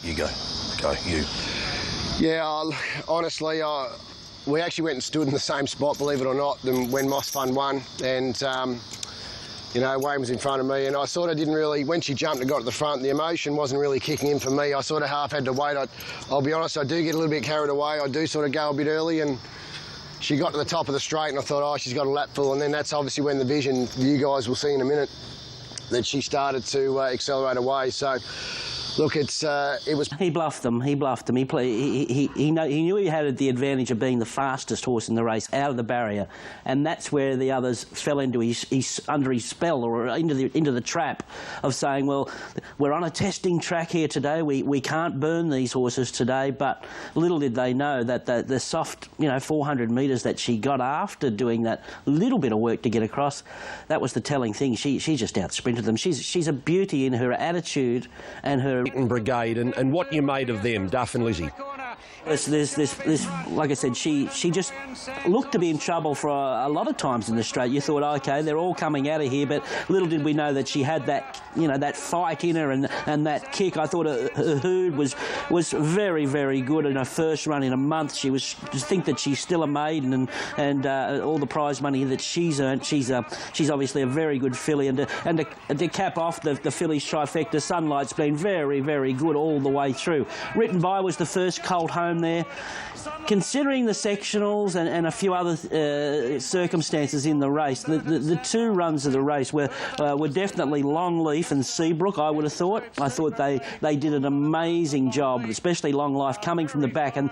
You go, you. Yeah, honestly, we actually went and stood in the same spot, believe it or not, than when Moss Fun won, and you know, Wayne was in front of me, and I sort of didn't really, when she jumped and got to the front, the emotion wasn't really kicking in for me. I sort of half had to wait. I'll be honest, I do get a little bit carried away. I do sort of go a bit early, and she got to the top of the straight, and I thought, oh, she's got a lap full, and then that's obviously when the vision, you guys will see in a minute, that she started to accelerate away. So, look, it was... He bluffed them. He knew he had the advantage of being the fastest horse in the race out of the barrier, and that's where the others fell into under his spell, or into the trap of saying, well, we're on a testing track here today. We can't burn these horses today. But little did they know that the soft, 400 metres that she got after doing that little bit of work to get across, that was the telling thing. She just out-sprinted them. She's a beauty in her attitude and her brigade, and what you made of them, Duff and Lizzie. There's like I said, she just looked to be in trouble for a lot of times in the straight. You thought, OK, they're all coming out of here, but little did we know that she had that, that fight in her and that kick. I thought her hood was very, very good in her first run in a month. She was to think that she's still a maiden, and all the prize money that she's earned. She's obviously a very good filly, and to cap off the filly's trifecta, Sunlight's been very, very good all the way through. Written By was the first colt home there. Considering the sectionals and a few other circumstances in the race, the two runs of the race were definitely Longleaf and Seabrook, I would have thought. I thought they did an amazing job, especially Long Life coming from the back. And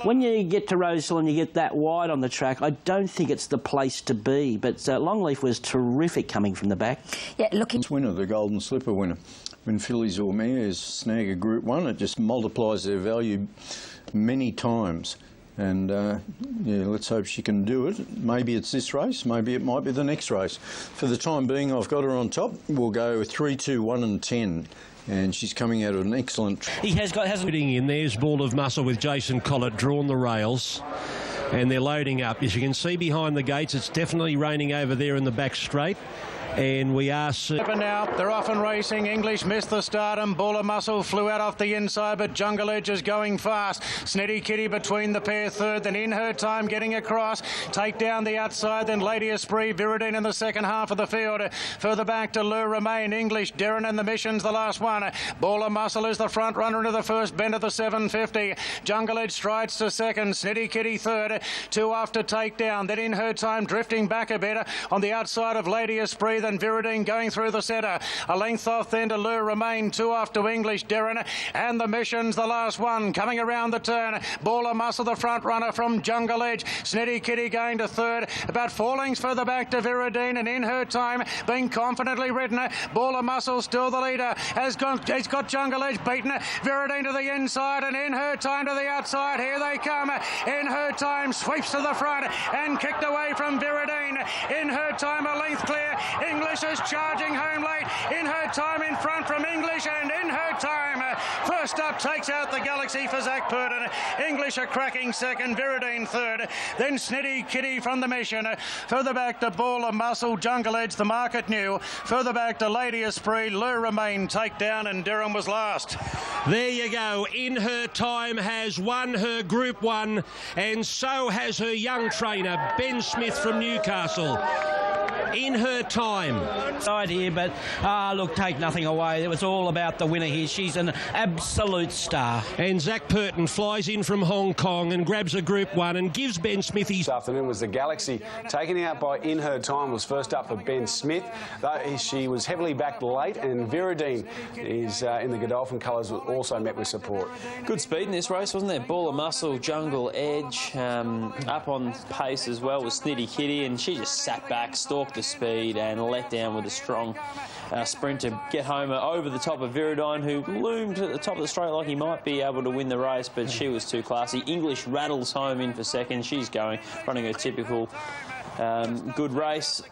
when you get to Rosehill and you get that wide on the track, I don't think it's the place to be. But Longleaf was terrific coming from the back. Yeah, looking... Winner, the Golden Slipper winner. When fillies or mares snag a Group 1, it just multiplies their value many times. And, yeah, let's hope she can do it. Maybe it's this race, maybe it might be the next race. For the time being, I've got her on top. We'll go 3, 2, 1 and 10. And she's coming out of an excellent... He hasn't in. There's Ball of Muscle with Jason Collett, drawn the rails. And they're loading up. As you can see behind the gates, it's definitely raining over there in the back straight. And we are... Now, they're off and racing. English missed the start and Buller Muscle flew out off the inside, but Jungle Edge is going fast. Snitty Kitty between the pair third, then In Her Time getting across. Take down the outside, then Lady Esprit, Viridine in the second half of the field. Further back to Le Remain, English, Derrin and the Mission's the last one. Buller Muscle is the front runner into the first bend of the 750. Jungle Edge strides to second, Snitty Kitty third. 2 off to take down, then In Her Time drifting back a bit on the outside of Lady Esprit, then Viridine going through the centre. A length off then to Le Remain, 2 off to English, Derrin and the Mission's the last one. Coming around the turn, Baller Muscle the front runner from Jungle Edge. Snitty Kitty going to third, about 4 lengths further back to Viridine, and In Her Time being confidently ridden. Baller Muscle still the leader. He's got Jungle Edge beaten. Viridine to the inside and In Her Time to the outside. Here they come. In Her Time sweeps to the front and kicked away from Viridine. In Her Time a length clear. English is charging home late. In Her Time in front from English, and In Her Time first up takes out the Galaxy for Zach Purden. English a cracking second, Viridine third, then Snitty Kitty from the Mission. Further back to Baller Muscle, Jungle Edge, the market new. Further back to Lady Esprit, Le Remain takedown, and Derrin was last. There you go. In Her Time has won her Group 1, and so has her young trainer, Ben Smith from Newcastle. In Her Time. Side here, but look, take nothing away. It was all about the winner here. She's an absolute star. And Zach Purden flies in from Hong Kong and grabs a Group 1 and gives Ben Smith his... This afternoon was the Galaxy. Taken out by In Her Time was first up for Ben Smith. She was heavily backed late, and Viridine is in the Godolphin colours, also met with support. Good speed in this race, wasn't there? Baller Muscle, Jungle Edge, up on pace as well with Snitty Kitty, and she just sat back, stalked the speed and let down with a strong sprint to get home over the top of Viridine, who loomed at the top of the straight like he might be able to win the race, but she was too classy. English rattles home in for second. She's running her typical good race.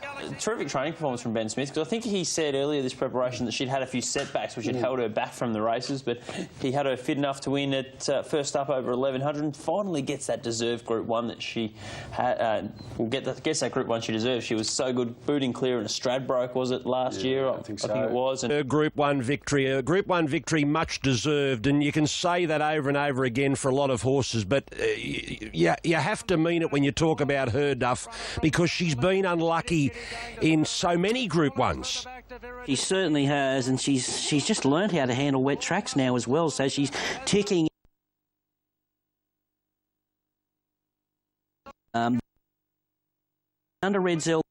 Terrific training performance from Ben Smith, because I think he said earlier this preparation that she'd had a few setbacks which had held her back from the races, but he had her fit enough to win at first up over 1100 and finally gets that deserved Group 1 that she gets that Group 1 she deserves. She was so good, booting clear in a Stradbroke, was it, last year? I think it was. And her Group 1 victory, much deserved, and you can say that over and over again for a lot of horses, but you have to mean it when you talk about her, Duff, because she's been unlucky in so many Group 1s. She certainly has, and she's just learned how to handle wet tracks now as well, so she's ticking under Red Zell.